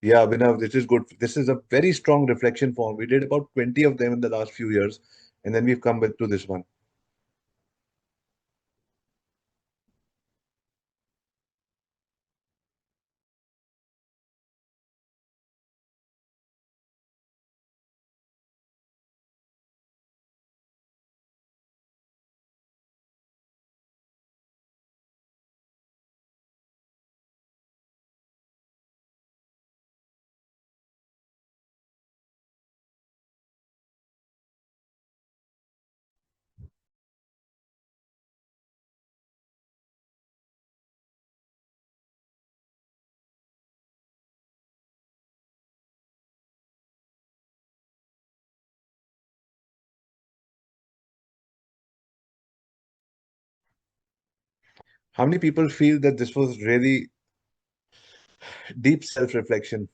Yeah, Abhinav, this is good. This is a very strong reflection form. We did about 20 of them in the last few years, and then we've come back to this one. How many people feel that this was really deep self-reflection?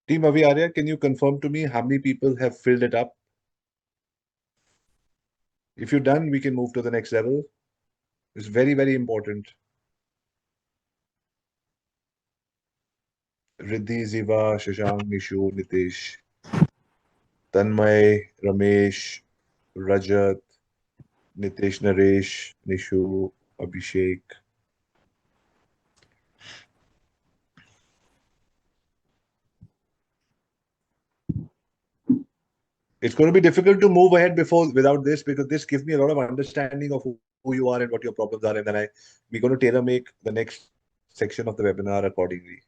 Team Avi Arya, can you confirm to me how many people have filled it up? If you're done, we can move to the next level. It's very, very important. Riddhi, Ziva, Shashank, Nishu, Nitish, Tanmay, Ramesh, Rajat, Nitish, Naresh, Nishu, Abhishek. It's going to be difficult to move ahead before without this because this gives me a lot of understanding of who you are and what your problems are, and then we're going to tailor make the next section of the webinar accordingly.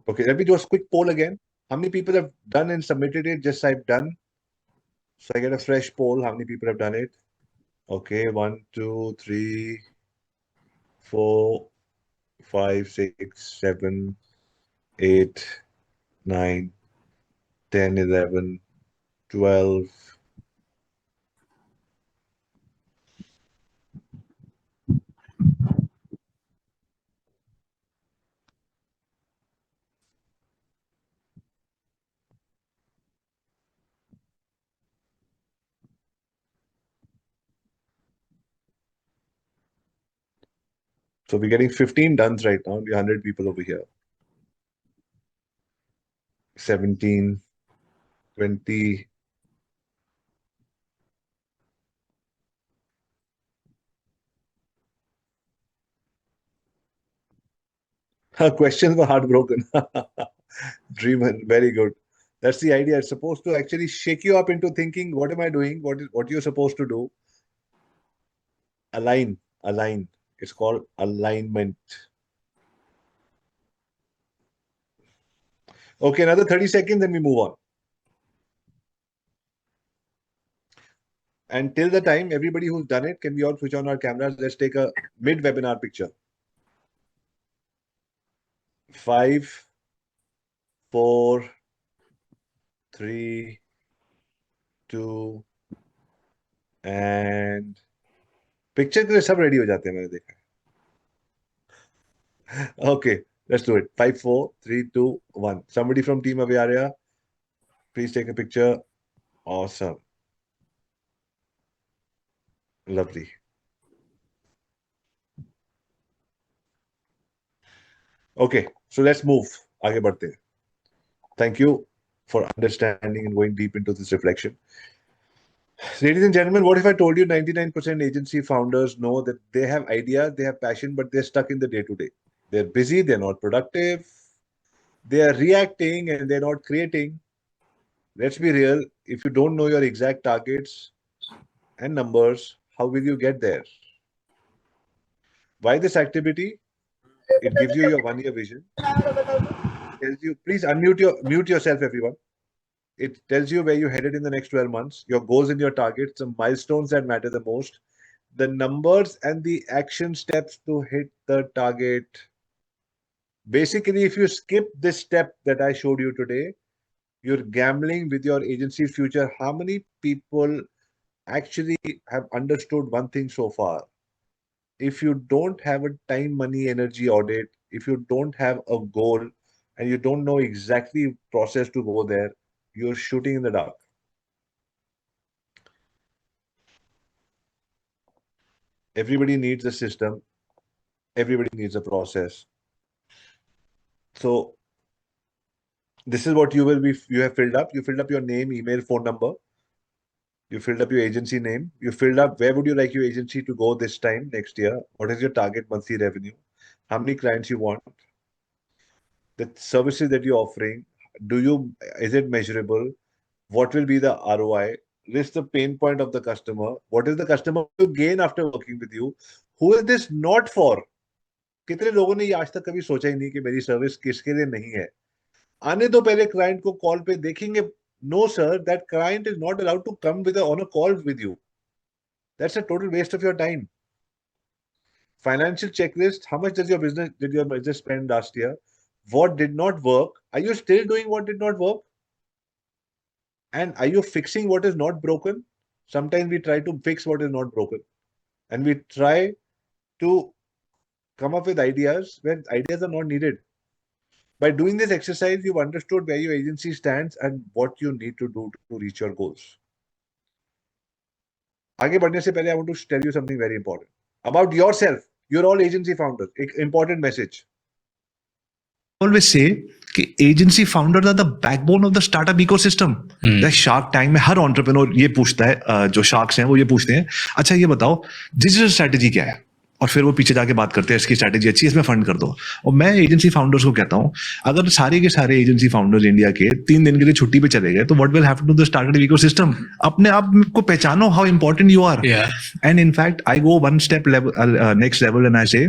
Okay, let me do a quick poll again. How many people have done and submitted it? Just type done. So I get a fresh poll. How many people have done it? Okay, one, two, three, 4, 5, 6, 7, 8, 9, 10, 11, 12. So we're getting 15 duns right now. We're 100 people over here. 17, 20. Questions were heartbroken. Dreamer, very good. That's the idea. It's supposed to actually shake you up into thinking, what am I doing? What you're supposed to do? Align, align. It's called alignment. Okay, another 30 seconds, then we move on. And till the time, everybody who's done it, can we all switch on our cameras? Let's take a mid-webinar picture. 5, 4, 3, 2, and picture के लिए सब ready हो जाते हैं, मैंने देखा है. Okay, let's do it. 5, 4, 3, 2, 1. Somebody from Team Aviaria, please take a picture. Awesome. Lovely. Okay, so let's move. आगे बढ़ते हैं. Thank you for understanding and going deep into this reflection. Ladies and gentlemen, what if I told you 99% agency founders know that they have ideas, they have passion, but they're stuck in the day-to-day. They're busy, they're not productive, they are reacting and they're not creating. Let's be real, if you don't know your exact targets and numbers, how will you get there? Why this activity? It gives you your 1-year vision. Tells you, please mute yourself, everyone. It tells you where you're headed in the next 12 months, your goals and your targets, the milestones that matter the most, the numbers and the action steps to hit the target. Basically, if you skip this step that I showed you today, you're gambling with your agency's future. How many people actually have understood one thing so far? If you don't have a time, money, energy audit, if you don't have a goal and you don't know exactly process to go there, you're shooting in the dark. Everybody needs a system. Everybody needs a process. So this is what you have filled up. You filled up your name, email, phone number. You filled up your agency name. You filled up where would you like your agency to go this time next year? What is your target monthly revenue? How many clients you want? The services that you're offering, is it measurable? What will be the ROI? List the pain point of the customer. What is the customer to gain after working with you? Who is this not for? कितने लोगों ने ये आज तक कभी सोचा ही नहीं कि मेरी सर्विस किसके लिए नहीं है. आने दो पहले क्लाइंट को कॉल पे देखेंगे. No, sir, that client is not allowed to come on a call with you. That's a total waste of your time. Financial checklist. How much did your business spend last year? What did not work? Are you still doing what did not work? And are you fixing what is not broken? Sometimes we try to fix what is not broken. And we try to come up with ideas when ideas are not needed. By doing this exercise, you've understood where your agency stands and what you need to do to reach your goals. आगे बढ़ने से पहले I want to tell you something very important about yourself. You're all agency founders. एक important message. Always say कि agency founders are the backbone of the startup ecosystem. Like Shark Tank में हर entrepreneur ये पूछता है, जो sharks हैं वो ये पूछते हैं, अच्छा ये बताओ digital strategy क्या है? और फिर वो पीछे जाके बात करते हैं इसकी स्ट्रैटेजी अच्छी है, इसमें फंड कर दो. और मैं एजेंसी फाउंडर्स को कहता हूं, अगर सारे के सारे एजेंसी फाउंडर्स इंडिया के 3 दिन के लिए छुट्टी पे चले गए तो what will happen to the startup ecosystem? अपने आप को पहचानो how important you are. And in fact I go one step next level and I say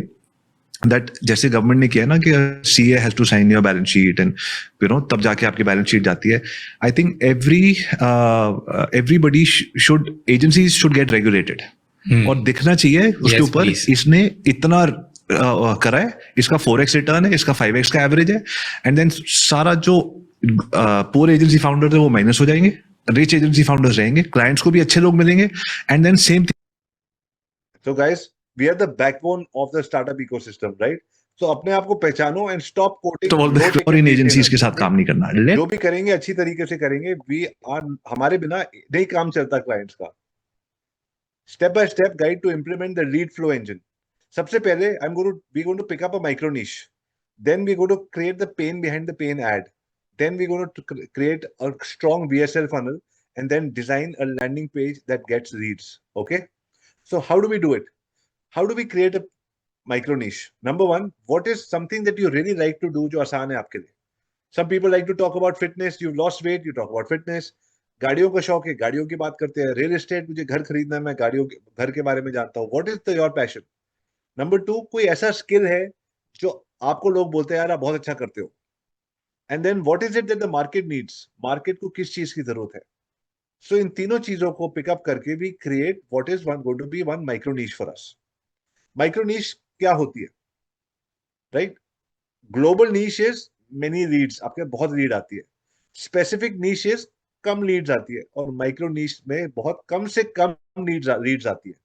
that जैसे गवर्नमेंट ने किया ना कि CA has to sign your balance sheet and तब जाके आपकी बैलेंस शीट जाती है. I think everybody should agencies should get regulated और दिखना चाहिए उसके ऊपर इसने इतना करा है, इसका 4x रिटर्न है, इसका 5x का एवरेज है. एंड देन सारा जो पुअर एजेंसी फाउंडर है वो माइनस हो जाएंगे, रिच एजेंसी फाउंडर्स रहेंगे, क्लाइंट्स को भी अच्छे लोग मिलेंगे. And then same thing. So guys, we are the backbone of the startup ecosystem, right? So अपने आप को पहचानो and stop quoting in agencies के साथ काम नहीं करना. जो भी करेंगे अच्छी तरीके से करेंगे. हमारे बिना नहीं काम चलता क्लाइंट्स का. Step by step guide to implement the lead flow engine. सबसे पहले we're going to pick up a micro niche. Then we're going to create the pain behind the pain ad. Then we're going to create a strong VSL funnel and then design a landing page that gets leads. Okay. So how do we do it? How do we create a micro niche? Number one, what is something that you really like to do जो आसान है आपके लिए? Some people like to talk about fitness. You've lost weight, you talk about fitness. गाड़ियों का शौक है, गाड़ियों की बात करते हैं. रियल एस्टेट, मुझे घर खरीदना है, मैं घर के बारे में जानता हूँ. What is your passion? Number 2, कोई ऐसा स्किल है जो आपको लोग बोलते हैं यार आप बहुत अच्छा करते हो. And then what is it that the market needs, market को किस चीज की जरूरत है. सो इन तीनों चीजों को पिकअप करके we create what is one going to be one micro niche for us. Micro niche क्या होती है, right? Global niche is many leads, आपके बहुत लीड आती है. स्पेसिफिक नीश इज कम लीड्स आती है, और माइक्रो नीश में बहुत कम से कम लीड्स आती है.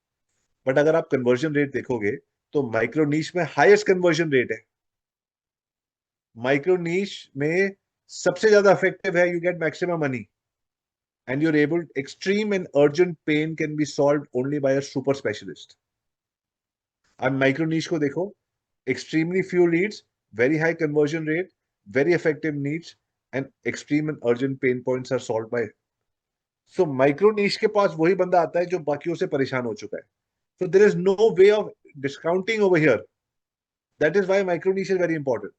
बट अगर आप कन्वर्जन रेट देखोगे तो माइक्रो नीश में हाईएस्ट कन्वर्जन रेट है. माइक्रो नीश में सबसे ज्यादा इफेक्टिव है, you get maximum money and you're able, extreme and urgent pain can be solve only by a super specialist. अब माइक्रो नीश को देखो, extremely few leads, very high conversion rate, very effective needs, and extreme and urgent pain points are solved by. So micro niche के पास वही बंदा आता है जो बाकियों से परेशान हो चुका है. So there is no way of discounting over here. That is why micro niche is very important.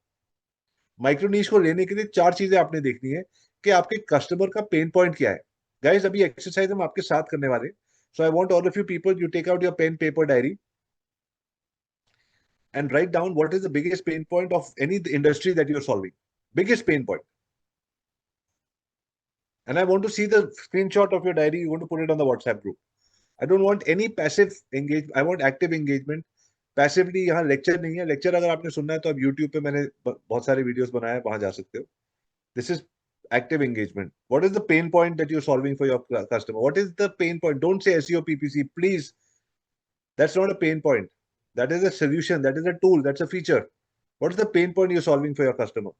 Micro niche को लेने के लिए चार चीजें आपने देखनी है कि आपके कस्टमर का पेन पॉइंट क्या है. गाइस, अभी एक्सरसाइज हम आपके साथ करने वाले. So I want all of you people, you take out your pen paper diary and write down what is the biggest pain point of any industry that you're solving. Biggest pain point. And I want to see the screenshot of your diary. You want to put it on the WhatsApp group. I don't want any passive engagement. I want active engagement. Passively यहाँ lecture नहीं है. Lecture अगर आपने सुनना है तो आप YouTube पे मैंने बहुत सारे वीडियोस बनाए हैं, वहां जा सकते हो. This is active engagement. What is the pain point that you're solving for your customer? What is the pain point? Don't say SEO PPC, please. That's not a pain point. That is a solution. That is a tool. That's a feature. What is the pain point you're solving for your customer?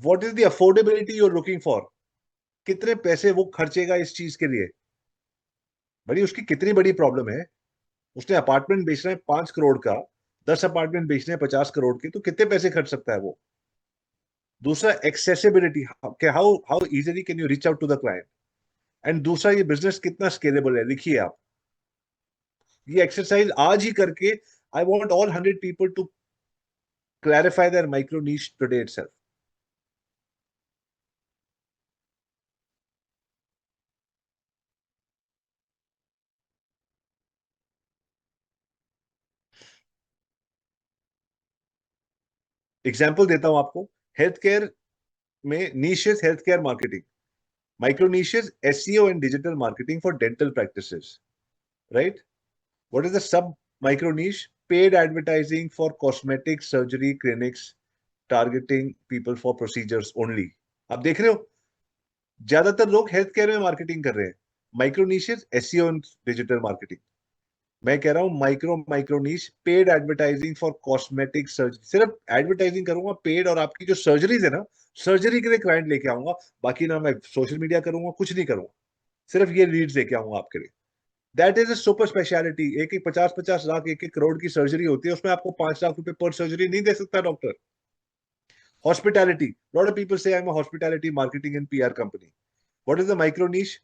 What is the affordability you're looking for? कितने पैसे वो खर्चेगा इस चीज के लिए? बड़ी उसकी कितनी बड़ी प्रॉब्लम है. उसने अपार्टमेंट बेचना है 5 करोड़ का, 10 अपार्टमेंट बेचने हैं 50 करोड़ के, तो कितने पैसे खर्च सकता है वो? दूसरा, accessibility, how how easily can you reach out to the client. And दूसरा, ये बिजनेस कितना स्केलेबल है. लिखिए आप ये एक्सरसाइज आज ही करके. I want all 100 people to clarify their micro niche today itself. Example देता हूं आपको. हेल्थ केयर में niches health care marketing, micro niches SEO and digital marketing for dental practices, right? What is the sub micro niche? Paid advertising for cosmetic surgery clinics targeting people for procedures only. आप देख रहे हो, ज्यादातर लोग health care में marketing कर रहे हैं. Micro niches SEO and digital marketing. मैं कह रहा हूं micro niche paid advertising for cosmetic surgery. सिर्फ एडवर्टाइजिंग करूंगा पेड, और आपकी जो सर्जरीज है ना, सर्जरी के लिए क्लाइंट लेके आऊंगा. बाकी ना मैं सोशल मीडिया करूंगा, कुछ नहीं करूंगा. सिर्फ ये लीड्स लेके आऊंगा आपके लिए. That is a super speciality. एक एक 50-50 लाख, एक एक करोड़ की सर्जरी होती है, उसमें आपको 5 लाख रुपए पर सर्जरी नहीं दे सकता doctor. Hospitality, lot of people से I am a hospitality marketing and PR company. What is the micro niche?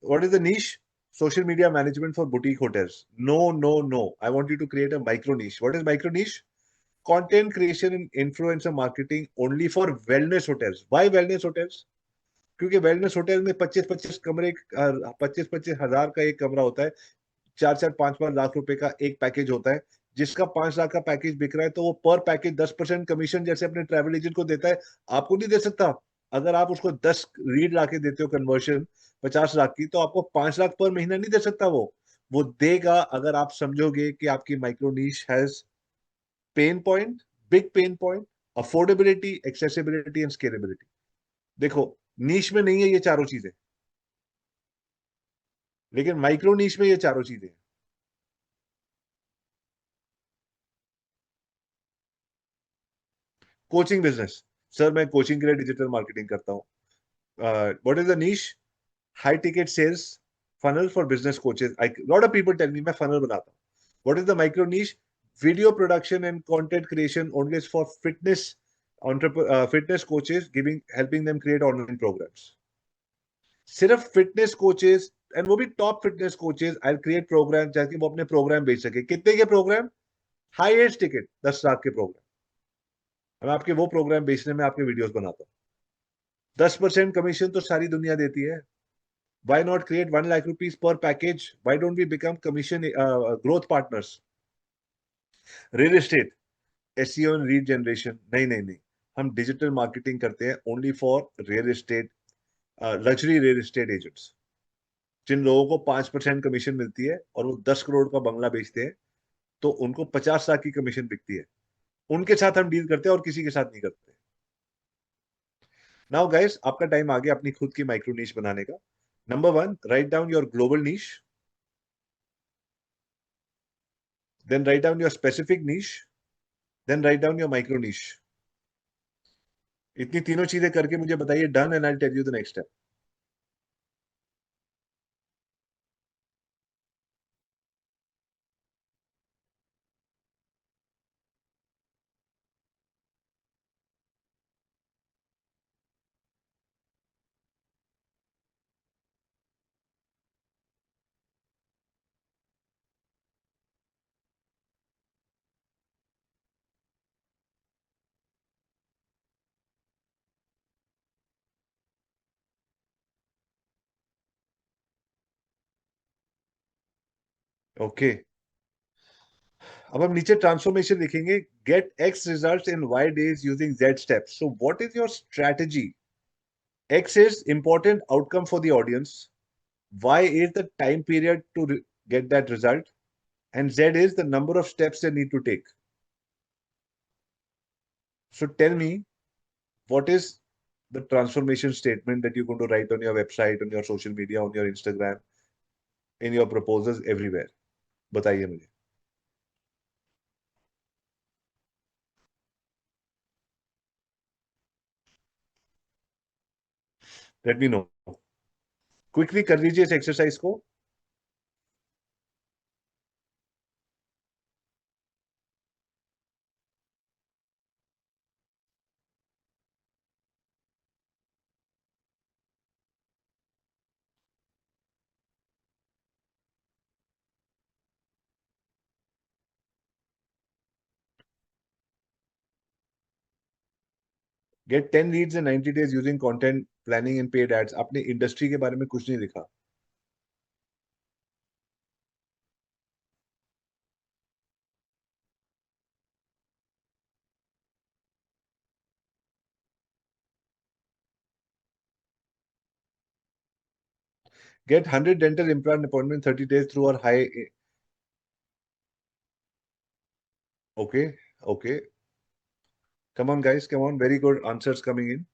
What is the niche? Social media management for boutique hotels. No, no, no. I want you to create a micro niche. What is micro niche? Content creation and influencer marketing only for wellness hotels. Why wellness hotels? क्योंकि wellness hotel में 25-25 कमरे, 25-25 हजार का एक कमरा होता है. 4-4, 5-5 लाख रुपए का एक पैकेज होता है. जिसका 5 लाख का पैकेज बिक रहा है तो वो पर पैकेज 10% कमीशन जैसे अपने ट्रैवल एजेंट को देता है, आपको नहीं दे सकता. अगर आप उसको 10 लीड लाके देते हो कन्वर्शन 50 लाख की, तो आपको 5 लाख पर महीना नहीं दे सकता. वो देगा अगर आप समझोगे कि आपकी micro niche has pain point, big pain point, affordability, accessibility and scalability. देखो, नीश में नहीं है ये चारों चीजें, लेकिन माइक्रो नीश में ये चारों चीजें. कोचिंग बिजनेस, सर मैं कोचिंग के लिए डिजिटल मार्केटिंग करता हूँ. What is the niche? High ticket sales funnel for business coaches. Lot of people tell me मैं funnel बनाता हूँ. What is the micro niche? Video production and content creation only for fitness fitness coaches, helping them create online programs. सिर्फ fitness coaches, and वो भी top fitness coaches. I create program ताकि वो अपने programme बेच सके. कितने के प्रोग्राम? हाईएस्ट टिकट 10 लाख के प्रोग्राम. मैं आपके वो प्रोग्राम बेचने में आपके वीडियोस बनाता हूँ. 10% कमीशन तो सारी दुनिया देती है. Why not create 1 lakh rupees per package? Why don't we become commission growth partners? Real estate. SEO and lead generation, नहीं, हम डिजिटल मार्केटिंग करते हैं only for real estate, luxury real estate agents, जिन लोगों को 5% कमीशन मिलती है और वो 10 करोड़ का बंगला बेचते हैं, तो उनको 50 लाख की कमीशन बिकती है, उनके साथ हम डील करते हैं और किसी के साथ नहीं करते। नाउ गाइस, आपका टाइम आ गया अपनी खुद की माइक्रो नीश बनाने का। Number 1, write down your global niche, then write down your specific niche, then write down your micro niche. इतनी तीनों चीजें करके मुझे बताइए done, and I tell you the next step. Okay, अब हम नीचे ट्रांसफॉर्मेशन लिखेंगे, get X results in Y days using Z steps. So what is your strategy? X is important outcome for the audience, Y is the time period to get that result, and Z is the number of steps they need to take. So tell me, what is the transformation statement that you're going to write on your website, on your social media, on your Instagram, in your proposals, everywhere? बताइए मुझे। Let me know. Quickly कर लीजिए इस exercise को। Get 10 leads in 90 days using content planning and paid ads. आपने industry के बारे में कुछ नहीं लिखा। Get 100 dental implant appointment 30 days through our high. Okay, okay. Come on, guys, come on. Very good answers coming in.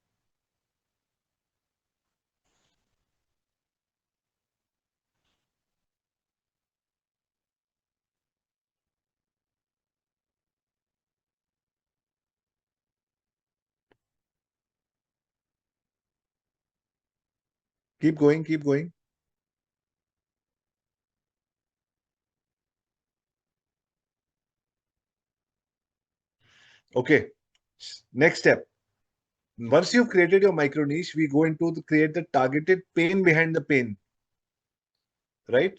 Keep going, keep going. Okay, next step. Once you've created your micro niche, we go into the create the targeted pain behind the pain, right?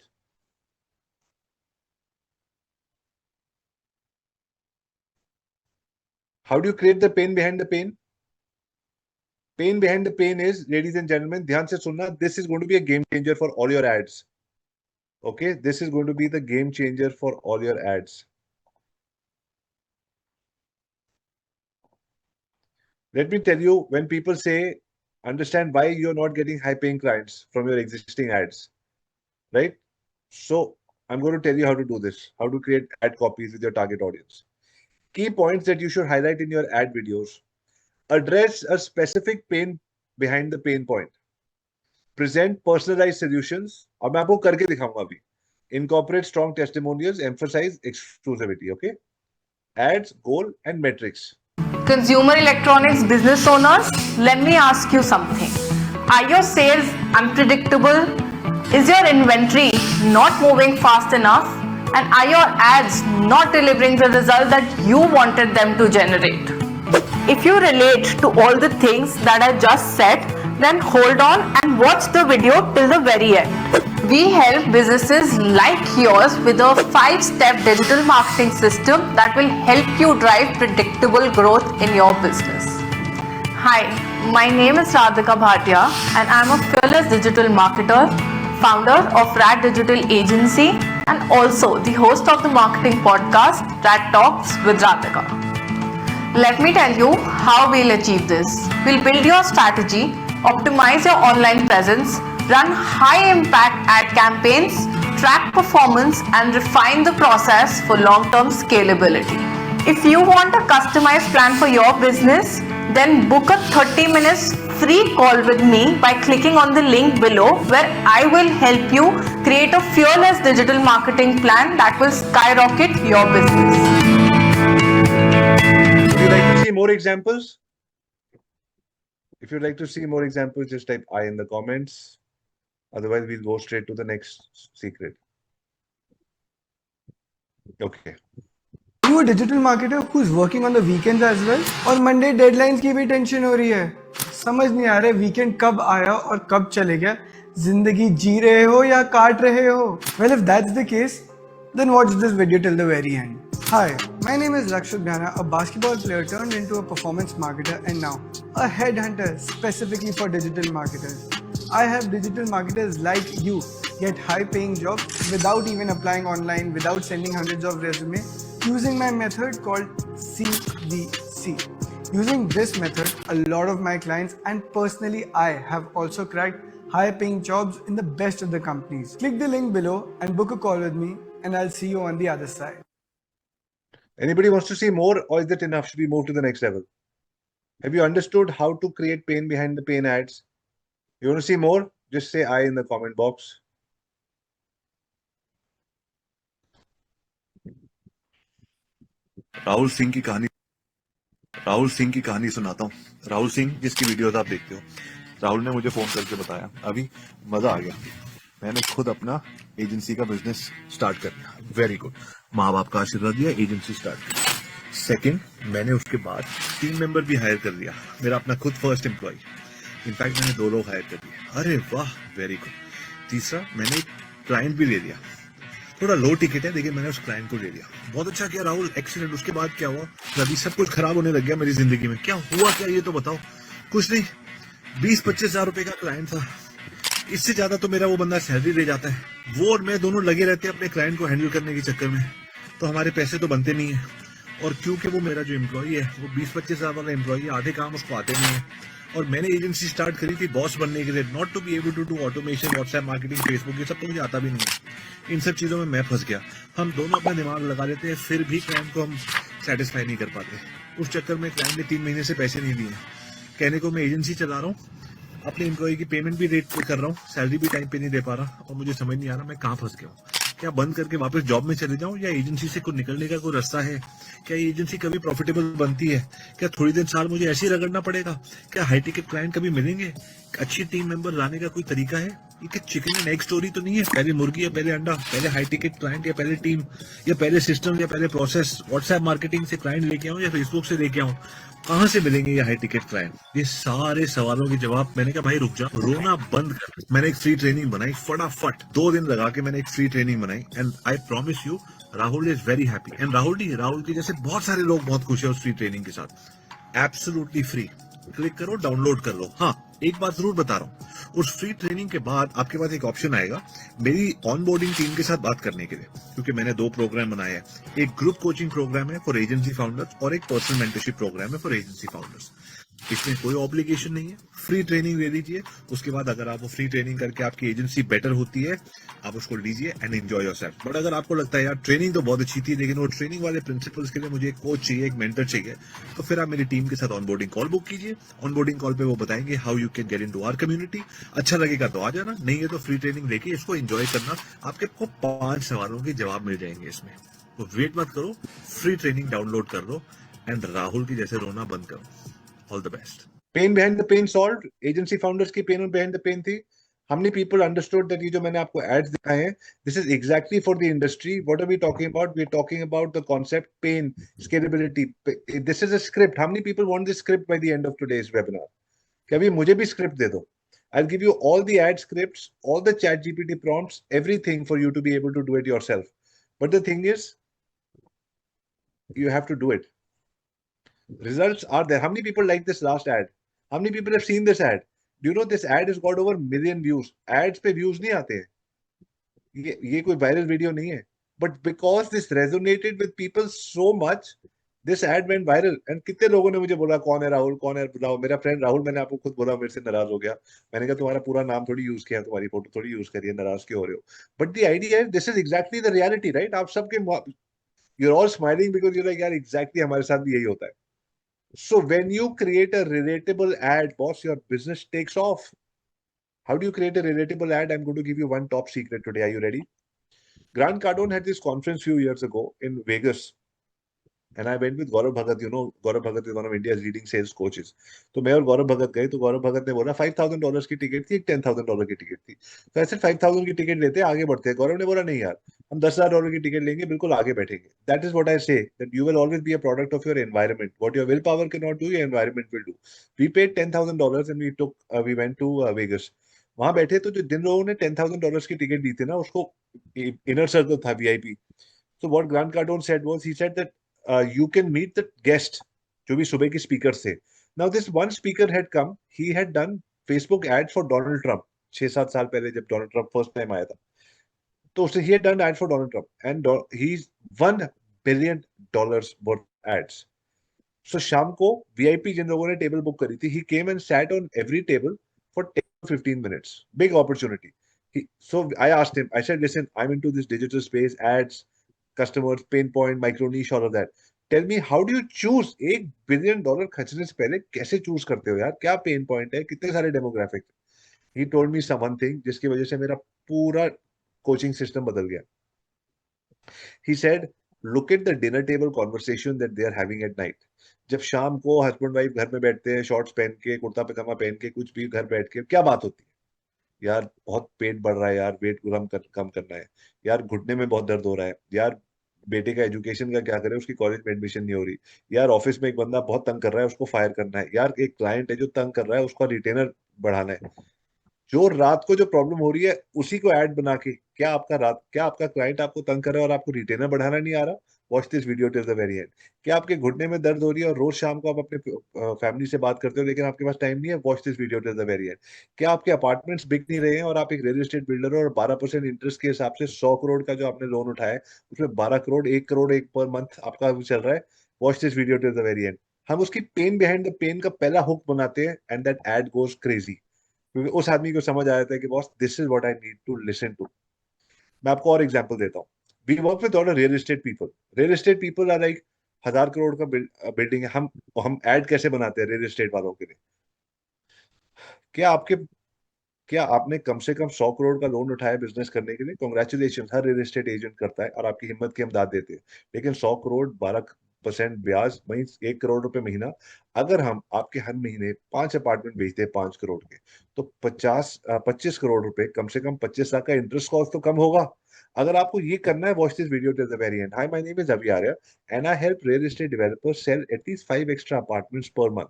How do you create the pain behind the pain? Pain behind the pain is, ladies and gentlemen, ध्यान से सुनना, this is going to be a game changer for all your ads. Okay, this is going to be the game changer for all your ads. Let me tell you, when people say, understand why you're not getting high paying clients from your existing ads, right? So I'm going to tell you how to do this, how to create ad copies with your target audience. Key points that you should highlight in your ad videos. Address a specific pain behind the pain point. Present personalized solutions. अब मैं आपको करके दिखाऊंगा अभी. Incorporate strong testimonials. Emphasize exclusivity. Okay. Ads, goal, and metrics. Consumer electronics business owners, let me ask you something. Are your sales unpredictable? Is your inventory not moving fast enough? And are your ads not delivering the result that you wanted them to generate? If you relate to all the things that I just said, then hold on and watch the video till the very end. We help businesses like yours with a 5-step digital marketing system that will help you drive predictable growth in your business. Hi, my name is Radhika Bhatia and I am a fearless digital marketer, founder of Rad Digital Agency and also the host of the marketing podcast Rad Talks with Radhika. Let me tell you how we'll achieve this. We'll build your strategy, optimize your online presence, run high impact ad campaigns, track performance, and refine the process for long-term scalability. If you want a customized plan for your business, then book a 30 minutes free call with me by clicking on the link below, where I will help you create a fearless digital marketing plan that will skyrocket your business. Would you like to see more examples? If you'd like to see more examples, just type I in the comments. Otherwise, we'll go straight to the next secret. Okay. Are you a digital marketer who's working on the weekends as well? और Monday deadlines की भी tension हो रही है? समझ नहीं आ रहा weekend कब आया और कब चले गया? जिंदगी जी रहे हो या काट रहे हो? Well, if that's the case, then watch this video till the very end. Hi, my name is Rakshit Bhyana, a basketball player turned into a performance marketer and now a headhunter specifically for digital marketers. I have digital marketers like you get high-paying jobs without even applying online, without sending hundreds of resumes, using my method called CVC. Using this method, a lot of my clients and personally I have also cracked high-paying jobs in the best of the companies. Click the link below and book a call with me, and I'll see you on the other side. Anybody wants to see more, or is that enough? Should we move to the next level? Have you understood how to create pain behind the pain ads? You want to see more? Just say I in the comment box. Rahul Singh की कहानी सुनाता हूँ। राहुल सिंह जिसकी videos आप देखते हो, राहुल ने मुझे फोन करके बताया अभी मजा आ गया, मैंने खुद अपना एजेंसी का बिजनेस स्टार्ट कर लिया। वेरी गुड, माँ बाप का आशीर्वाद दिया, एजेंसी स्टार्ट की। सेकंड, मैंने उसके बाद टीम मेंबर भी हायर कर लिया, मेरा अपना खुद फर्स्ट एम्प्लॉय। इनफैक्ट मैंने 2 लोग हायर कर दिए। अरे वाह, वेरी गुड। तीसरा, मैंने एक क्लाइंट भी ले लिया, थोड़ा लो टिकट है लेकिन मैंने उस क्लाइंट को ले लिया। बहुत अच्छा किया राहुल, एक्सीलेंट। उसके बाद क्या हुआ? अभी सब कुछ खराब होने लग गया मेरी जिंदगी में। क्या हुआ क्या, ये तो बताओ। कुछ नहीं, 20-25 हजार रुपए का क्लाइंट था, इससे ज्यादा तो मेरा वो बंदा सैलरी ले जाता है। वो और मैं दोनों लगे रहते हैं अपने क्लाइंट को हैंडल करने के चक्कर में, तो हमारे पैसे तो बनते नहीं है। और क्योंकि वो मेरा जो एम्प्लॉई है वो 20-25 हजार वाला एम्प्लॉई है, आधे काम उसको आते नहीं है। और मैंने एजेंसी स्टार्ट करी थी बॉस बनने के लिए, not to be able to do automation, WhatsApp marketing, Facebook, ये सब तो मुझे आता भी नहीं है। इन सब चीजों में मैं फंस गया। हम दोनों अपना दिमाग लगा लेते हैं, फिर भी क्लाइंट को हम सेटिस्फाई नहीं कर पाते। उस चक्कर में क्लाइंट ने 3 महीने से पैसे नहीं दिए। कहने को मैं एजेंसी चला रहा हूँ, अपने एम्प्लॉय की पेमेंट भी रेट पे कर रहा हूँ, सैलरी भी टाइम पे नहीं दे पा रहा, और मुझे समझ नहीं आ रहा मैं कहाँ फंस गया हूँ। क्या बंद करके वापस जॉब में चले जाऊं, या एजेंसी से कुछ निकलने का कोई रास्ता है? क्या ये एजेंसी कभी प्रॉफिटेबल बनती है? क्या थोड़ी दिन साल मुझे ऐसे ही रगड़ना पड़ेगा? क्या हाई टिकट क्लाइंट कभी मिलेंगे? अच्छी टीम मेंबर लाने का कोई तरीका है? ये चिकन एंड एग स्टोरी तो नहीं है, पहले मुर्गी या पहले अंडा, पहले हाई टिकट क्लाइंट या पहले टीम, या पहले सिस्टम या पहले प्रोसेस, व्हाट्सएप मार्केटिंग से क्लाइंट लेके आऊं या फेसबुक से लेके आऊं? कहां से मिलेंगे ये हाई टिकट क्लाइंट? ये सारे सवालों के जवाब। मैंने कहा भाई रुक जा, रोना बंद कर। मैंने एक फ्री ट्रेनिंग बनाई, फटाफट 2 दिन लगा के मैंने एक फ्री ट्रेनिंग बनाई, and I promise you Rahul is very happy. And Rahul के जैसे बहुत सारे लोग बहुत खुश है उस फ्री ट्रेनिंग के साथ। एब्सोल्युटली फ्री, क्लिक करो, डाउनलोड कर लो। हाँ, एक बात जरूर बता रहा हूँ, उस फ्री ट्रेनिंग के बाद आपके पास एक ऑप्शन आएगा मेरी ऑनबोर्डिंग टीम के साथ बात करने के लिए, क्योंकि मैंने 2 प्रोग्राम बनाए हैं। एक ग्रुप कोचिंग प्रोग्राम है फॉर एजेंसी फाउंडर्स और एक पर्सनल मेंटरशिप प्रोग्राम है फॉर एजेंसी फाउंडर्स। इसमें कोई ऑब्लिगेशन नहीं है, फ्री ट्रेनिंग ले लीजिए। उसके बाद अगर आप वो फ्री ट्रेनिंग करके आपकी एजेंसी बेटर होती है, आप उसको लीजिए एंड एंजॉय योरसेल्फ। बट अगर आपको लगता है यार ट्रेनिंग तो बहुत अच्छी थी, लेकिन वो ट्रेनिंग वाले प्रिंसिपल्स के लिए मुझे एक कोच चाहिए, एक मेंटर चाहिए, तो फिर आप मेरी टीम के साथ ऑनबोर्डिंग कॉल बुक कीजिए। ऑनबोर्डिंग कॉल पे वो बताएंगे how you can get into our community. अच्छा लगेगा तो आ जाना, नहीं है तो फ्री ट्रेनिंग लेके इसको एंजॉय करना। आपके को 5 सवालों के जवाब मिल जाएंगे इसमें, तो वेट मत करो, फ्री ट्रेनिंग डाउनलोड कर लो एंड राहुल की जैसे रोना बंद करो। All the best. Pain behind the pain solved. Agency founders की pain behind the pain थी. How many people understood that ये जो मैंने आपको ads दिखाए हैं, this is exactly for the industry. What are we talking about? We're talking about the concept pain, scalability. This is a script. How many people want this script by the end of today's webinar? क्या अभी मुझे भी script दे दो? I'll give you all the ad scripts, all the ChatGPT prompts, everything for you to be able to do it yourself. But the thing is, you have to do it. Results are there. How many people like this last ad? How many people have seen this ad? Do you know this ad has got over 1 million views? Ads पे views नहीं आते हैं, ये कोई viral video नहीं है, but because this resonated with people so much, this ad went viral and कितने लोगों ने मुझे बोला कौन है राहुल, कौन है राहुल, मेरा फ्रेंड राहुल, मैंने आपको खुद बोला मेरे से नाराज हो गया। मैंने कहा तुम्हारा पूरा नाम थोड़ी यूज किया, तुम्हारी फोटो थोड़ी यूज करी है, नाराज क्यों हो रहे हो? बट द आइडिया है, this is exactly the reality, right? आप सबके you're all smiling because you're like यार exactly हमारे साथ भी यही होता है. So when you create a relatable ad, boss, your business takes off. How do you create a relatable ad? I'm going to give you one top secret today. Are you ready? Grant Cardone had this conference few years ago in Vegas. And I went with Gaurav Bhagat. You know, Gaurav Bhagat is one of India's leading sales coaches. तो मैं और गौरव भगत गए, तो गौरव भगत ने बोला $5,000 की ticket थी, एक $10,000 की टिकट थी। तो ऐसे 5,000 की टिकट लेते हैं, आगे बढ़ते हैं। गौरव ने बोला नहीं यार, हम $10,000 की टिकट लेंगे, बिल्कुल आगे बैठेंगे। That is what I say, that you will always be a product of your environment. What your will power can not do, your environment will do. We paid $10,000 and we went to Vegas. वहां बैठे तो जो जिन लोगों ने $10,000 की ticket ली थी ना, उसको इनर सर्कल था, VIP. So what Grant Cardone said was, he said that you can meet the guest, जो भी सुबह के speakers थे. Now this one speaker had come, he had done Facebook ad for Donald Trump 6-7 साल पहले जब Donald Trump first time आया था. तो उसने he had done ad for Donald Trump and he's $1 billion worth ads. So शाम को VIP जिन लोगों ने टेबल बुक करी थी, he came and sat on every table for 10 to 15 minutes. Big opportunity. So I asked him, I said, listen, I'm into this digital space, ads, customers, pain point, micro niche, all of that. Tell me, how do you choose? $1 billion खर्चने से पहले कैसे choose करते हो यार? क्या pain point है? कितने सारे demographic? He told me some one thing जिसकी वजह से मेरा पूरा कोचिंग सिस्टम बदल गया. He said, look at the dinner table conversation that they are having at night. जब शाम को हस्बैंड वाइफ घर में बैठते हैं, शॉर्ट्स पहन के, कुर्ता पजामा पहन के, कुछ भी घर बैठ के, क्या बात होती है? यार बहुत पेट बढ़ रहा है यार, वेट कम करना है यार, घुटने में बहुत दर्द हो रहा है यार, बेटे का एजुकेशन का क्या करें, उसकी कॉलेज में एडमिशन नहीं हो रही यार, ऑफिस में एक बंदा बहुत तंग कर रहा है, उसको फायर करना है यार, एक क्लाइंट है जो तंग कर रहा है, उसका रिटेनर बढ़ाना है। जो रात को जो प्रॉब्लम हो रही है उसी को ऐड बना के, क्या आपका क्लाइंट आपको तंग कर रहा है और आपको रिटेनर बढ़ाना नहीं आ रहा? Watch this video till the very and. क्या आपके घुटने में दर्द हो रही है और रोज शाम को आप अपने फैमिली से बात करते हो लेकिन आपके पास टाइम नहीं है? Watch this video till the very and. क्या आपके अपार्टमेंट्स बिक नहीं रहे हैं और आप एक रियल एस्टेट बिल्डर हो और 12% इंटरेस्ट के हिसाब से 100 करोड़ का जो आपने लोन उठाया है उसमें 12 करोड़, 1 करोड़ एक पर मंथ आपका चल रहा है? Watch this video till the very and. हम उसकी पेन बिहाइंड द पेन का पहला हुक बनाते हैं and that ad goes crazy, क्योंकि उस आदमी को समझ आ जाता है कि boss this is what I need to listen to. मैं आपको और एग्जांपल देता हूँ। We work with all real estate people. Real estate people are like 1,000 crore का बिल्डिंग है, हम ऐड कैसे बनाते हैं रियल एस्टेट वालों के लिए? क्या आपके क्या आपने कम से कम 100 करोड़ का लोन उठाया बिजनेस करने के लिए? कॉन्ग्रेचुलेशन, हर रियल एस्टेट एजेंट करता है और आपकी हिम्मत की हम दाद देते हैं। लेकिन 100 करोड़, 12% ब्याज, वही 1 करोड़ रुपए महीना। अगर हम आपके हर महीने 5 अपार्टमेंट बेचते हैं 5 करोड़ के, तो 25 करोड़ रुपए, कम से कम 25 लाख का इंटरेस्ट कॉस्ट तो कम होगा। अगर आपको ये करना है, watch this video till the very end. Hi, my name is Abhi Arya and I help real estate developers sell at least 5 extra apartments per month.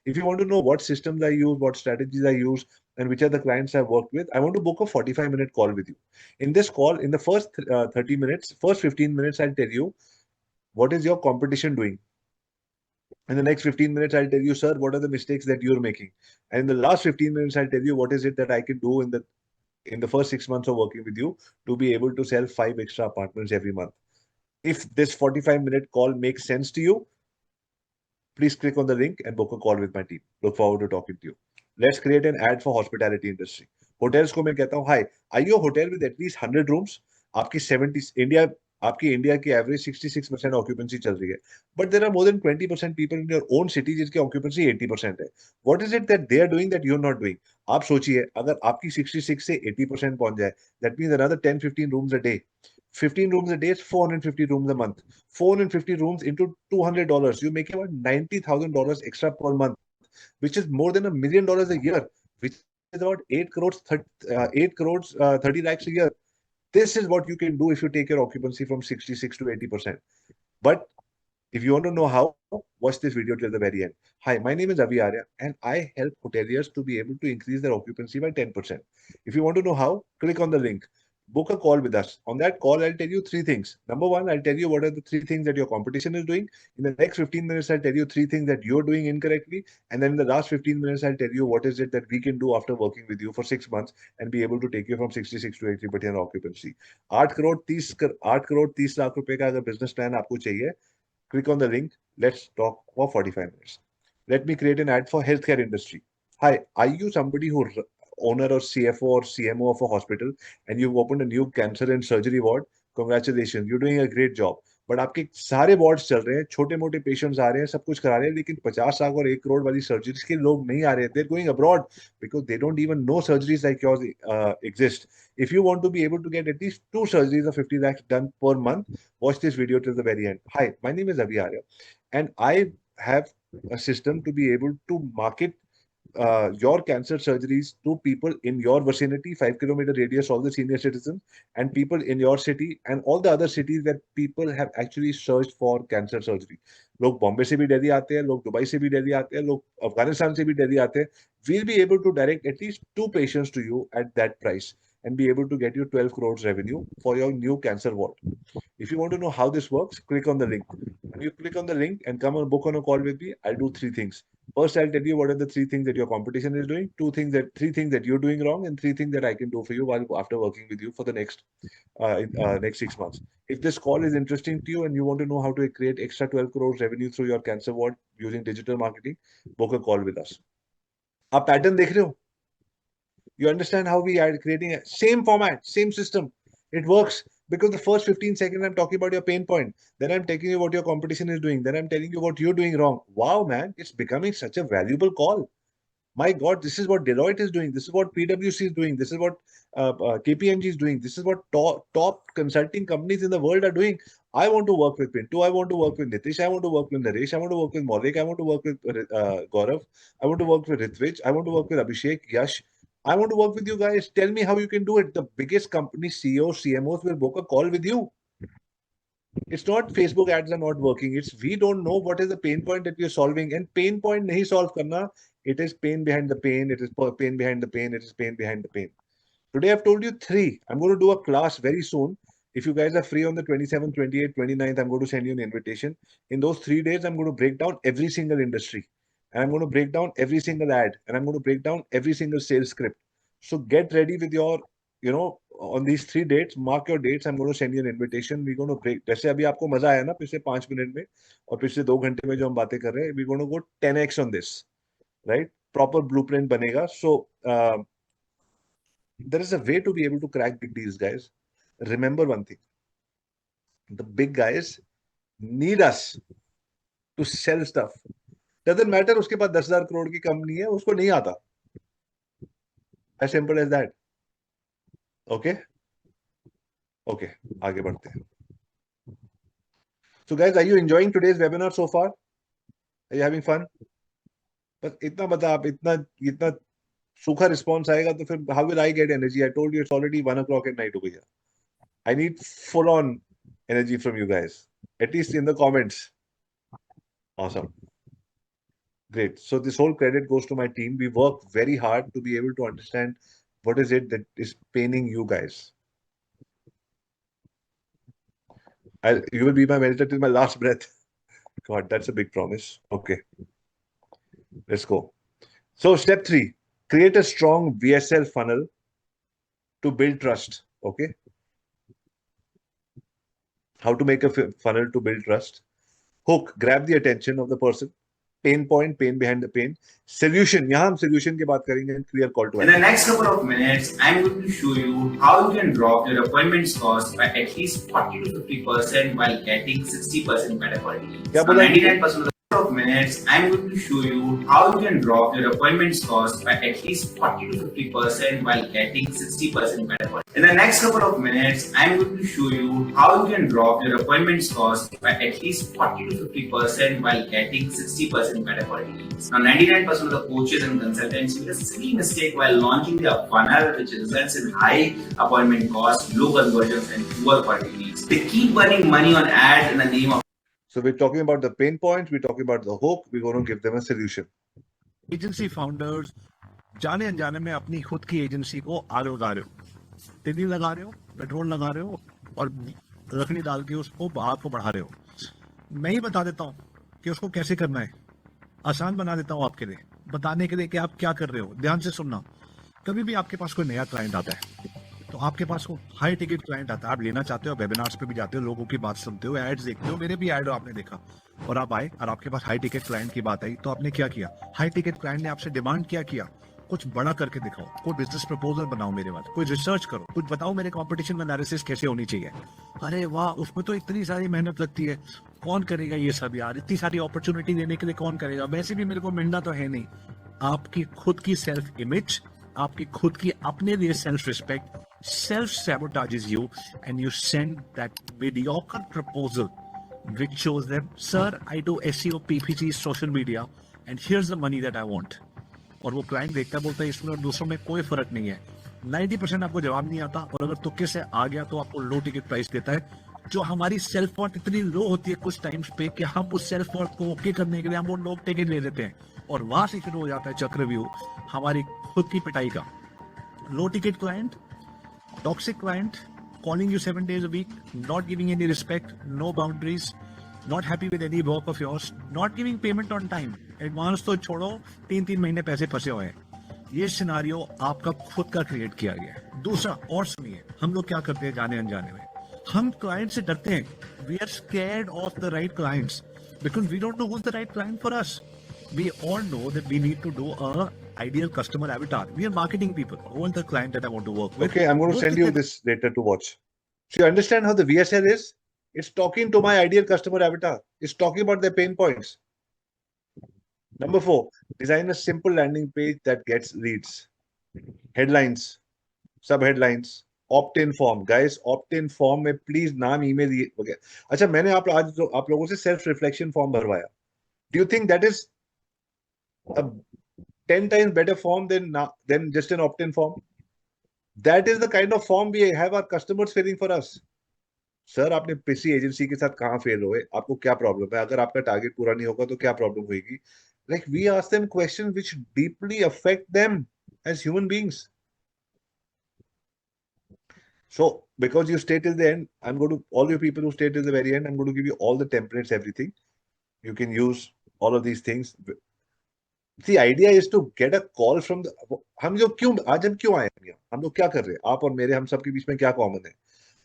If you want to know what systems I use, what strategies I use, and which are the clients I've worked with, I want to book a 45-minute call with you. In this call, in the first 30 minutes, first 15 minutes, I'll tell you what is your competition doing. In the next 15 minutes, I'll tell you, sir, what are the mistakes that you're making. And in the last 15 minutes, I'll tell you what is it that I can do in the first 6 months of working with you to be able to sell 5 extra apartments every month. If this 45-minute call makes sense to you, please click on the link and book a call with my team. Look forward to talking to you. Let's create an ad for hospitality industry. Hotels को मैं कहता हूँ, hi, are you a hotel with at least 100 rooms? आपकी India की average 66% occupancy चल रही है, but there are more than 20% people in your own city जिसकी ऑक्यूपेंसी 80% है। What is it that they are doing that you are not doing? आप सोचिए, अगर आपकी 66 से 80% पहुंच जाए, that means another 10-15 rooms a day. 15 rooms a day is 450 rooms a month. 450 rooms into $200. You make about $90,000 extra per month, which is more than $1 million a year, which is about 8 crores, 30 lakhs a year. This is what you can do if you take your occupancy from 66 to 80%. But if you want to know how, watch this video till the very end. Hi, my name is Avi Arya and I help hoteliers to be able to increase their occupancy by 10%. If you want to know how, click on the link. Book a call with us. On that call, I'll tell you 3 things. Number 1, I'll tell you what are the 3 things that your competition is doing. In the next 15 minutes, I'll tell you 3 things that you're doing incorrectly. And then in the last 15 minutes, I'll tell you what is it that we can do after working with you for 6 months and be able to take you from 66 to 80% occupancy. 8 crore 30 lakh रुपए का अगर business plan आपको चाहिए, click on the link, Let's talk for 45 minutes. Let me create an ad for healthcare industry. Hi, are you somebody who owner or CFO or CMO of a hospital and you've opened a new cancer and surgery ward? Congratulations, you're doing a great job. But आपके सारे wards चल रहे हैं, छोटे मोटे patients आ रहे हैं, सब कुछ करा रहे हैं, लेकिन 50 लाख और 1 करोड़ वाली सर्जरीज के लोग नहीं आ रहे हैं. They're going abroad because they don't even know surgeries like yours exist. If you want to be able to get at least 2 surgeries of 50 lakhs done per month, watch this video till the very end. Hi, my name is Avi Arya, and I have a system to be able to market your cancer surgeries to people in your vicinity, 5 kilometer radius, all the senior citizens, and people in your city, and all the other cities where people have actually searched for cancer surgery. लोग बॉम्बे से भी दिल्ली आते हैं, लोग Dubai से भी दिल्ली आते हैं, लोग अफगानिस्तान से भी दिल्ली आते हैं. We'll be able to direct at least 2 patients to you at that price and be able to get you 12 crores revenue for your new cancer ward. If you want to know how this works, click on the link. When you click on the link and come on book on a call with me, I'll do 3 things. First, I'll tell you what are the 3 things that your competition is doing, 3 things that you're doing wrong, and 3 things that I can do for you while after working with you for the next 6 months. If this call is interesting to you and you want to know how to create extra 12 crores revenue through your cancer ward using digital marketing, book a call with us. आप pattern देख रहे हो? You understand how we are creating a same format, same system. It works because the first 15 seconds I'm talking about your pain point. Then I'm telling you what your competition is doing. Then I'm telling you what you're doing wrong. Wow, man, it's becoming such a valuable call. My God, this is what Deloitte is doing. This is what PwC is doing. This is what KPMG is doing. This is what top consulting companies in the world are doing. I want to work with Pintu. I want to work with Nitish. I want to work with Naresh. I want to work with Maulik. I want to work with Gaurav. I want to work with Ritvij. I want to work with Abhishek, Yash. I want to work with you guys. Tell me how you can do it. The biggest company CEOs, CMOs will book a call with you. It's not Facebook ads are not working. It's we don't know what is the pain point that we are solving. And pain point nahi solve karna. It is pain behind the pain. It is pain behind the pain. It is pain behind the pain. Today I've told you 3. I'm going to do a class very soon. If you guys are free on the 27th, 28th, 29th, I'm going to send you an invitation. In those 3 days, I'm going to break down every single industry. And I'm going to break down every single ad. And I'm going to break down every single sales script. So get ready with your, on these 3 dates, mark your dates. I'm going to send you an invitation. We're going to break. जैसे अभी आपको मजा आया ना पिछले 5 minute में और पिछले 2 घंटे में जो हम बातें कर रहे हैं, we're going to go 10x on this, right? Proper blueprint बनेगा. So there is a way to be able to crack big deals, guys. Remember one thing: the big guys need us to sell stuff. Doesn't matter उसके पास 10,000 करोड़ की company है, उसको नहीं आता. As simple as that. Okay? Okay, आगे बढ़ते हैं. So guys, are you enjoying today's webinar so far? Are you having fun? बस इतना बता, आप इतना सूखा रिस्पॉन्स आएगा तो फिर how will I get energy? I told you it's already 1 o'clock at night over here. I need full on energy from you guys, at least in the comments. Awesome. Great. So this whole credit goes to my team. We work very hard to be able to understand what is it that is paining you guys. You will be my mentor till my last breath. God, that's a big promise. Okay. Let's go. So step 3, create a strong VSL funnel to build trust. Okay. How to make a funnel to build trust? Hook, grab the attention of the person. Pain point, pain behind the pain. Solution, यहाँ हम solution की बात करेंगे and clear call to action. In the next couple of minutes, I'm going to show you how you can drop your appointments cost by at least 40 to 50% while getting 60% better quality. क्या बोला? 99% of minutes, I'm going to show you how you can drop your appointments cost by at least 40 to 50% while getting 60% better quality. In the next couple of minutes, I'm going to show you how you can drop your appointments cost by at least 40 to 50% while getting 60% better quality leads. Now, 99% of the coaches and consultants make a silly mistake while launching their funnel, which results in high appointment cost, low conversions, and poor quality leads. They keep burning money on ads in the name of. So we're talking about the pain points, we're talking about the hook, we're going to give them a solution. Agency founders जाने अनजाने में अपनी खुद की agency को आगे उड़ा रहे हो, तेल लगा रहे हो, पेट्रोल लगा रहे हो और रखनी डाल के उसको बाहर को बढ़ा रहे हो. मैं ही बता देता हूँ कि उसको कैसे करना है, आसान बना देता हूँ आपके लिए, बताने के लिए कि आप क्या कर रहे हो. ध्यान से सुनना. कभी भी आपके पास कोई नया क्लाइंट आता है तो आपके पास वो हाई टिकट क्लाइंट आता है, आप लेना चाहते हो, वेबिनार्स पे भी जाते हो, लोगों की बात सुनते हो, एड्स देखते हो, मेरे भी ऐड आपने देखा, और आप आए और आपके पास हाई टिकट क्लाइंट की बात आई, तो आपने क्या किया? हाई टिकट क्लाइंट ने आपसे डिमांड क्या किया? कुछ बड़ा करके दिखाओ, कोई बिजनेस प्रपोजल बनाओ मेरे बाद, कोई रिसर्च करो, कुछ बताओ मेरे कंपटीशन एनालिसिस कैसे होनी चाहिए। अरे वाह, उसमें तो इतनी सारी मेहनत लगती है, कौन करेगा ये सब यार, इतनी सारी अपॉर्चुनिटी देने के लिए कौन करेगा, वैसे भी मेरे को मिलना तो है नहीं। आपकी खुद की सेल्फ इमेज, आपकी खुद की अपने लिए self respect self sabotages you, and you send that mediocre proposal which shows them, sir, I do SEO, PPC, social media, and here's the money that I want. और वो क्लाइंट देखता है, बोलता है इसमें और दूसरों में कोई फर्क नहीं है। 90% आपको जवाब नहीं आता, और अगर तुक्के से आ गया तो आपको लो टिकट प्राइस देता है, जो हमारी सेल्फ वर्थ इतनी लो होती है कुछ टाइम्स पे कि हम उस सेल्फ वर्थ को ओके करने के लिए हम वो लो टिकट ले देते हैं, और वहां से शुरू हो जाता है चक्रव्यूह हमारी खुद की पिटाई का। Low ticket client, toxic client, calling you 7 days a week, not giving any respect, no boundaries, not happy with any work of yours, not giving payment on time, advance तो छोड़ो, 3-3 महीने पैसे फंसे हुए हैं। ये सिनारियो आपका खुद का क्रिएट किया गया है। दूसरा और सुनिए, हम लोग क्या करते हैं जाने अनजाने में, हम क्लाइंट से डरते हैं, we are scared of the right clients because we don't know who is the right client for us. We all know that we need to do a ideal customer avatar. We are marketing people. Who is the client that I want to work with? Okay, I'm going to Look send at you the- this later to watch. So you understand how the VSL is? It's talking to my ideal customer avatar. It's talking about their pain points. Number 4, design a simple landing page that gets leads. Headlines, sub-headlines, opt-in form. Guys, opt-in form में please नाम, email वगैरह। अच्छा, मैंने आज आप लोगों से self reflection form भरवाया। Do you think that is a 10 times better form than just an opt-in form? That is the kind of form we have our customers filling for us. Sir, आपने किसी agency के साथ कहाँ fail हुए, आपको क्या problem है, अगर आपका टारगेट पूरा नहीं होगा तो क्या प्रॉब्लम होगी? Like we ask them questions which deeply affect them as human beings. So because you stay till the end, I'm going to, all you people who stay till the very end, I'm going to give you all the templates, everything. You can use all of these things. The idea is to get a call from the, हम जो क्यों आज हम क्यों आए हैं यहाँ, हम लोग क्या कर रहे हैं, आप और मेरे, हम सब के बीच में क्या कॉमन है?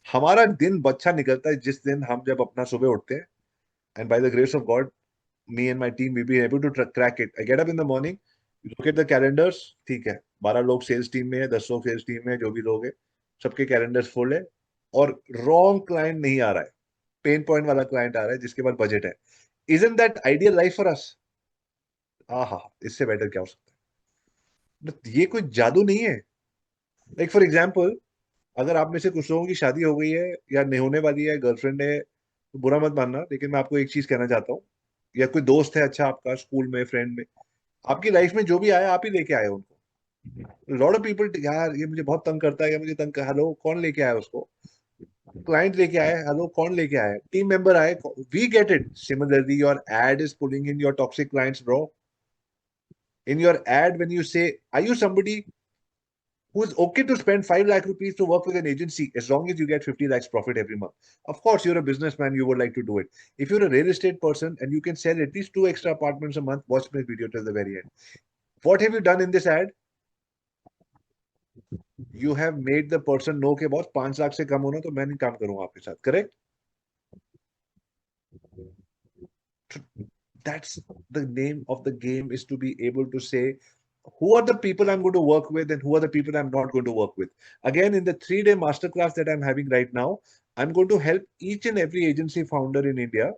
हमारा दिन अच्छा निकलता है जिस दिन हम जब अपना सुबह उठते हैं, and by the grace of God, me and my team, we've been able to crack it. I get up in the morning, look at the calendars, ठीक है, 12 लोग सेल्स टीम में है, 10 लोग सेल्स टीम में है, जो भी लोग है, सबके कैलेंडर्स फुल है, और रॉन्ग क्लाइंट नहीं आ रहा है, पेन पॉइंट वाला क्लाइंट आ रहा है जिसके पास बजट है। Isn't that ideal life for us? आहा, इससे बेटर क्या हो सकता है? But ये कोई जादू नहीं है। लाइक फॉर एग्जाम्पल, अगर आप में से कुछ लोगों की शादी हो गई है या नहीं होने वाली है, गर्लफ्रेंड है, तो बुरा मत मानना, लेकिन मैं आपको एक चीज कहना चाहता हूँ, या कोई दोस्त है अच्छा आपका स्कूल में, फ्रेंड में, आपकी लाइफ में जो भी आया आप ही लेके आए उनको। लॉट ऑफ पीपल, यार ये मुझे बहुत तंग करता है, या मुझे तंग कर, हेलो कौन लेके आया उसको? क्लाइंट लेके आए, हेलो कौन लेके आया? टीम मेंबर आए, we get it. Similarly your ad is pulling in your toxic clients bro. In your ad, when you say, are you somebody who is okay to spend 5 lakh rupees to work with an agency as long as you get 50 lakhs profit every month? Of course, you're a businessman, you would like to do it. If you're a real estate person and you can sell at least 2 extra apartments a month, watch my video till the very end. What have you done in this ad? You have made the person know कि boss 5 lakh से कम होना तो मैं नहीं काम करूंगा आपके साथ, correct? That's the name of the game, is to be able to say who are the people I'm going to work with and who are the people I'm not going to work with. Again, in the 3-day masterclass that I'm having right now, I'm going to help each and every agency founder in India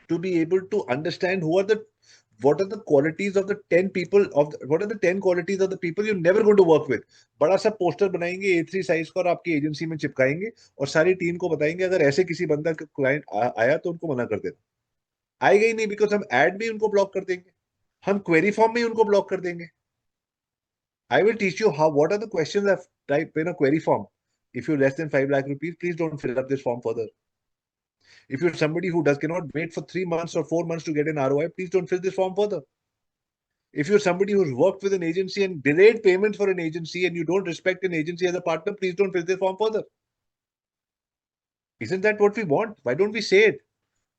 to be able to understand what are the qualities of the 10 people what are the 10 qualities of the people you're never going to work with. बड़ा सा poster बनाएंगे A3 size का और आपकी agency में चिपकाएंगे और सारी team को बताएंगे अगर ऐसे किसी बंदा का क्लाइंट आया तो उनको मना कर देना। आएगा ही नहीं, बिकॉज हम एड में उनको ब्लॉक कर देंगे, हम क्वेरी फॉर्म में उनको ब्लॉक कर देंगे। I will teach you what are the questions that type in a query form. If you're less than 5 lakh rupees, please don't fill up this form further. If you're somebody who cannot wait for 3 months or 4 months to get an ROI, please don't fill this form further. If you're somebody who's worked with an agency and delayed payment for an agency and you don't respect an agency as a partner, please don't fill this form further. Isn't that what we want? Why don't we say it?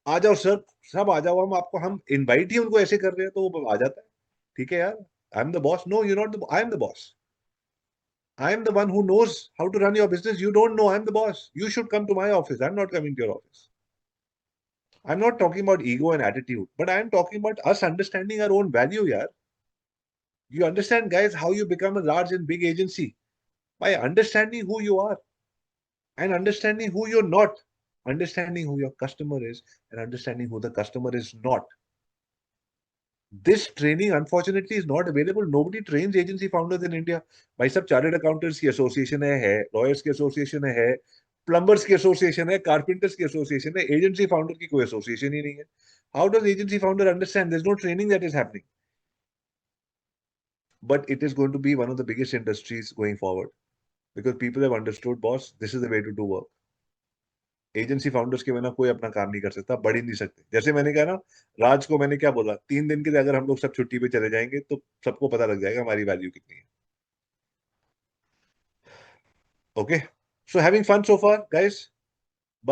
आ जाओ sir, सब आ जाओ, हम invite ही उनको ऐसे कर रहे हैं तो वो आ जाता है। ठीक है यार, I am the boss. No, you not the, I am the boss. I am the one who knows how to run your business. You don't know. I'm the boss. You should come to my office. I'm not coming to your office. I'm not talking about ego and attitude, but I'm talking about us understanding our own value, yaar. You understand, guys, how you become a large and big agency? By understanding who you are and understanding who you're not, understanding who your customer is and understanding who the customer is not. This training, unfortunately, is not available. Nobody trains agency founders in India. भाई सब chartered accountants की association है lawyers की association है plumbers की association है carpenters की association है एजेंसी फाउंडर की कोई एसोसिएशन ही नहीं है how does agency founder understand there is no training that is happening but it is going to be one of the biggest industries going forward because people have understood boss this is the way to do work agency founders के बिना कोई अपना काम नहीं कर सकता बढ़ ही नहीं सकते जैसे मैंने कहा ना राज को मैंने क्या बोला 3 दिन के लिए अगर हम लोग सब छुट्टी पे चले जाएंगे तो सबको पता लग जाएगा हमारी वैल्यू कितनी है okay so having fun so far guys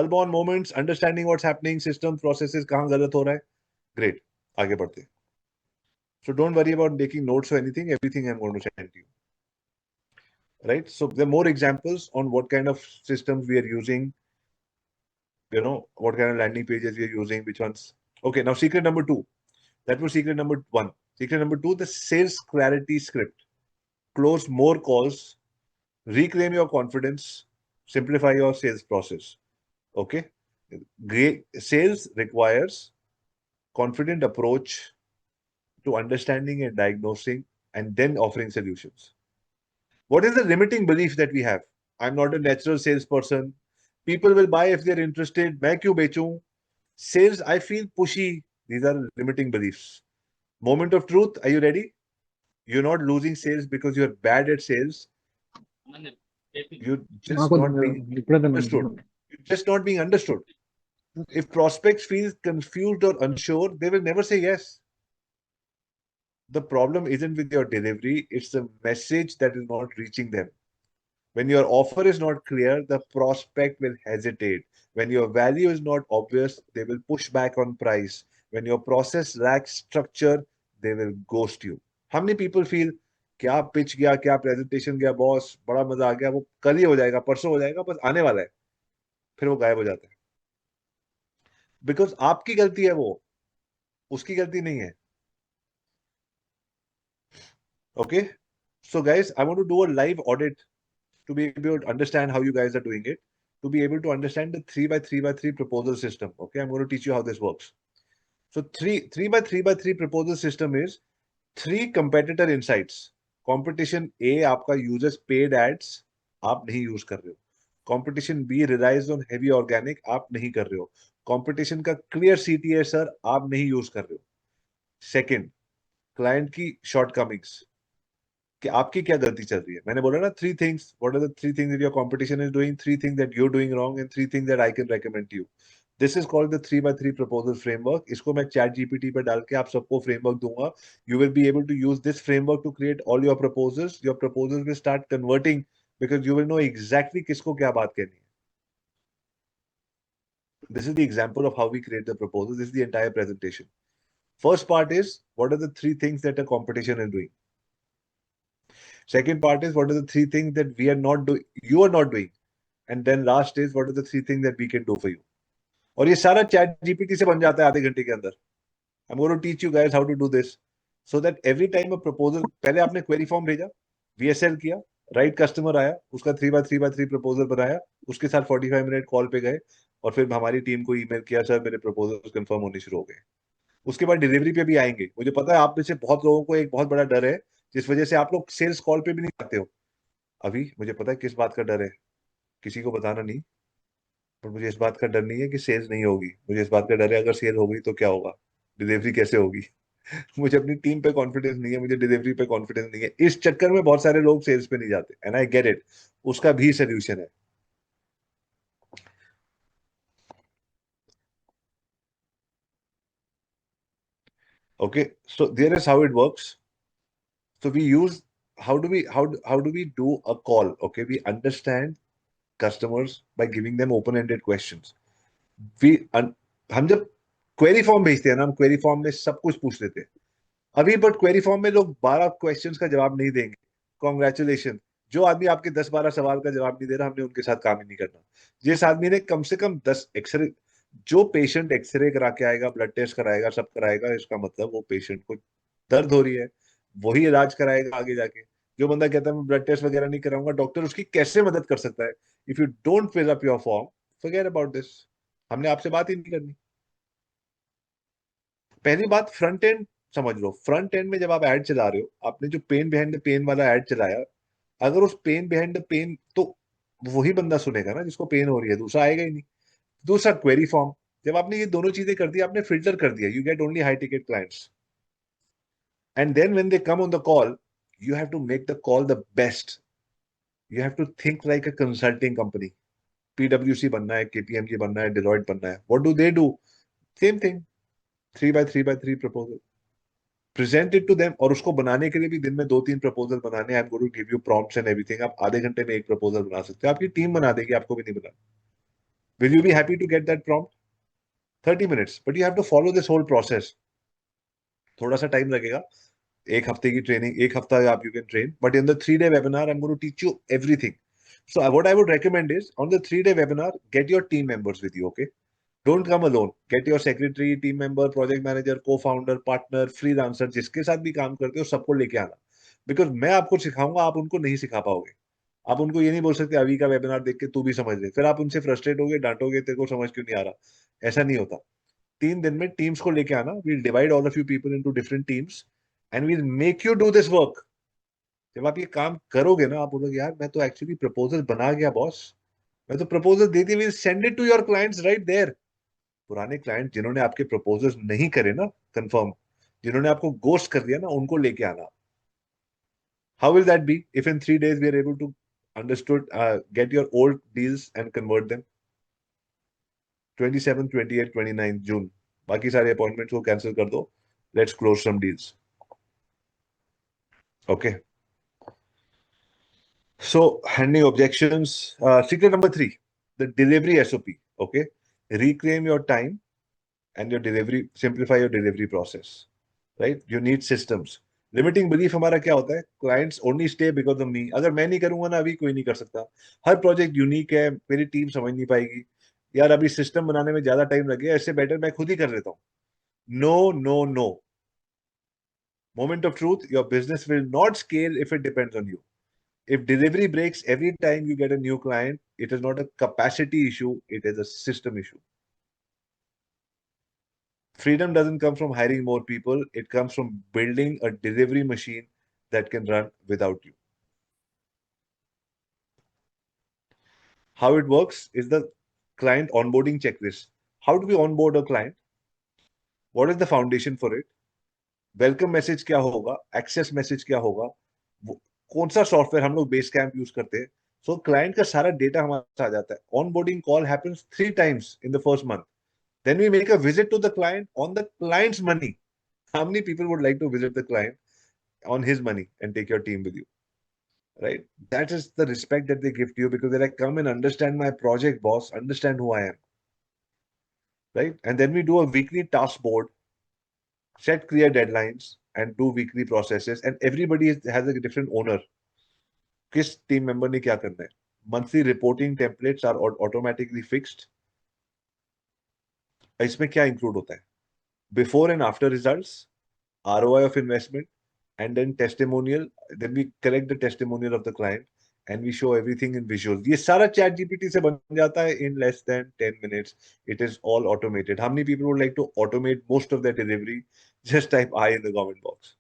bulb on moments understanding what's happening system processes कहां गलत हो रहा है ग्रेट आगे बढ़ते हैं so don't worry about making notes or anything everything I'm going to send to you right so there are more examples on what kind of systems we are using what kind of landing pages we are using, which ones. Okay, now secret number 2. That was secret number 1. Secret number 2, the sales clarity script. Close more calls, reclaim your confidence, simplify your sales process. Okay? Great. Sales requires confident approach to understanding and diagnosing and then offering solutions. What is the limiting belief that we have? I'm not a natural salesperson. People will buy if they're interested. मैं क्यों बेचूं? Sales, I feel pushy. These are limiting beliefs. Moment of truth. Are you ready? You're not losing sales because you're bad at sales. You're just not being understood. You're just not being understood. If prospects feel confused or unsure, they will never say yes. The problem isn't with your delivery. It's the message that is not reaching them. When your offer is not clear, the prospect will hesitate. When your value is not obvious, they will push back on price. When your process lacks structure, they will ghost you. How many people feel, क्या pitch गया, क्या presentation गया, boss, बड़ा मजा आ गया, वो कल ही हो जाएगा, परसों हो जाएगा, बस आने वाला है, फिर वो गायब हो जाता है. Because आपकी गलती है वो, उसकी गलती नहीं है. Okay? So guys, I want to do a live audit to be able to understand how you guys are doing it, to be able to understand the 3x3x3 proposal system. Okay, I'm going to teach you how this works. So 3x3x3 proposal system is 3 competitor insights. Competition A आपका users paid ads आप नहीं use कर रहे हो. Competition B relies on heavy organic आप नहीं कर रहे हो. Competition का clear CTA sir आप नहीं use कर रहे हो. Second, client की shortcomings. कि आपकी क्या गलती चल रही है मैंने बोला ना 3 things what are the 3 things that your competition is doing 3 things that you're doing wrong and 3 things that I can recommend to you this is called the 3x3 proposal framework इसको मैं chat GPT पे डाल के आप सबको framework दूंगा you will be able to use this framework to create all your proposals will start converting because you will know exactly किसको क्या बात कहनी है this is the example of how we create the proposal this is the entire presentation first part is what are the 3 things that a competition is doing Second part is what are the 3 things that we are not doing, you are not doing. And then last is what are the 3 things that we can do for you. और ये सारा chat GPT से बन जाता है आधे घंटे के अंदर. I'm going to teach you guys how to do this so that every time a proposal, पहले आपने query form भेजा, VSL किया, right customer आया, उसका 3x3x3 proposal बनाया, उसके साथ 45 मिनट कॉल पे गए और फिर हमारी टीम को ईमेल किया सर मेरे proposals कंफर्म होने शुरू हो गए. उसके बाद डिलीवरी पे भी आएंगे. मुझे पता है आप में से बहुत लोगों को एक बहुत बड़ा डर है जिस वजह से आप लोग सेल्स कॉल पे भी नहीं आते हो अभी मुझे पता है किस बात का डर है किसी को बताना नहीं पर मुझे इस बात का डर नहीं है कि सेल्स नहीं होगी मुझे इस बात का डर है अगर सेल हो गई तो क्या होगा डिलीवरी कैसे होगी मुझे अपनी टीम पे कॉन्फिडेंस नहीं है मुझे डिलीवरी पे कॉन्फिडेंस नहीं है इस चक्कर में बहुत सारे लोग सेल्स पे नहीं जाते एंड आई गेट इट उसका भी सोल्यूशन है okay so there is how it works so we use how do we do a call okay we understand customers by giving them open-ended questions हम जब query form भेजते हैं ना हम query form में सब कुछ पूछ लेते हैं अभी बट क्वेरी फॉर्म में लोग 12 क्वेश्चंस का जवाब नहीं देंगे कॉन्ग्रेचुलेशन जो आदमी आपके 10-12 सवाल का जवाब नहीं दे रहा, हमने उनके साथ काम ही नहीं करना। जिस आदमी ने कम से कम 10 एक्सरे, जो पेशेंट एक्सरे करा के आएगा, ब्लड टेस्ट कराएगा, सब कराएगा, इसका मतलब वो पेशेंट को दर्द हो रही है, वही इलाज कराएगा आगे जाके। जो बंदा कहता है मैं ब्लड टेस्ट वगैरह नहीं कराऊंगा, डॉक्टर उसकी कैसे मदद कर सकता है? If you don't fill up your form, forget about this, हमने आपसे बात ही नहीं करनी। पहली बात, फ्रंट एंड समझ लो। फ्रंट एंड में जब आप एड चला रहे हो, आपने जो पेन बिहाइंड द पेन वाला एड चलाया, अगर उस पेन बिहाइंड द पेन, तो वही बंदा सुनेगा ना जिसको पेन हो रही है, दूसरा आएगा ही नहीं। दूसरा, क्वेरी फॉर्म, जब आपने ये दोनों चीजें कर दी, आपने फिल्टर कर दिया, you get only high ticket clients. And then when they come on the call, you have to make the call the best. You have to think like a consulting company. पीडब्ल्यूसी बनना है, KPMG बनना है, Deloitte बनना है, what do they do? Same thing, 3x3x3 proposal, present it to them. और उसको बनाने के लिए भी दिन में 2-3 प्रपोजल बनाने। I am going to give you prompts and everything. आप आधे घंटे में एक प्रपोजल बना सकते हो, आपकी टीम बना देगी, आपको भी नहीं बनाना। Will you be happy to get that prompt? 30 minutes, but you have to follow this whole process. थोड़ा सा टाइम लगेगा, एक हफ्ते की ट्रेनिंग, एक हफ्ता आप you can train, but in the 3-day webinar I am going to teach you everything. So what I would recommend is, on the 3-day webinar, get your team members with you, okay? Don't come alone. Get your secretary, team member, project manager, co-founder, partner, freelancer, जिसके साथ भी काम करते हो, सबको लेके आना। Because मैं आपको सिखाऊंगा, आप उनको नहीं सिखा पाओगे। आप उनको ये नहीं बोल सकते अभी का वेबिनार देख के तू भी समझ ले, फिर आप उनसे फ्रस्ट्रेट होगे, डांटोगे, तेरे को समझ क्यों नहीं आ रहा। ऐसा नहीं होता। 3 दिन में टीम्स को लेके आना, we'll divide all of you people into different teams and we'll make you do this work। जब आप ये काम करोगे ना, आप बोलोगे यार मैं तो एक्चुअली प्रपोजल बना गया बॉस, मैं तो प्रपोजल दे दी, will send it to your clients right there. पुराने क्लाइंट जिन्होंने आपके प्रपोजल्स नहीं करे ना कंफर्म, जिन्होंने आपको गोस्ट कर दिया ना, उनको लेके आना। How will that be if in 3 days we are able to understood get your old deals and convert them? 27, 28, 29 जून, बाकी सारे अपॉइंटमेंट्स को कैंसिल कर दो, let's close some deals, okay? So, handling objections. Secret number 3, the delivery SOP. Okay, reclaim your time and your delivery. Simplify your delivery process. Right? You need systems. Limiting belief हमारा क्या होता है? Clients only stay because of me. अगर मैं नहीं करूंगा ना, अभी कोई नहीं कर सकता। हर प्रोजेक्ट यूनिक है, मेरी टीम समझ नहीं पाएगी। यार अभी सिस्टम बनाने में ज्यादा टाइम लगेगा, इससे बेटर मैं खुद ही कर लेता हूँ। No no no. Moment of truth. Your business will not scale if it depends on you. If delivery breaks every time you get a new client, it is not a capacity issue, it is a system issue. Freedom doesn't come from hiring more people, it comes from building a delivery machine that can run without you. How it works is the client onboarding checklist. How do we onboard a client? What is the foundation for it? Welcome message क्या होगा, access message क्या होगा, कौन सा software हम लोग base camp use करते हैं। सो क्लाइंट का सारा डेटा हमारे पास आ जाता है। Onboarding call happens 3 times in the first month. Then we make a visit to the client on the client's money. How many people would like to visit the client on his money and take your team with you? Right? That is the respect that they give to you, because they're like, come and understand my project, boss, understand who I am. Right? And then we do a weekly task board, set clear deadlines, and do weekly processes. And everybody has a different owner. किस team member ने क्या करना है। Monthly reporting templates are automatically fixed. इसमें क्या include होता है? Before and after results, ROI of investment, and then testimonial. Then we collect the testimonial of the client and we show everything in visuals. ये सारा chat GPT से बन जाता है in less than 10 minutes. It is all automated. How many people would like to automate most of their delivery? Just type I in the comment box.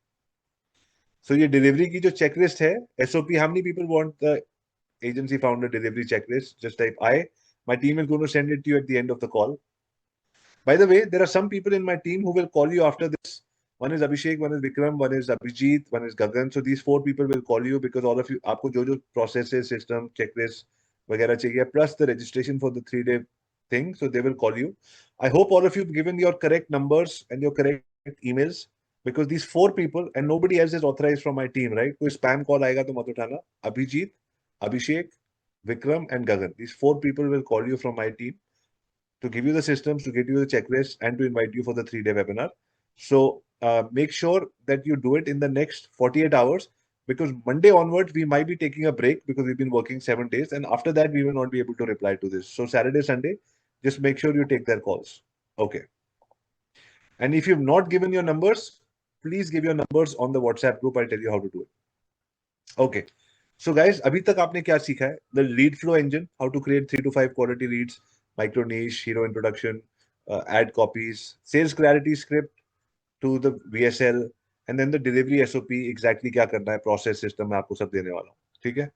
So ये delivery की जो checklist है, SOP, how many people want the agency founder delivery checklist? Just type I. My team is going to send it to you at the end of the call. By the way, there are some people in my team who will call you after this. One is Abhishek, one is Vikram, one is Abhijit, one is Gagan. So these 4 people will call you, because all of you, आपको जो processes, system, checklist वगैरह चाहिए, plus the registration for the 3-day thing. So they will call you. I hope all of you have given your correct numbers and your correct emails, because these 4 people and nobody else is authorized from my team, right? कोई spam call आएगा तो मत उठाना। Abhijit, Abhishek, Vikram and Gagan. These 4 people will call you from my team to give you the systems, to give you the checklist, and to invite you for the 3-day webinar. So make sure that you do it in the next 48 hours. because Monday onwards we might be taking a break because we've been working 7 days, and after that we will not be able to reply to this. So Saturday, Sunday, just make sure you take their calls. Okay. And if you've not given your numbers, please give your numbers on the WhatsApp group. I'll tell you how to do it. Okay. So guys, अभी तक आपने क्या सीखा है? The lead flow engine, how to create 3 to 5 quality leads, micro niche, hero introduction, ad copies, sales clarity script to the VSL, and then the delivery SOP, exactly क्या करना है, process system मैं आपको सब देने वाला हूँ, ठीक है?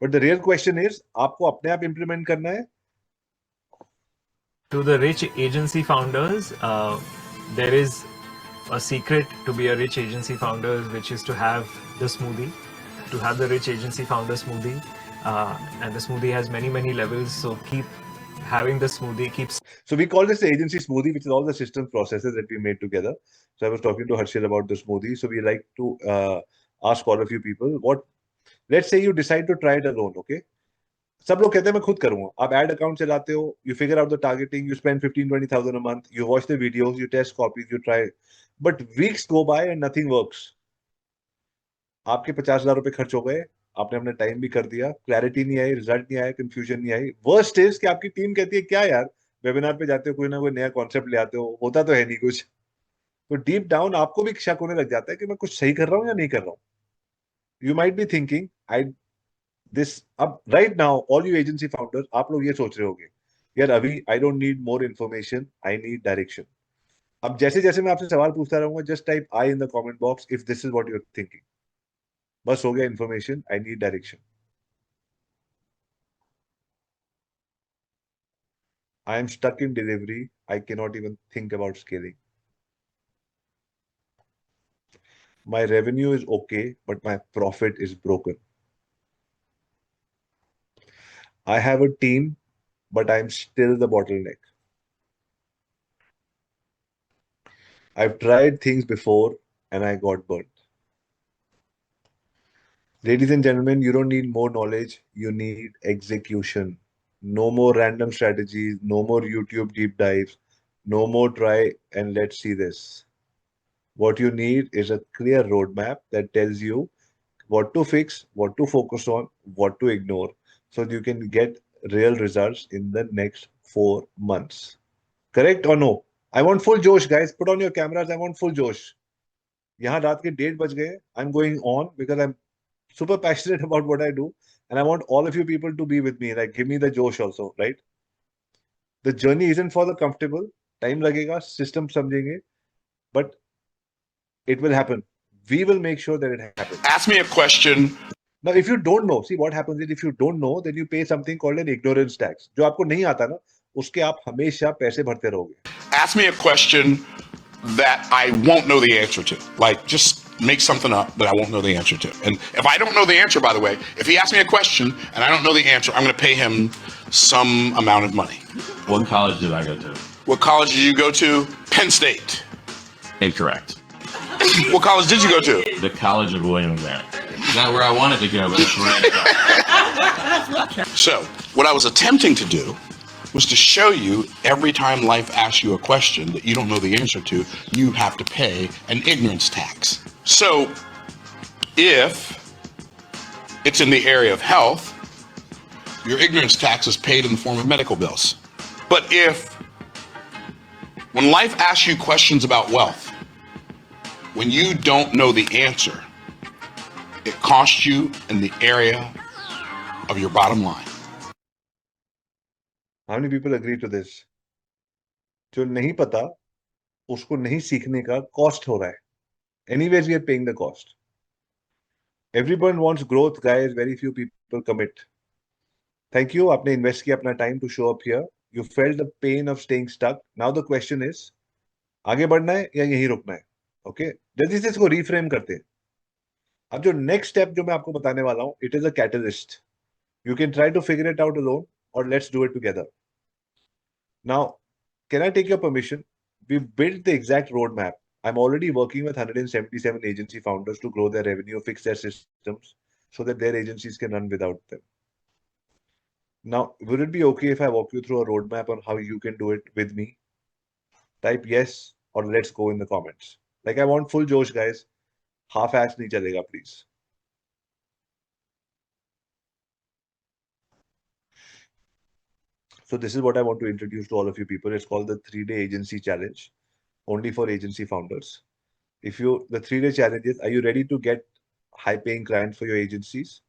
But the real question is, आपको अपने आप implement करना है? To the rich agency founders, there is a secret to be a rich agency founder, which is to have the smoothie, to have the rich agency founder smoothie. And the smoothie has many levels. So keep having the smoothie, keeps. So we call this the agency smoothie, which is all the system processes that we made together. So I was talking to Harshil about the smoothie. So we like to ask all of you people, let's say you decide to try it alone, okay? सब लोग कहते हैं मैं खुद करूंगा. आप ad account चलाते हो, you figure out the targeting, you spend 15-20,000 a month, you watch the videos, you test copies, you try, but weeks go by and nothing works. आपके 50,000 रुपए खर्च हो गए, आपने अपना टाइम भी कर दिया, क्लैरिटी नहीं आई, रिजल्ट नहीं आया, कंफ्यूजन नहीं आई. वर्स्ट इज कि आपकी टीम कहती है क्या यार, वेबिनार पे जाते हो कोई ना कोई नया कॉन्सेप्ट ले आते हो, होता तो है नहीं कुछ. तो डीप डाउन आपको भी शक होने लग जाता है कि मैं कुछ सही कर रहा हूँ या नहीं कर रहा हूँ. यू माइट बी थिंकिंग अब right now all you agency founders, आप लोग ये सोच रहे होंगे यार अभी I don't need more information, I need direction. अब जैसे जैसे मैं आपसे सवाल पूछता रहूंगा, just type I in the comment box if this is what you are thinking. बस हो गया information, I need direction. I am stuck in delivery. I cannot even think about scaling. My revenue is okay, but my profit is broken. I have a team, but I'm still the bottleneck. I've tried things before and I got burnt. Ladies and gentlemen, you don't need more knowledge, you need execution. No more random strategies, no more YouTube deep dives, no more try and let's see this. What you need is a clear roadmap that tells you what to fix, what to focus on, what to ignore, so you can get real results in the next 4 months. Correct or no? I want full Josh, guys. Put on your cameras. I want full Josh. यहाँ रात के 1:30 बज गए. I'm going on because I'm super passionate about what I do, and I want all of you people to be with me. Like, give me the Josh also, right? The journey isn't for the comfortable. Time लगेगा, system समझेंगे, but it will happen. We will make sure that it happens. Ask me a question. Now, if you don't know, see what happens is if you don't know, then you pay something called an ignorance tax. जो आपको नहीं आता ना, उसके आप हमेशा पैसे भरते रहोगे. Ask me a question that I won't know the answer to. Like, just make something up that I won't know the answer to. And if I don't know the answer, by the way, if he asks me a question and I don't know the answer, I'm going to pay him some amount of money. What college did I go to? What college did you go to? Penn State. Incorrect. What college did you go to? The College of William and Mary. Not where I wanted to go, but it's right. So, what I was attempting to do was to show you every time life asks you a question that you don't know the answer to, you have to pay an ignorance tax. So, if it's in the area of health, your ignorance tax is paid in the form of medical bills. But when life asks you questions about wealth, when you don't know the answer, it costs you in the area of your bottom line. How many people agree to this? जो नहीं पता, उसको नहीं सीखने का cost हो रहा है. Anyways, we are paying the cost. Everyone wants growth, guys. Very few people commit. Thank you. आपने invest किया अपना time to show up here. You felt the pain of staying stuck. Now the question is, आगे बढ़ना है या यहीं रुकना है? Okay? जल्दी से इसको reframe करते हैं. अब जो next step जो मैं आपको बताने वाला हूँ, it is a catalyst. You can try to figure it out alone, or let's do it together. Now, can I take your permission? We've built the exact roadmap. I'm already working with 177 agency founders to grow their revenue, fix their systems, so that their agencies can run without them. Now, would it be okay if I walk you through a roadmap on how you can do it with me? Type yes or let's go in the comments. Like, I want full Josh, guys. Half-ass nahi chalega, please. So this is what I want to introduce to all of you people. It's called the 3-day agency challenge, only for agency founders. The 3-day challenge is, are you ready to get high paying clients for your agencies?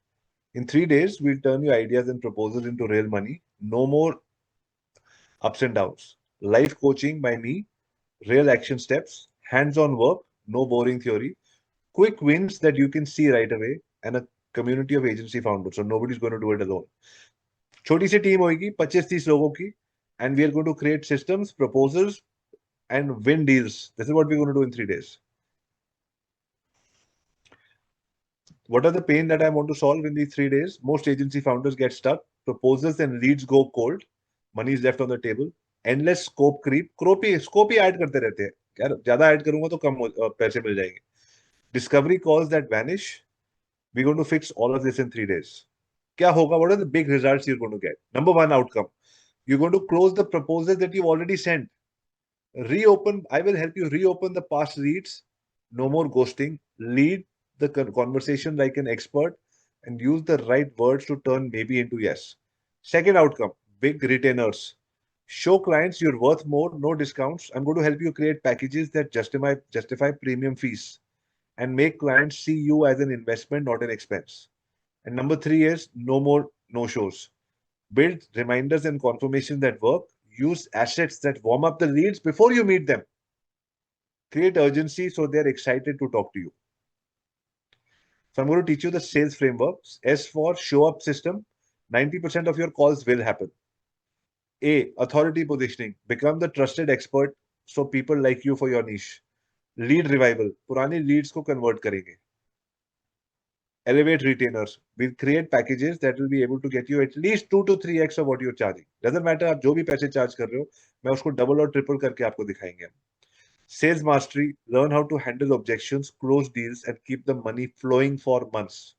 In 3 days, we'll turn your ideas and proposals into real money. No more ups and downs. Life coaching by me, real action steps, hands-on work, no boring theory, quick wins that you can see right away, and a community of agency founders. So nobody's going to do it alone. छोटी सी team होगी 25-30 लोगों की, and we are going to create systems, proposals, and win deals. This is what we're going to do in 3 days. What are the pain that I want to solve in these 3 days? Most agency founders get stuck. Proposals and leads go cold. Money is left on the table. Endless scope creep. Scope he add करते रहते हैं. यार ज़्यादा add करूँगा तो कम पैसे मिल जाएंगे. Discovery calls that vanish. We're going to fix all of this in 3 days. क्या होगा? What are the big results you're going to get? Number 1 outcome. You're going to close the proposals that you've already sent. I will help you reopen the past leads. No more ghosting. Lead the conversation like an expert and use the right words to turn maybe into yes. Second outcome, big retainers. Show clients you're worth more, no discounts. I'm going to help you create packages that justify premium fees and make clients see you as an investment, not an expense. And number 3 is no more no-shows. Build reminders and confirmations that work. Use assets that warm up the leads before you meet them. Create urgency so they're excited to talk to you. So I'm going to teach you the sales frameworks. S for show up system. 90% of your calls will happen. A, authority positioning. Become the trusted expert so people like you for your niche. Lead revival. पुराने leads को convert करेंगे. Elevate retainers. We'll create packages that will be able to get you at least 2 to 3x of what you're charging. Doesn't matter आप जो भी पैसे charge कर रहे हो, मैं उसको double और triple करके आपको दिखाएंगे हम. Sales mastery. Learn how to handle objections, close deals, and keep the money flowing for months.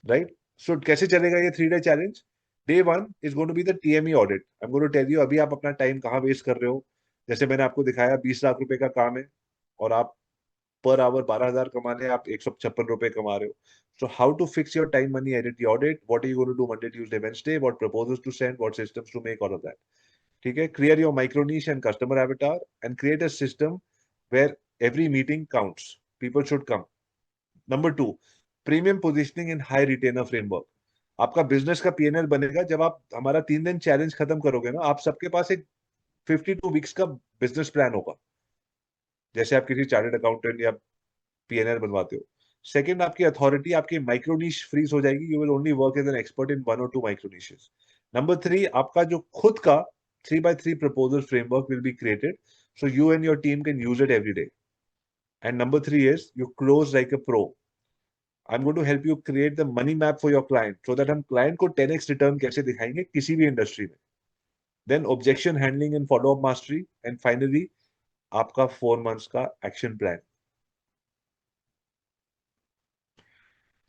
Right? So कैसे चलेगा ये 3-day challenge? Day 1 is going to be the TME audit. I'm going to tell you अभी आप अपना time कहाँ waste कर रहे हो. जैसे मैंने आपको दिखाया 20 लाख रुपए का काम है और आप per hour 12,000 कमाने आप 156 रुपए कमा रहे हो. So how to fix your time money identity audit? What are you going to do Monday, Tuesday, Wednesday? What proposals to send? What systems to make? All of that. ठीक है? Clear your micro niche and customer avatar and create a system where every meeting counts. People should come. Number 2, premium positioning in high retainer framework. आपका business का P&L बनेगा जब आप हमारा 3 दिन challenge खत्म करोगे ना. आप सबके पास एक 52 वीक्स का बिजनेस प्लान होगा. जैसे आप किसी चार्टर्ड अकाउंटेंट या P&L बनवाते हो. सेकंड, आपकी अथॉरिटी, आपकी माइक्रो नीश फ्रीज हो जाएगी. You will only work as an expert in 1 or 2 micro niches. Number 3, आपका जो खुद का 3x3 proposal framework will be created, so you and your team can use it every day. And number 3 is you close like a pro. I'm going to help you create the money map for your client so that हम client को 10x return कैसे दिखाएंगे किसी भी industry में. Then objection handling and follow up mastery, and finally आपका 4 months का action plan.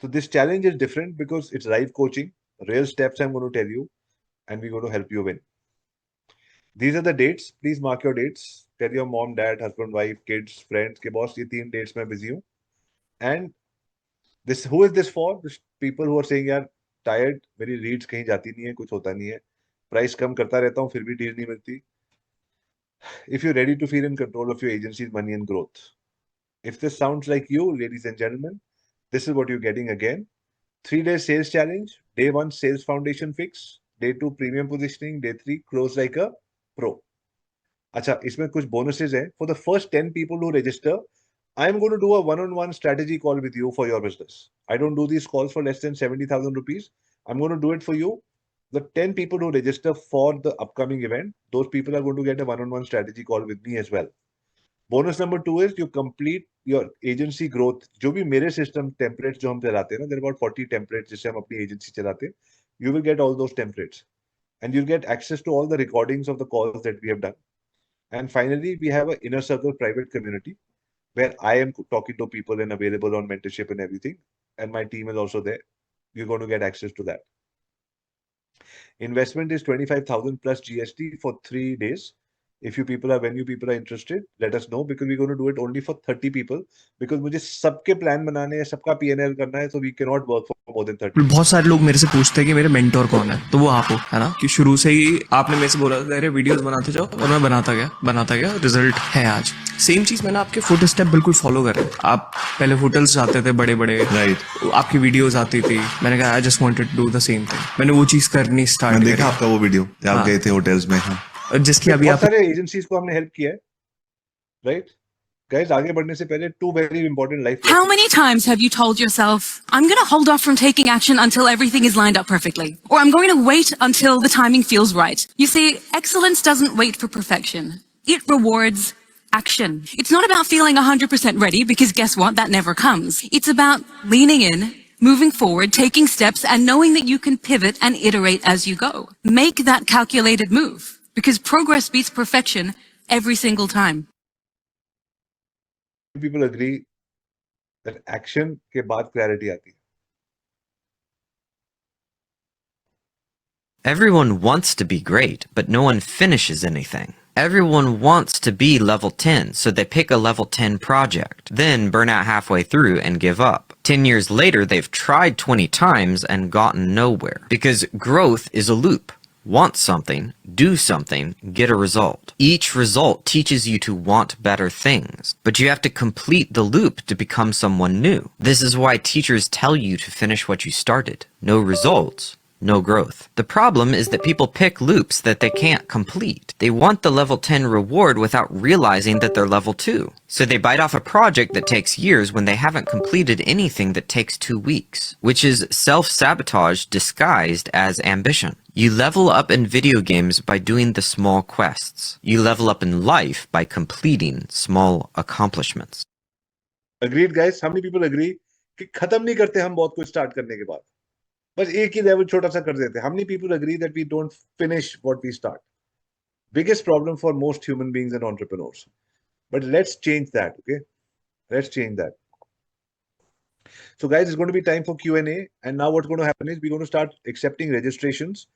So this challenge is different because it's live coaching, real steps I'm going to tell you, and we're going to help you win. These are the dates. Please mark your dates. Tell your mom, dad, husband, wife, kids, friends के boss ये 3 dates में busy हूँ. And this, who is this for? This people who are saying यार tired, मेरी leads कहीं जाती नहीं है, कुछ होता नहीं है, price कम करता रहता हूँ, फिर भी deal नहीं मिलती. If you're ready to feel in control of your agency's money and growth. If this sounds like you, ladies and gentlemen, this is what you're getting again. 3-day sales challenge. Day 1 sales foundation fix. Day 2 premium positioning. Day 3 close like a pro. अच्छा, इसमें कुछ bonuses हैं. For the first 10 people who register, I am going to do a one-on-one strategy call with you for your business. I don't do these calls for less than 70,000 rupees. I'm going to do it for you. The 10 people who register for the upcoming event, those people are going to get a one-on-one strategy call with me as well. Bonus number 2 is you complete your agency growth. जो भी मेरे system templates जो हम चलाते हैं ना, there are about 40 templates जिससे हम अपनी agency चलाते हैं. You will get all those templates, and you'll get access to all the recordings of the calls that we have done. And finally, we have an inner circle private community where I am talking to people and available on mentorship and everything. And my team is also there. You're going to get access to that. Investment is 25,000 plus GST for 3 days. If you people are, when you people are interested, let us know because we're going to do it only for 30 people because मुझे सबके plan बनाने हैं, सबका P&L करना है, so we cannot work for more than 30. बहुत सारे लोग मेरे से पूछते हैं कि मेरे मेंटोर कौन है, तो वो आप हो, है ना? कि शुरू से ही आपने मेरे से बोला था अरे वीडियोस बनाते जाओ, और मैं बनाता गया, रिजल्ट है आज। सेम चीज मैंने आपके फुट स्टेप बिल्कुल फॉलो करे। आप पहले होटल्स जाते थे बड़े बड़े, राइट, आपकी वीडियोस आती थी, मैंने कहा I just wanted to do the same thing. मैंने वो चीज करनी स्टार्ट मैंने करी। देखा आपका वो वीडियो, आप हाँ। गए थे होटल्स में। हाँ, और जिसकी अभी बहुत आप सारे एजेंसीज को हमने हेल्प किया है, राइट गाइस? आगे बढ़ने से पहले 2 very important life How lessons. many times have you told yourself, I'm going to hold off from taking action until everything is lined up perfectly? Or I'm going to wait until the timing feels right? You see, excellence doesn't wait for perfection. It rewards action. It's not about feeling 100% ready because guess what? That never comes. It's about leaning in, moving forward, taking steps and knowing that you can pivot and iterate as you go. Make that calculated move because progress beats perfection every single time. People agree that action के बाद clarity आती है. Everyone wants to be great, but no one finishes anything. Everyone wants to be level 10, so they pick a level 10 project, then burn out halfway through and give up. 10 years later, they've tried 20 times and gotten nowhere. Because growth is a loop. Want something, do something, get a result. Each result teaches you to want better things, but you have to complete the loop to become someone new. This is why teachers tell you to finish what you started. No results, no growth. The problem is that people pick loops that they can't complete. They want the level 10 reward without realizing that they're level 2. So they bite off a project that takes years when they haven't completed anything that takes 2 weeks, which is self-sabotage disguised as ambition. You level up in video games by doing the small quests. You level up in life by completing small accomplishments. Agreed guys? How many people agree कि खत्म नहीं करते हम बहुत कुछ start करने के बाद, बस एक ही लेवल छोटा सा कर देते हैं? How many people agree that we don't finish what we start? Biggest problem for most human beings and entrepreneurs. But let's change that, okay? Let's change that. So guys, it's going to be time for Q&A, and now what's going to happen is we're going to start accepting registrations.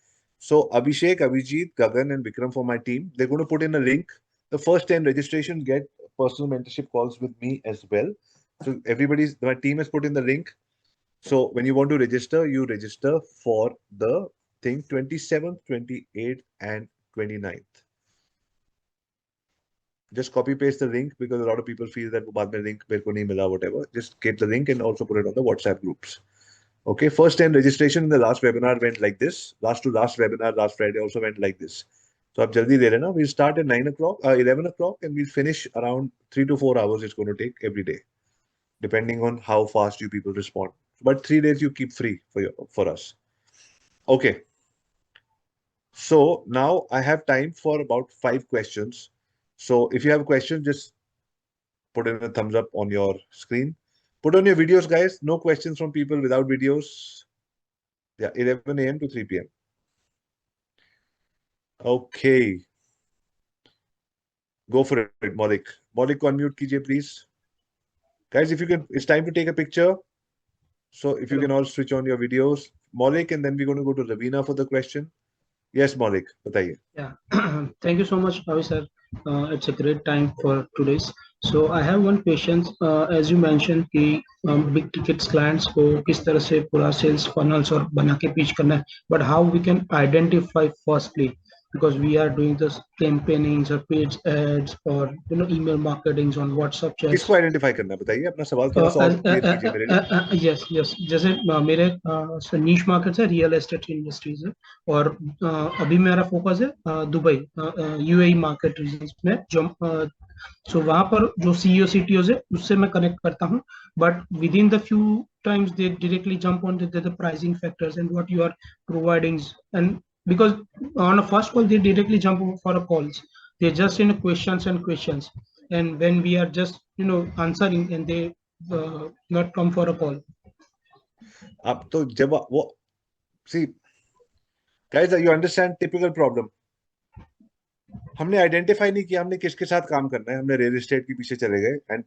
So Abhishek, Abhijit, Gagan and Vikram for my team, they're going to put in a link. The first 10 registrations get personal mentorship calls with me as well. So my team has put in the link. So when you want to register, you register for the thing 27th, 28th and 29th. Just copy paste the link because a lot of people feel that बाद में link मेरे को नहीं मिला, whatever. Just get the link and also put it on the WhatsApp groups. Okay, first 10 registration in the last webinar went like this. Last webinar, last Friday also went like this. So आप जल्दी ले लेना. We'll start at 9 o'clock, 11 o'clock and we'll finish around 3 to 4 hours it's going to take every day, depending on how fast you people respond. But 3 days you keep free for us. Okay. So now I have time for about 5 questions. So if you have questions, just put in a thumbs up on your screen. Put on your videos, guys. No questions from people without videos. Yeah, 11 a.m. to 3 p.m. Okay. Go for it, Maulik. Maulik, unmute kijiye, please. Guys, if you can, it's time to take a picture. So if you can all switch on your videos. Maulik, and then we're going to go to Ravina for the question. Yes, Maulik, bataiye. Yeah, thank you so much, Avi sir. It's a great time for today's. So I have one question. As you mentioned कि big tickets clients को किस तरह से पूरा sales funnels और बना के pitch करना है, but how we can identify firstly, because we are doing this campaignings or paid ads or email marketings on WhatsApp chats. किसको identify करना है बताइए, अपना सवाल थोड़ा सा और clear कीजिए मेरे लिए. Yes. जैसे मेरे niche markets है, real estate industries है, और अभी मेरा focus है दुबई UAE market regions में, जो so वहाँ पर जो CEO CTOs है उससे मैं connect करता हूँ, but within the few times they directly jump on the pricing factors and what you are providing, and because on a first call they directly jump for a calls, they just questions, and when we are just answering and they not come for a call. अब तो जब वो see guys, you understand typical problem. हमने identify नहीं किया हमने किसके साथ काम करना है, हमने रियल एस्टेट के पीछे चले गए and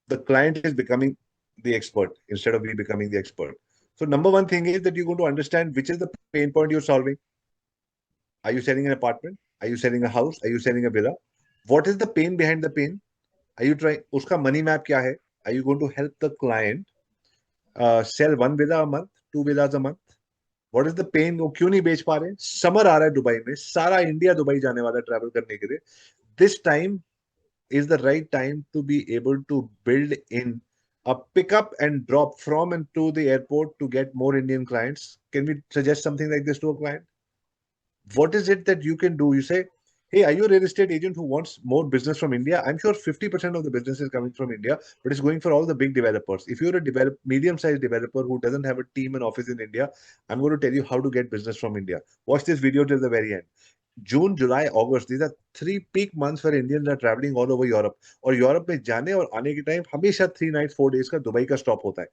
the client is becoming the expert instead of we becoming the expert. So number one thing is that you're going to understand which is the pain point you're solving. Are you selling an apartment? Are you selling a house? Are you selling a villa? What is the pain behind the pain? Are you trying? उसका money map क्या है? Are you going to help the client sell one villa a month, two villas a month? What is the pain? वो क्यों नहीं बेच पा रहे? Summer आ रहा है दुबई में, सारा इंडिया दुबई जाने वाला है ट्रैवल करने के लिए. This time is the right time to be able to build in a pick up and drop from and to the airport to get more Indian clients. Can we suggest something like this to a client? What is it that you can do? You say, hey, are you a real estate agent who wants more business from India? I'm sure 50% of the business is coming from India, but it's going for all the big developers. If you're a medium-sized developer who doesn't have a team and office in India, I'm going to tell you how to get business from India. Watch this video till the very end. June, July, August, these are 3 peak months where Indians are traveling all over Europe. और Europe में जाने और आने के time हमेशा 3 nights 4 days का Dubai का stop होता है.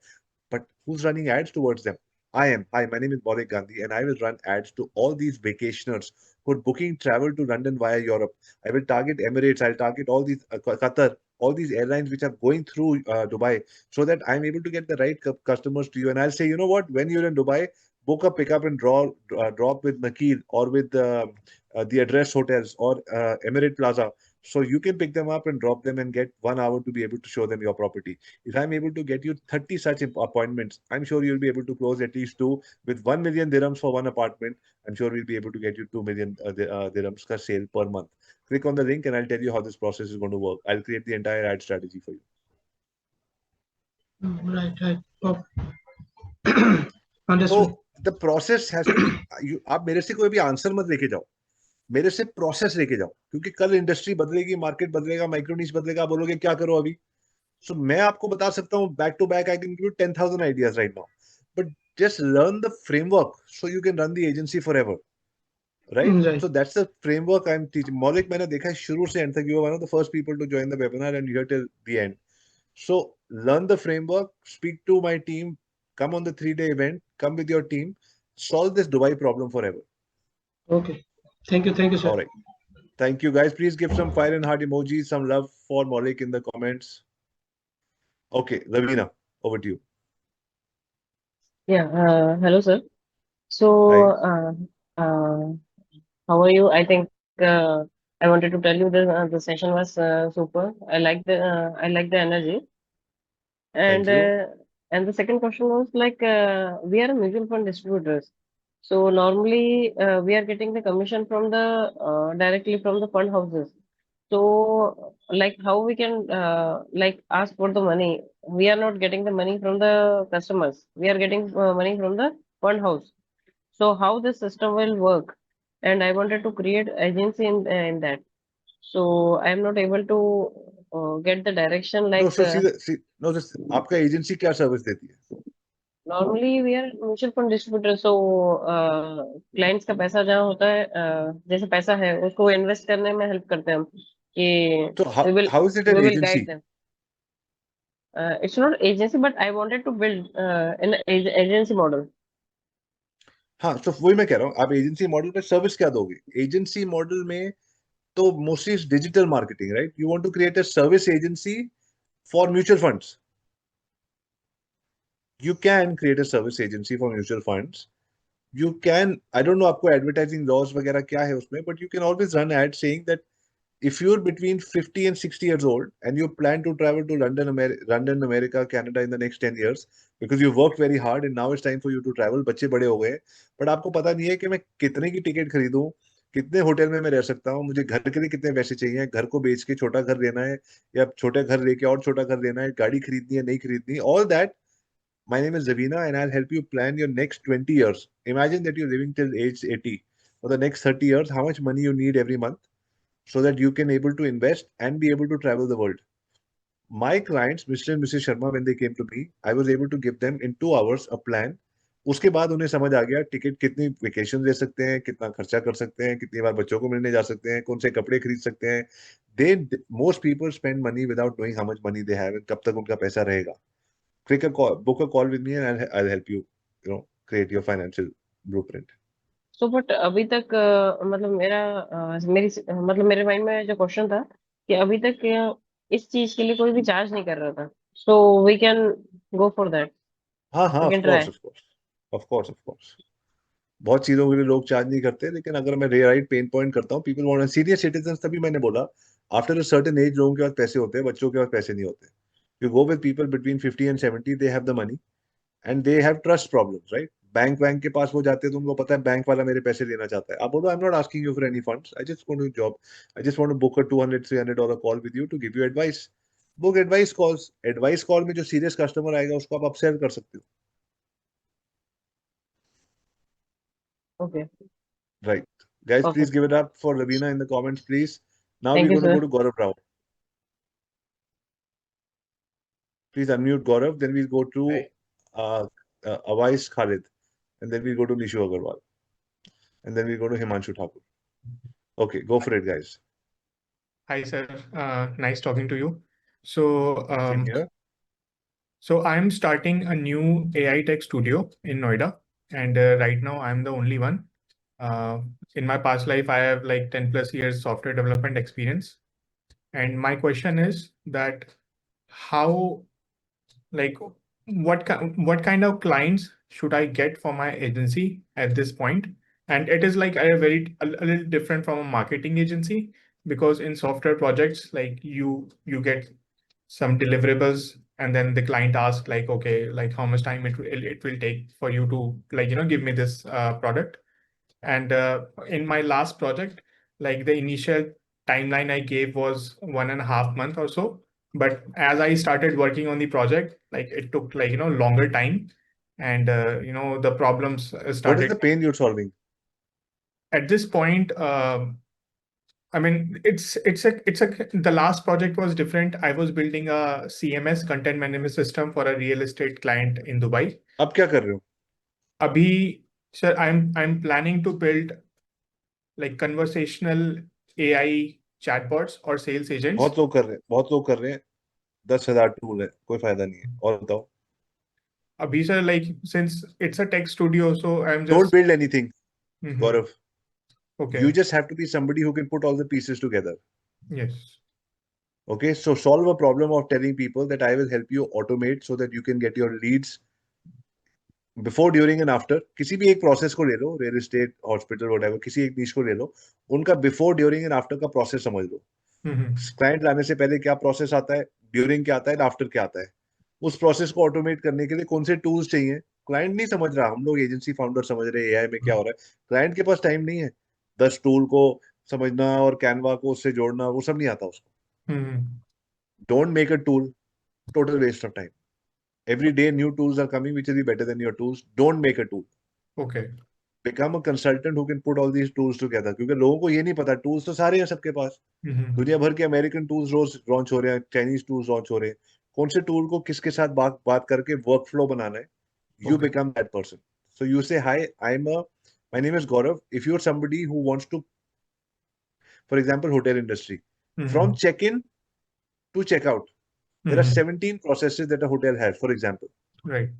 But who's running ads towards them? I am. Hi, my name is Maulik Gandhi, and I will run ads to all these vacationers who are booking travel to London via Europe. I will target Emirates. I'll target all these Qatar, all these airlines which are going through Dubai, so that I'm able to get the right customers to you. And I'll say, you know what? When you're in Dubai, book a pickup and drop with Nakil or with the address hotels or Emirate Plaza. So you can pick them up and drop them and get 1 hour to be able to show them your property. If I'm able to get you 30 such appointments, I'm sure you'll be able to close at least 2 with 1 million dirhams for one apartment. I'm sure we'll be able to get you 2 million dirhams ka sale per month. Click on the link and I'll tell you how this process is going to work. I'll create the entire ad strategy for you. Right. Understood. So the process has to be, आप मेरे से कोई भी answer मत लेके जाओ, मेरे से प्रोसेस लेके जाओ, क्योंकि कल इंडस्ट्री बदलेगी, मार्केट बदलेगा, माइक्रो नीश बदलेगा, आप बोलोगे क्या करो अभी. सो मैं आपको बता सकता हूँ back to back, I can give you 10,000 ideas right now, but just learn the framework so you can run the agency forever, right? So that's the framework I am teaching. Maulik मैंने देखा है शुरू से एंड तक, you are one of the first people to join the webinar and here till the end. So learn the framework, speak to my team, come on the 3-day event, come with your team, solve this Dubai problem forever. Okay. Thank you, sir. All right. Thank you, guys. Please give some fire and heart emojis, some love for Maulik in the comments. Okay, Lavina, over to you. Yeah. Hello, sir. So, how are you? I think I wanted to tell you that the session was super. I like the energy. And and the second question was like we are a mutual fund distributors. So normally we are getting the commission from the directly from the fund houses. So like how we can like ask for the money? We are not getting the money from the customers. We are getting money from the fund house. So how this system will work? And I wanted to create agency in that. So I am not able to get the direction like. No, so आपका agency क्या service देती है? Normally we are mutual fund distributor, so clients का पैसा जहाँ होता है जैसे पैसा है उसको इन्वेस्ट करने में हेल्प करते हैं हम कि So how is it an we will agency? guide them. It's not agency, but I wanted to build an agency model. हाँ, तो वही मैं कह रहा हूँ, आप एजेंसी मॉडल में सर्विस क्या दोगे? एजेंसी मॉडल में तो mostly digital marketing, right? You want to create a service agency for mutual funds. You can create a service agency for mutual funds. You can, I don't know आपको advertising laws वगैरह क्या है उसमें, but you can always run ads saying that if you're between 50 and 60 years old and you plan to travel to London, America, Canada in the next 10 years because you worked very hard and now it's time for you to travel. बच्चे बड़े हो गए, but आपको पता नहीं है कि मैं कितने की टिकट खरीदूं, कितने होटल में मैं रह सकता हूँ, मुझे घर के लिए कितने पैसे चाहिए, घर को बेच के छोटा घर लेना है या छोटा घर लेके और छोटा घर लेना है, गाड़ी खरीदनी है नहीं खरीदनी, all that. My name is Zavina and I'll help you plan your next 20 years. Imagine that you're living till age 80. For the next 30 years, how much money you need every month so that you can able to invest and be able to travel the world. My clients, Mr. and Mrs. Sharma, when they came to me, I was able to give them in 2 hours a plan. उसके बाद उन्हें समझ आ गया ticket कितनी vacation ले सकते हैं, कितना खर्चा कर सकते हैं, कितनी बार बच्चों को मिलने जा सकते हैं, कौन से कपड़े खरीद सकते हैं. Most people spend money without knowing how much money they have and कब तक उनका पैसा रहेगा. Book a call with me and I'll help you, create your financial blueprint. So but अभी तक मतलब मेरे माइंड में जो क्वेश्चन था कि अभी तक इस चीज के लिए कोई भी चार्ज नहीं कर रहा था. So we can go for that. हाँ, of course. बहुत चीजों के लिए लोग चार्ज नहीं करते, लेकिन अगर मैं राइट पेन पॉइंट करता हूँ, पीपल वांट सीनियर सिटीजन, तभी मैंने बोला आफ्टर अ सर्टेन एज लोगों के पास पैसे होते हैं, बच्चों के पास पैसे नहीं होते. You go with people between 50 and 70, they have the money and they have trust problems, right. Bank के पास वो जाते हैं तो उनको पता है बैंक वाला मेरे पैसे लेना चाहता है. आप बोलो I am not asking you for any funds, I just want to job, I just want to book a $200-300 call with you to give you advice. Book advice calls. Advice call में जो serious customer आएगा उसको आप upsell कर सकते हो. Okay. Right. Guys, Okay. please give it up for Ravina in the comments, please. Now Thank we're you, going to sir. go to Gaurav Rao. Please unmute Gaurav. Then we'll go to Awais Khalid. And then we'll go to Nishu Agarwal. And then we'll go to Himanshu Thakur. Okay, go for it, guys. Hi, sir. Nice talking to you. So, Same here. so I'm starting a new AI tech studio in Noida, and right now I'm the only one. In my past life, I have like 10 plus years software development experience. And my question is that how, like, what kind of clients should I get for my agency at this point? And it is like a little different from a marketing agency, because in software projects, like you get some deliverables, and then the client asks like, okay, like how much time it will take for you to, like, give me this product. And in my last project, like the initial timeline I gave was 1.5 months or so. But as I started working on the project, like it took like, longer time. And, the problems What is started. the pain you're solving? At this point, I mean, the last project was different. I was building a CMS, content management system, for a real estate client in Dubai. अब क्या कर रहे हो? Abhi, sir, I'm planning to build like conversational AI chatbots or sales agents. बहुत लोग कर रहे हैं, बहुत लोग कर रहे हैं. 10,000 टूल है, कोई फायदा नहीं है. और बताओ. Abhi, sir, like since it's a tech studio, so I'm Don't just. build anything, Mhm. Gaurav. Okay. You just have to be somebody who can put all the pieces together. Yes. Okay, so solve a problem of telling people that I will help you automate so that you can get your leads before, during and after. किसी भी एक process को ले लो, real estate, hospital, whatever, किसी एक नीश को ले लो, उनका बिफोर, ड्यूरिंग एंड आफ्टर का प्रोसेस समझ लो. क्लाइंट लाने से पहले क्या प्रोसेस आता है, ड्यूरिंग क्या आता है, आफ्टर क्या आता है. उस प्रोसेस को ऑटोमेट करने के लिए कौन से टूल्स चाहिए, क्लाइंट नहीं समझ रहा. हम लोग एजेंसी फाउंडर समझ रहे हैं एआई में क्या हो रहा है. क्लाइंट के पास टाइम नहीं है 10 टूल को समझना और कैनवा को उससे जोड़ना, वो सब नहीं आता उसको. Don't make a tool. Total waste of time. Every day new tools are coming which will be better than your tools. Don't make a tool. Okay. Become a consultant who can put all these tools together. क्योंकि लोगों को ये नहीं पता, tools तो सारे हैं सबके पास. दुनिया भर के अमेरिकन टूल्स रोज लॉन्च हो रहे हैं, चाइनीज टूल्स लॉन्च हो रहे हैं. कौन से टूल को किसके साथ बात करके वर्कफ्लो बनाना है. You become that person. So you say, hi, my name is Gaurav. If you're somebody who wants to, for example, hotel industry, from check-in to check-out, there are 17 processes that a hotel has, for example. Right.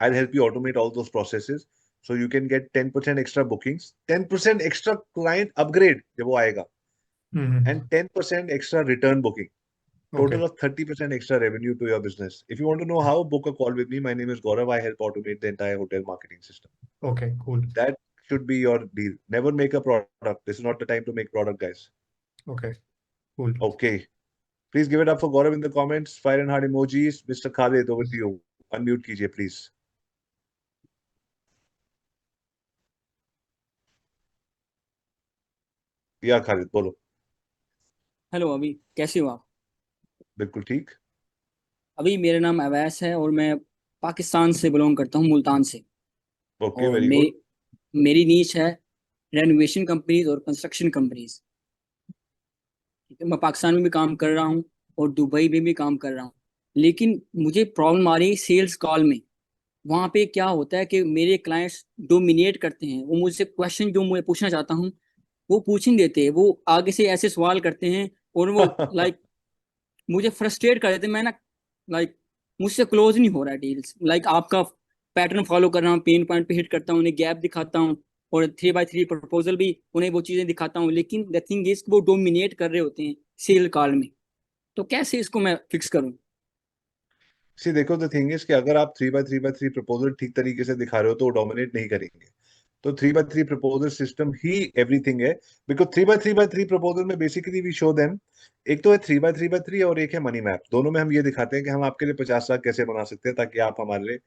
I'll help you automate all those processes so you can get 10% extra bookings, 10% extra client upgrade जब वो आएगा, and 10% extra return booking. Total of 30% extra revenue to your business. If you want to know how, book a call with me. My name is Gaurav. I help automate the entire hotel marketing system. Okay, cool. That should be your deal. Never make a product. This is not the time to make product, guys. Okay, cool. Okay. Please give it up for Gaurav in the comments. Fire and heart emojis. Mr. Khalid, over to you. Unmute कीजिए, please. या Khalid, बोलो. Hello, अभी कैसे हो आप? बिल्कुल ठीक. अभी मेरा नाम अवैस है और मैं पाकिस्तान से बिलोंग करता हूँ, मुल्तान से. Okay, और very good. मेरी नीच है रेनोवेशन कंपनीज और कंस्ट्रक्शन कंपनीज. ठीक है, मैं पाकिस्तान में भी काम कर रहा हूँ और दुबई में भी काम कर रहा हूँ. लेकिन मुझे प्रॉब्लम आ रही है सेल्स कॉल में. वहाँ पे क्या होता है कि मेरे क्लाइंट्स डोमिनेट करते हैं. वो मुझसे क्वेश्चन जो मैं पूछना चाहता हूँ वो पूछ नहीं देते. वो आगे से ऐसे सवाल करते हैं और वो लाइक मुझे फ्रस्ट्रेट कर देते. मैं ना लाइक मुझसे क्लोज नहीं हो रहा है डील्स. लाइक आपका पैटर्न फॉलो कर रहा हूँ, पेन पॉइंट पे हिट करता हूँ, उन्हें गैप दिखाता हूँ और 3x3 प्रपोजल भी उन्हें वो चीज़ें दिखाता हूँ. लेकिन द थिंग इज वो डोमिनेट कर रहे होते हैं सेल कॉल में. तो कैसे इसको मैं फिक्स करूँ? देखो, द थिंग इज कि अगर आप 3x3 प्रपोजल ठीक तरीके से दिखा रहे हो तो डोमिनेट नहीं करेंगे. तो 3x3 प्रपोजल सिस्टम ही एवरीथिंग है, बिकॉज 3x3 प्रपोजल में बेसिकली वी शो देम, एक तो है 3x3 और एक है मनी मैप। दोनों में हम ये दिखाते हैं कि हम आपके लिए 50 लाख कैसे बना सकते हैं, ताकि आप हमारे लिए,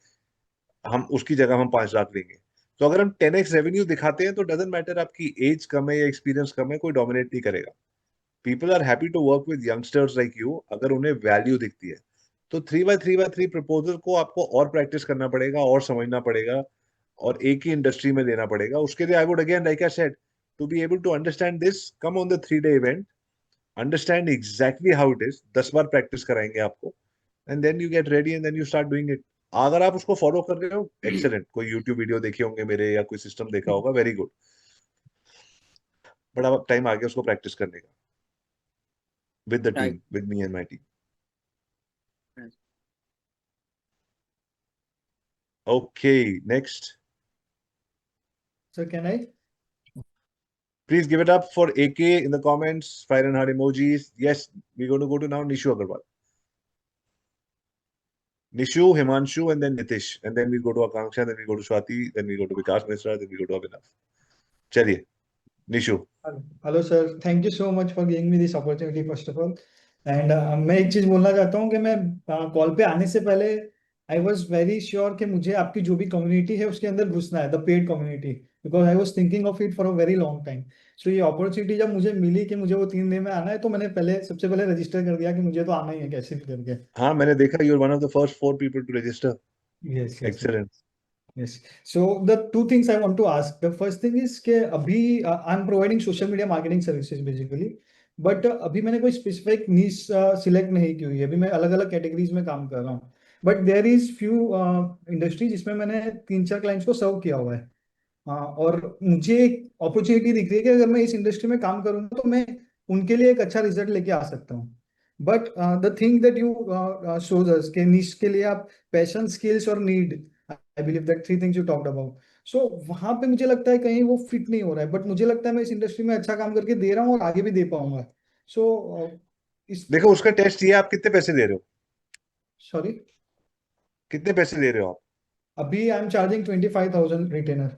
हम उसकी जगह हम 5 लाख लेंगे। तो अगर हम 10x रेवेन्यू दिखाते हैं तो डजंट मैटर आपकी एज कम है या एक्सपीरियंस कम है, कोई डोमिनेट नहीं करेगा। People are happy to work with youngsters like you, अगर उन्हें वैल्यू दिखती है। तो 3x3 प्रपोजल को आपको और प्रैक्टिस करना पड़ेगा और समझना पड़ेगा और एक ही इंडस्ट्री में देना पड़ेगा। उसके लिए I would again like I said, to be able to understand this, come on the 3-day event, understand exactly how it is. 10 बार प्रैक्टिस कराएंगे आपको, and then you get ready and then you start doing it. अगर आप उसको follow कर रहे हो, excellent. कोई यूट्यूब वीडियो देखे होंगे मेरे या कोई सिस्टम देखा होगा, वेरी गुड। बट अब टाइम आ गया उसको प्रैक्टिस करने का with the team, with me and my team. Okay, next. So can I? Please give it up for AK in the comments, fire and heart emojis. Yes, we're going to go to now Nishu Agarwal. Nishu, Himanshu, and then Nitish. And then we go to Akanksha, then we go to Swati, then we go to Vikas Misra, then we go to Abhinav. Chaliye, Nishu. Hello sir, thank you so much for giving me this opportunity first of all. And मैं एक चीज बोलना चाहता हूँ कि मैं call पे आने से पहले आई वॉज वेरी श्योर कि मुझे आपकी जो भी कम्युनिटी है उसके अंदर घुसना है, the paid community, because I was thinking of it for a very long time. So ये अपॉर्चुनिटी जब मुझे मिली कि मुझे वो 3 दिन में आना है, तो मैंने सबसे पहले रजिस्टर कर दिया कि मुझे तो आना ही है कैसे भी करके। हाँ, मैंने देखा, you're one of the first 4 people to register. Yes, Excellent. Yes. So the 2 things I want to ask. The first thing is कि अभी I'm providing social media marketing services basically, but अभी मैंने कोई specific niche select नहीं की हुई है। अभी मैं अलग-अलग categories में काम कर रहा हूँ। But there is few industries जिसमें मैंने 3-4 clients को सर्व किया हुआ है। और मुझे एक अपॉर्चुनिटी दिख रही है कि अगर मैं इस इंडस्ट्री में काम करूंगा तो मैं उनके लिए एक अच्छा रिजल्ट लेके आ सकता हूँ। But the thing that you shows us के निश के लिए आप पैशन, स्किल्स और need, I believe that 3 things you talked about. So वहां पे मुझे लगता है कहीं वो फिट नहीं हो रहा है, बट मुझे लगता है मैं इस इंडस्ट्री में अच्छा काम करके दे रहा हूँ और आगे भी दे पाऊंगा। सो देखो, उसका टेस्ट ये, आप कितने पैसे दे रहे हो? सॉरी, कितने पैसे दे रहे हो आप? अभी आई एम चार्जिंग 25,000 रिटेनर।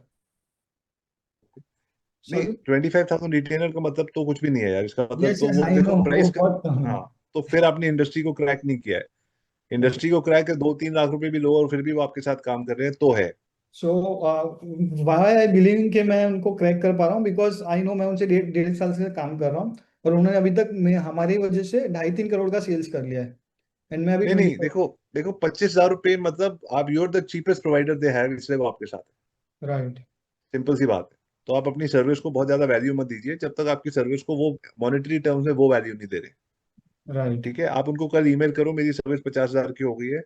नहीं, 25,000 रिटेनर का मतलब तो कुछ भी नहीं है यार। इसका मतलब Yes, तो yes, वो I देखो know, प्राइस वो बहुत कम है। हाँ, तो फिर आपने इंडस्ट्री को क्रैक नहीं किया है। इंडस्ट्री को क्रैक कर 2-3 लाख रुपए भी लो और फिर भी वो आपके साथ काम कर रहे हैं तो है। सो व्हाई आई बिलीव कि मैं उनको क्रैक कर पा रहा हूँ, बिकॉज आई नो मैं उनसे 1.5 साल से काम कर रहा हूँ और उन्होंने अभी तक हमारी वजह से 2.5-3 करोड़ का सेल्स कर लिया है। एंड मैं अभी नहीं नहीं, देखो 25,000 रुपए मतलब आप, you're the cheapest provider they have, इसलिए वो आपके साथ है। राइट, सिंपल सी बात है। तो आप अपनी सर्विस को बहुत ज्यादा वैल्यू मत दीजिए जब तक आपकी सर्विस को वो मॉनेटरी टर्म्स में वो वैल्यू नहीं दे रहे। राइट, ठीक है, आप उनको कल ईमेल करो मेरी सर्विस 50,000 की हो गई है,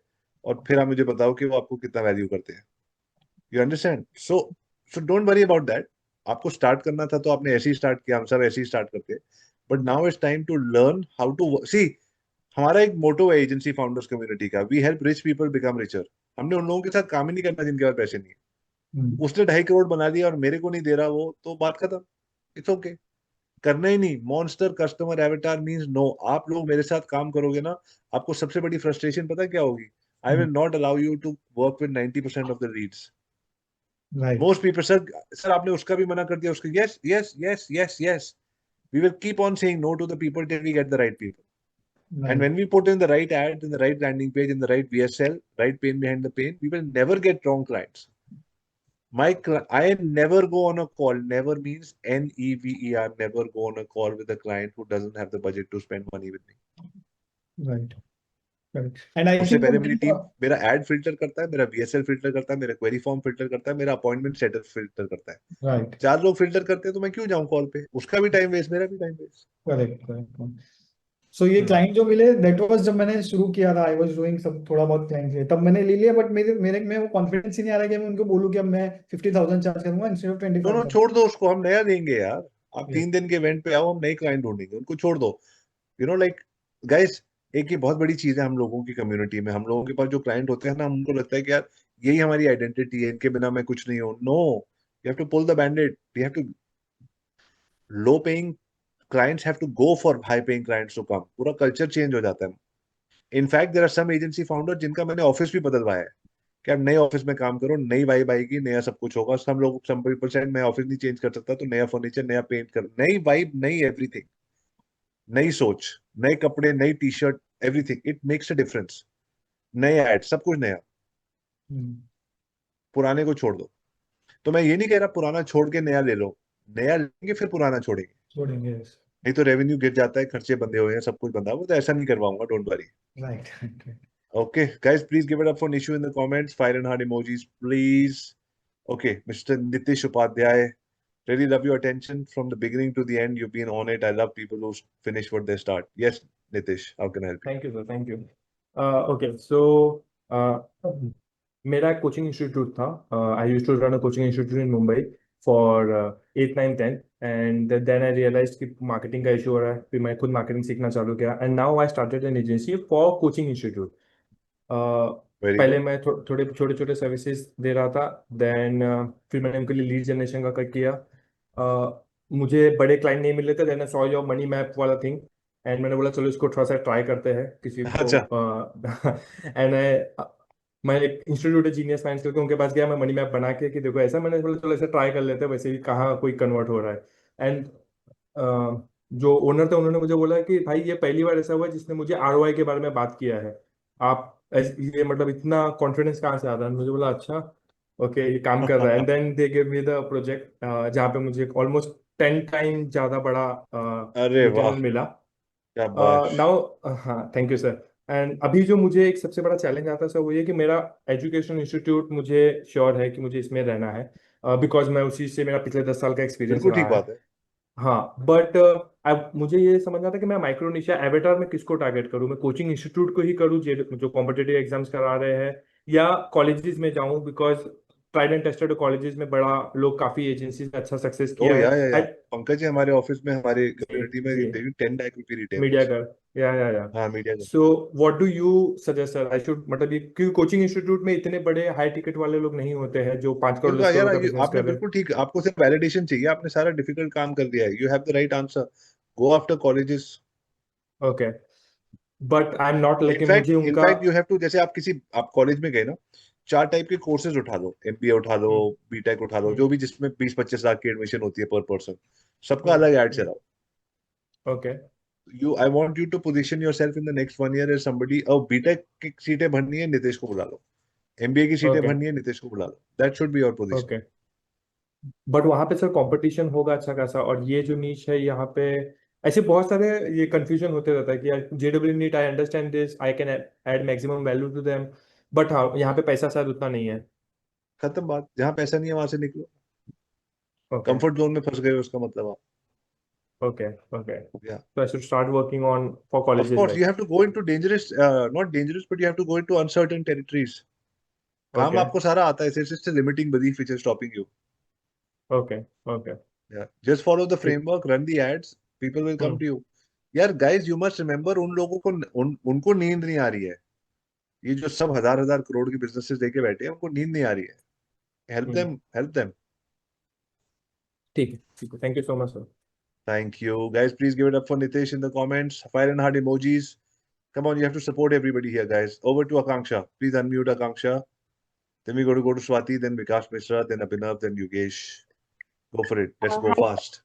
और फिर आप मुझे बताओ कि वो आपको कितना वैल्यू करते हैं। You understand? So don't worry about that. आपको स्टार्ट करना था तो आपने ऐसे ही स्टार्ट किया, हम सब ऐसे ही स्टार्ट करते हैं। But now it's time to learn how to see. हमारा एक मोटो है एजेंसी फाउंडर्स कम्युनिटी का, we help rich people become richer. हमने उन लोगों के साथ काम ही नहीं करना जिनके पास पैसे नहीं है। उसने 2.5 करोड़ बना दिया और मेरे को नहीं दे रहा वो, तो बात खत्म। इट्स ओके, करना ही नहीं। Monster customer avatar means no. आप लोग मेरे साथ काम करोगे ना, आपको सबसे बड़ी फ्रस्ट्रेशन पता क्या होगी? I will not allow you to work with 90% of the leads. Most people, sir आपने उसका भी मना कर दिया, उसका yes yes yes yes yes. We will keep on saying no to the people till we get the right people. And when we put in the right ad, in the right landing page, in the right VSL, right pain behind the pain, we will never get wrong clients. I never go on a call. Never means NEVER. Never go on a call with a client who doesn't have the budget to spend money with me. Right, right. And I सबसे think पहले मेरी team मेरा add filter करता है, मेरा VSL filter करता है, मेरा क्वेरी फॉर्म फिल्टर करता है, मेरा अपॉइंटमेंट सेटअप फिल्टर करता है। राइट, 4 लोग फिल्टर करते हैं तो मैं क्यों जाऊं कॉल पे? उसका भी टाइम वेस्ट, मेरा भी time waste. Correct, correct. So ये क्लाइंट जो मिले, दैट वाज जब मैंने शुरू किया था, आई वाज डूइंग सब थोड़ा बहुत क्लाइंट लिए, तब मैंने ले लिया। बट मेरे में वो कॉन्फिडेंस ही नहीं आ रहा कि मैं उनको बोलूं कि अब मैं 50,000 चार्ज करूंगा इंस्टेड ऑफ 25,000। छोड़ दो उसको, हम नया देंगे यार। आप 3 दिन के इवेंट पे आओ, हम नए क्लाइंट ढूंढेंगे, उनको छोड़ दो। यू नो लाइक गाइस, एक ये बहुत बड़ी चीज है हम लोगों की कम्युनिटी में। हम लोगों के पास जो क्लाइंट होते हैं ना, हमको लगता है कि यार यही हमारी आइडेंटिटी है, इनके बिना मैं कुछ नहीं हूँ। No, you have to pull the bandaid. You have to, low paying clients have to go for high paying clients to come. पूरा कल्चर चेंज हो जाता है। In fact there are some agency founder जिनका मैंने ऑफिस भी बदलवाया है। कि आप नए ऑफिस में काम करो, नई वाइब आएगी, नया सब कुछ होगा। सब लोग, सम पीपल सेड मैं ऑफिस नहीं चेंज कर सकता, तो नया फर्नीचर, नया पेंट कर, नई वाइब, नई एवरीथिंग, नई सोच, नए कपड़े, नई T shirt, everything, it makes a difference. नए एड, सब कुछ नया, पुराने को छोड़ दो। तो मैं ये नहीं कह रहा पुराना छोड़ के नया ले लो, नया लेंगे फिर पुराना छोड़ेंगे, छोड़ेंगे। नहीं तो रेवेन्यू गिर जाता है, खर्चे बंधे हुए हैं, सब कुछ बंधा हुआ, तो ऐसा नहीं करवाऊंगा, don't worry. Right. Okay, guys, please give it up for Nishu in the comments. Fire and heart emojis, please. Okay, Mr. Nitish Upadhyay, really love your attention from the beginning to the end. You've been on it. I love people who finish what they start. Yes, Nitish, how can I help you? Thank you, sir. Thank you. Okay, so मेरा coaching institute था. I used to run a coaching institute in Mumbai for 8th, 9th, 10th, and then I realized कि marketing का issue हो रहा है. फिर मैं खुद मार्केटिंग सीखना चालू किया, and now I started an agency for coaching institute. पहले मैं थोड़े छोटे छोटे सर्विसेज दे रहा था. देन फिर मैंने उनके लिए लीड जनरेशन का किया. मुझे बड़े क्लाइंट नहीं मिल रहे थे. Then I saw your money map वाला थिंग, एंड मैंने बोला चलो इसको थोड़ा सा ट्राई करते हैं किसी को. एंड मैं एक इंस्टीट्यूट है जीनियस माइंड्स करके, उनके पास गया, मैं मनी मैप बना के कि देखो ऐसा. मैंने बोला चलो ऐसे ट्राई कर लेते हैं, वैसे भी कहाँ कोई कन्वर्ट हो रहा है. एंड जो ओनर थे उन्होंने मुझे बोला कि भाई ये पहली बार ऐसा हुआ है जिसने मुझे ROI के बारे में बात किया है. आप ये मतलब इतना कॉन्फिडेंस कहाँ से आता है. मुझे बोला अच्छा ओके ये काम कर रहा है. And then they give me the project जहाँ पे मुझे ऑलमोस्ट 10 टाइम ज्यादा बड़ा अरे वाह, रिटर्न मिला. शाबाश. नाउ हाँ थैंक यू सर. एंड अभी जो मुझे एक सबसे बड़ा चैलेंज आता है सर वो ये कि मेरा एजुकेशन इंस्टीट्यूट मुझे श्योर है कि मुझे इसमें रहना है, बिकॉज मैं उसी से मेरा पिछले 10 साल का एक्सपीरियंस बिल्कुल ठीक रहा है. बात है. हाँ बट मुझे ये समझना था कि मैं माइक्रो निश या एवेटार में किसको टारगेट करूँ. मैं कोचिंग इंस्टीट्यूट को ही करूँ जो कॉम्पिटिटिव एग्जाम्स करा रहे हैं, या कॉलेजेस में जाऊँ, because tried and tested colleges में बड़ा लोग काफी एजेंसीज ने अच्छा सक्सेस ओ किया है. या पंकज जी हमारे ऑफिस में, हमारे कम्युनिटी में जी 10 लाख रुपए रिटेल. मीडिया कर या हाँ मीडिया का. So what do you suggest sir I should, मतलब ये क्योंकि कोचिंग इंस्टीट्यूट में इतने बड़े हाई टिकट वाले लोग नहीं होते हैं जो 5 करोड़ 10 बिल्कुल करोड़ यार, का बिजनेस आपने कर रहे हैं. बिल्कुल ठीक, आपको सिर्फ वैलिडेशन चाहिए, आपने सारा डिफिकल्ट काम कर दिया है. You have the right answer. Go after colleges. Okay but I am not like मुझे उनका इनफैक्ट यू हैव टू, जैसे आप आप कॉलेज में गए ना, 4 टाइप के कोर्सेज उठा लो. MBA उठा लो, बीटेक उठा लो, जो भी जिसमें 20-25 लाख की एडमिशन होती है पर पर्सन, सबका अलग एड चलाओ. Okay I want you to position yourself in the next 1 year as somebody. BTech की सीटें भरनी है, नितेश को बुला लो. MBA की सीटें भरनी है, नितेश को बुला लो. That should be your position. Okay but वहां पे सर कंपटीशन होगा अच्छा खासा, और ये जो नीच है यहाँ पे ऐसे बहुत सारे ये कंफ्यूजन होते रहता है कि यार JEE NEET I understand this, I can add maximum value to them, but हाँ यहाँ पे पैसा शायद उतना नहीं है. खत्म बात. जहाँ पैसा नहीं है वहां से निकलो. ओके कंफर्ट जोन में फंस गए हो, उसका मतलब आप. Okay okay Yeah. so I should start working on for Of colleges course, like. you have to go into dangerous, not dangerous, but you have to go into uncertain territories. काम Okay. आपको सारा आता है. It's just a limiting belief which is stopping you. Okay okay Yeah. Just follow the framework, run the ads, people will come to you. यार guys, you must remember, उन लोगों को उनको नींद नहीं आ रही है. ये जो सब हजार करोड़ की बिजनेसेस लेके बैठे हैं, उनको नींद नहीं आ रही है. Help them. ठीक है. Thank you so much sir. Thank you. Guys, please give it up for Nitish in the comments. Fire and heart emojis. Come on, you have to support everybody here, guys. Over to Akanksha. Please unmute Akanksha. Then we go to Swati, then Vikas Mishra, then Abhinav, then Yogesh. Go for it. Let's go fast.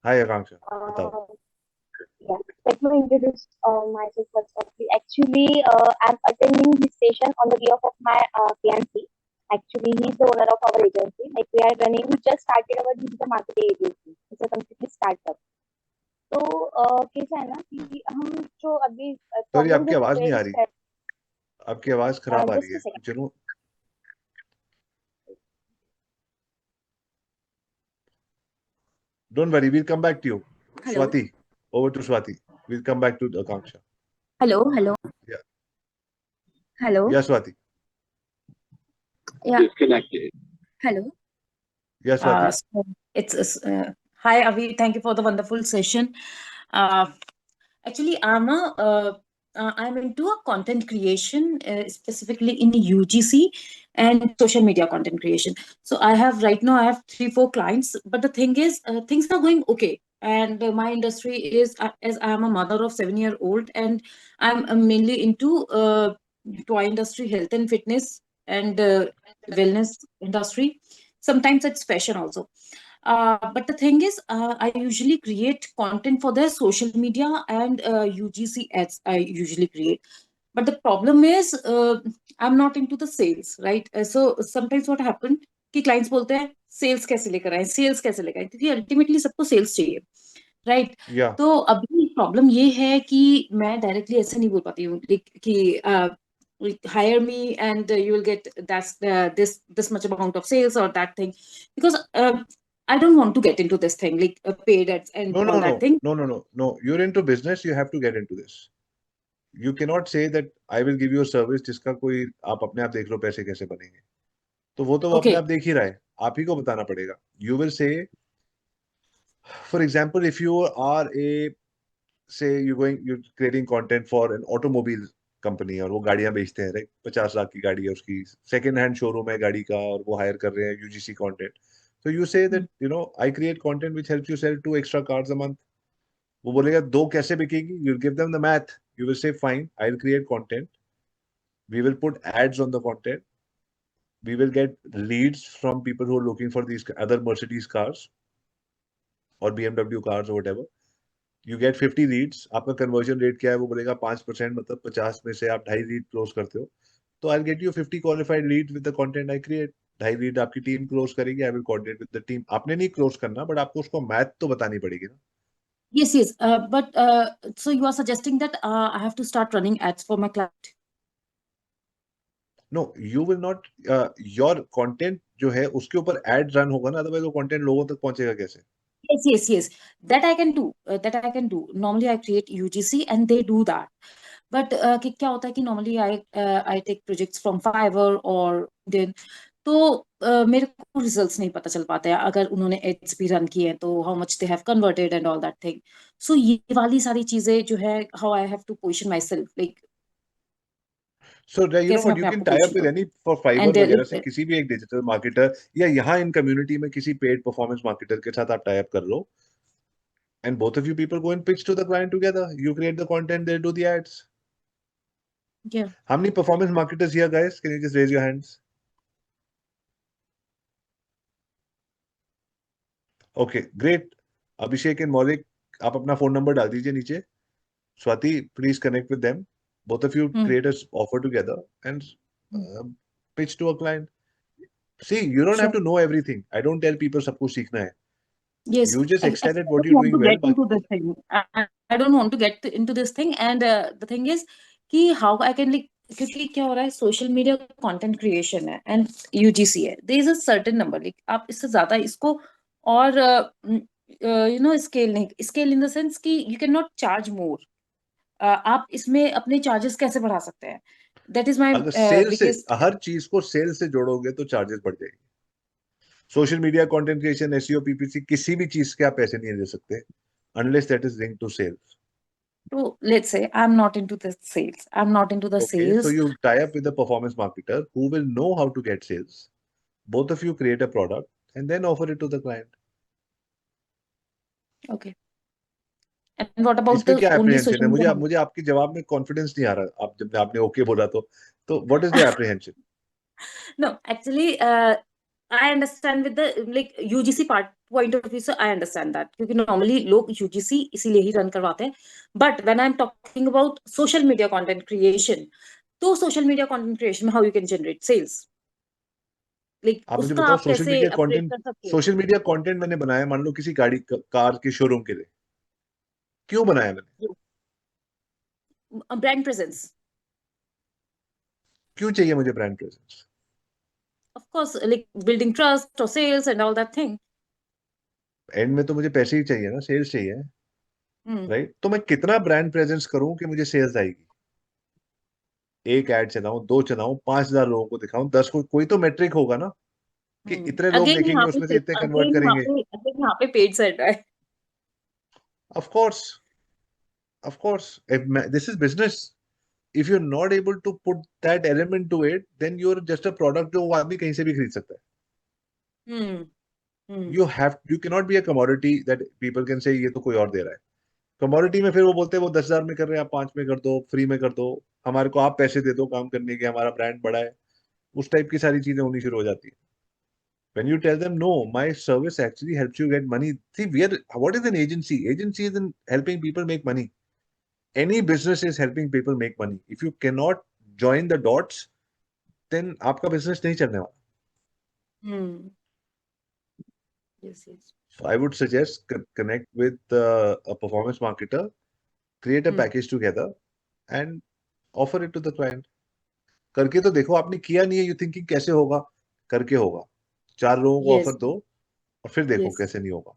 Hi, Akanksha. Yeah, let me introduce myself first. Actually, I'm attending this session on the behalf of my fiancé. Actually, he's the owner of our agency. Like we are running, we just started our digital marketing agency. It's a completely startup. तो कैसा है ना कि हम जो अभी sorry, आपकी आवाज नहीं आ रही. आपकी आवाज खराब आ रही है. चलो, don't worry, we'll come back to you. Hello. Swati, over to Swati. We'll come back to Akanksha. Hello. Yeah. Hello. Yeah, Swati. Yeah. Disconnected. Hello. Yeah, Swati. So it's hi Avi, thank you for the wonderful session. Actually, I'm into a content creation, specifically in UGC and social media content creation. So I have right now 3-4 clients, but the thing is, things are going okay. And my industry is, as I am a mother of 7-year-old, and I'm mainly into toy industry, health and fitness, and wellness industry. Sometimes it's fashion also. But the thing is, I usually create content for their social media and UGC ads. I usually create. But the problem is, I'm not into the sales, right? So sometimes what happen कि clients बोलते हैं sales कैसे लेकर आए, sales कैसे लेकर आए, क्योंकि ultimately सबको sales चाहिए, right? Yeah. तो अभी प्रॉब्लम ये है कि मैं डायरेक्टली ऐसे नहीं बोल पाती हूँ कि hire me and you will get this much amount of sales or that thing, because I don't want to get into this thing like paid ads and No, all that thing. no. You're into business, you have to get into this. You cannot say that I will give you a service जिसका कोई आप अपने आप देख लो पैसे कैसे बनेंगे. तो वो अपने Okay. आप देख ही रहा है. आप ही को बताना पड़ेगा. You will say, for example, if you are you're creating content for an automobile company और वो गाड़ियां बेचते हैं, राइट? 50 लाख की गाड़ी है उसकी, सेकंड हैंड शोरूम है गाड़ी का और वो हायर कर रहे हैं UGC content. So you say that, I create content which helps you sell 2 extra cars a month. वो बोलेगा 2 कैसे बिकेगी? You'll give them the math. You will say, fine, I'll create content. We will put ads on the content. We will get leads from people who are looking for these other Mercedes cars or BMW cars or whatever. You get 50 leads. आपका conversion rate क्या है? वो बोलेगा 5%, मतलब 50 में से आप 2.5 lead close करते हो. तो I'll get you 50 qualified leads with the content I create. 2.5 lead आपकी टीम क्लोज करेगी. I will coordinate with the team. आपने नहीं क्लोज करना, बट आपको उसको मैथ तो बतानी पड़ेगी ना. Yes, yes. But so you are suggesting that I have to start running ads for my client? No, you will not. Your content जो है उसके ऊपर ad run होगा ना, otherwise वो content लोगों तक पहुंचेगा कैसे? Yes. That I can do. Normally I create UGC and they do that. But कि क्या होता है कि normally I take projects from Fiverr or then तो मेरे को results नहीं पता चल पाते हैं अगर उन्होंने ads भी run किए हैं तो how much they have converted and all that thing. So ये वाली सारी चीजें जो है how I have to position myself like So you know कैसे मैं what, you अपने can आप को tie up position with करूं. any for Fiverr And वगैरह से किसी भी एक डिजिटल मार्केटर या यहाँ इन कम्युनिटी में किसी पेड परफॉर्मेंस मार्केटर के साथ आप टाई अप कर लो. And both of you people go and pitch to the client together. You create the content, they do the ads. Yeah. How many performance marketers here, guys? Can you just raise your hands? Okay, great. Abhishek and Maulik, आप अपना phone number डाल दीजिए नीचे. Swati, please connect with them. Both of you create an offer together and pitch to a client. See, you don't have to know everything. I don't tell people सब कुछ सीखना है. Yes, You just excel at what I you're don't want doing to well. get into this thing. I don't want to get into this thing, and the thing is कि how I can like क्योंकि क्या हो रहा है social media content creation है and UGC है there is a certain number like आप इससे ज्यादा इसको और स्केल इन द सेंस कि you can not charge more. आप इसमें अपने चार्जेस कैसे बढ़ा सकते हैं? दैट इज माय अगर सेल से बिगेस्ट. हर चीज को सेल से जोड़ोगे तो चार्जेस बढ़ जाएंगे. Social media content creation, SEO, PPC, किसी भी चीज के आप पैसे नहीं दे सकते unless that is linked to sales. So let's say I'm not into the sales. I'm not into the Okay, so sales. you tie up with a performance marketer who will know how to get sales. Both of you create a product and then offer it to the client. Okay. And what about इसमें the क्या only apprehension social है? media? मुझे आपके जवाब में confidence नहीं आ रहा. आप जब आपने ओके बोला तो what is the apprehension? No, actually, I understand with the like UGC point of view, so I understand that क्योंकि normally लोग UGC इसीलिए ही run करवाते हैं. But when I'm talking about social media content creation, तो social media content creation में how you can generate sales? Like आप मुझे उसका बताओ, आप कैसे अपग्रेड कर सकते हो? सोशल मीडिया कंटेंट मैंने बनाया, मान लो किसी गाड़ी कार के शोरूम के लिए. क्यों बनाया मैंने? Brand presence. क्यों चाहिए मुझे brand presence? Of course, like building trust or sales and all that thing. And में तो मुझे पैसे ही चाहिए ना, सेल्स चाहिए, Hmm. राइट? तो मैं कितना ब्रांड प्रेजेंस करूं कि मुझे सेल्स आएगी? एक ऐड चलाऊं, 2 चलाऊं, 5000 लोगों को दिखाऊं, 10 को, कोई तो मेट्रिक होगा ना कि इतने लोग Again देखेंगे, उसमें से इतने कन्वर्ट करेंगे. again यहाँ पे paid set है. Of course, this is business. If you're not able to put that element to it, then you're just a product जो वो आदमी कहीं से भी खरीद सकता है. You cannot be a commodity that people can say ये तो कोई और दे रहा है. Commodity में फिर वो बोलते हैं वो 10,000 में कर रहे हैं, आप 5 में कर दो, फ्री में कर दो. हमारे को आप पैसे दे दो काम करने के, हमारा ब्रांड बड़ा है, उस टाइप की सारी चीजें होनी शुरू हो जाती है. When you tell them, no, my service actually helps you get money. See, what is an agency? Agency is in helping people make money. Any business is helping people make money. If you cannot join the dots, then आपका business नहीं चलने वाला. Yes, yes. So I would suggest connect with a performance marketer, create a package together, and offer it to the client. करके तो देखो, आपने किया नहीं है, you thinking कैसे होगा, करके होगा. 4 लोगों को Yes. ऑफर दो और फिर देखो Yes. कैसे नहीं होगा.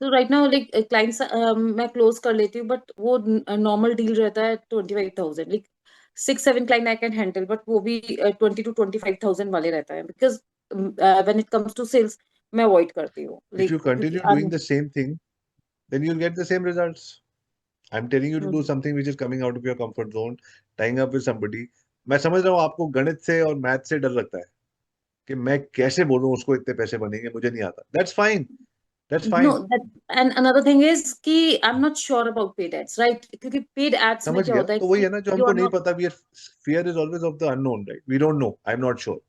So right now like clients मैं close कर लेती हूँ but वो normal deal रहता है 25,000 like 6-7 client I can handle but वो भी 20 to 25,000 वाले रहता है because when it comes to sales मैं avoid करती हूँ If you like continue doing the same thing, then you'll get the same results. I'm telling you to do something which is coming out of your comfort zone, tying up with somebody. मैं समझ रहा हूँ आपको गणित से और math से डर लगता है कि मैं कैसे बोलूँ उसको इतने पैसे बनेंगे, मुझे नहीं आता. That's fine. That's fine. No, and another thing is कि I'm not sure about paid ads, right? क्योंकि paid ads में समझ क्या गया. होता है तो वही कि है ना जो you हमको are नहीं not पता. Fear is always of the unknown, right? We don't know. I'm not sure.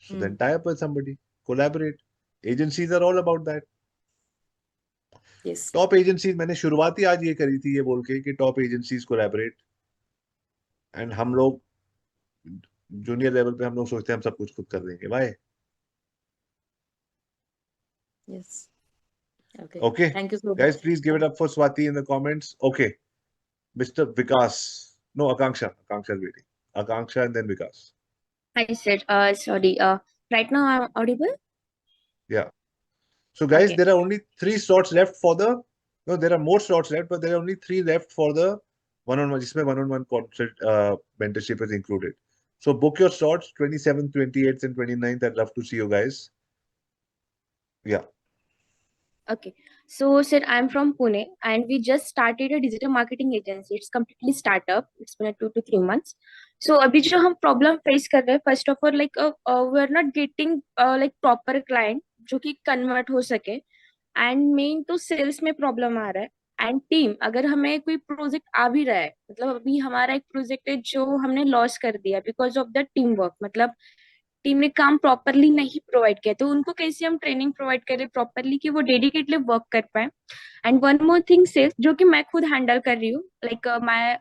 So then tie up with somebody, collaborate. Agencies are all about that. Yes. Top agencies मैंने शुरुआत ही आज ये करी थी ये बोल के कि टॉप एजेंसीज कोलैबोरेट, एंड हम लोग जूनियर लेवल पे हम लोग सोचते हैं हम सब कुछ खुद कर देंगे. भाई Yes. Okay. Okay, Thank you so guys, much. please give it up for Swati in the comments. Okay, Mr. Vikas. No, Akanksha. Akanksha is waiting. Akanksha and then Vikas. Hi, sir. Sorry. Right now I'm audible. Yeah. So guys, Okay. there are only 3 slots left for the. No, there are more slots left, but there are only 3 left for the one-on-one. जिसमें one-on-one consult mentorship is included. So book your slots 27th, 28th, and 29th. I'd love to see you guys. Yeah. Okay. So, sir, I'm from Pune and we just started a digital marketing agency. It's completely startup. It's been 2 to 3 months. So, अभी जो हम problem face कर रहे हैं, first of all, like we are not getting like proper client जो कि convert हो सके. And main तो sales में problem आ रहा है. And team, अगर हमें कोई project आ भी रहा है, मतलब अभी हमारा एक project है जो हमने loss कर दिया because of the teamwork. मतलब टीम ने काम प्रॉपरली नहीं प्रोवाइड किया, तो उनको कैसे हम ट्रेनिंग प्रोवाइड करें प्रॉपरली कि वो डेडिकेटली वर्क कर पाए. And one more thing sales जो कि मैं खुद हैंडल कर रही हूँ, like my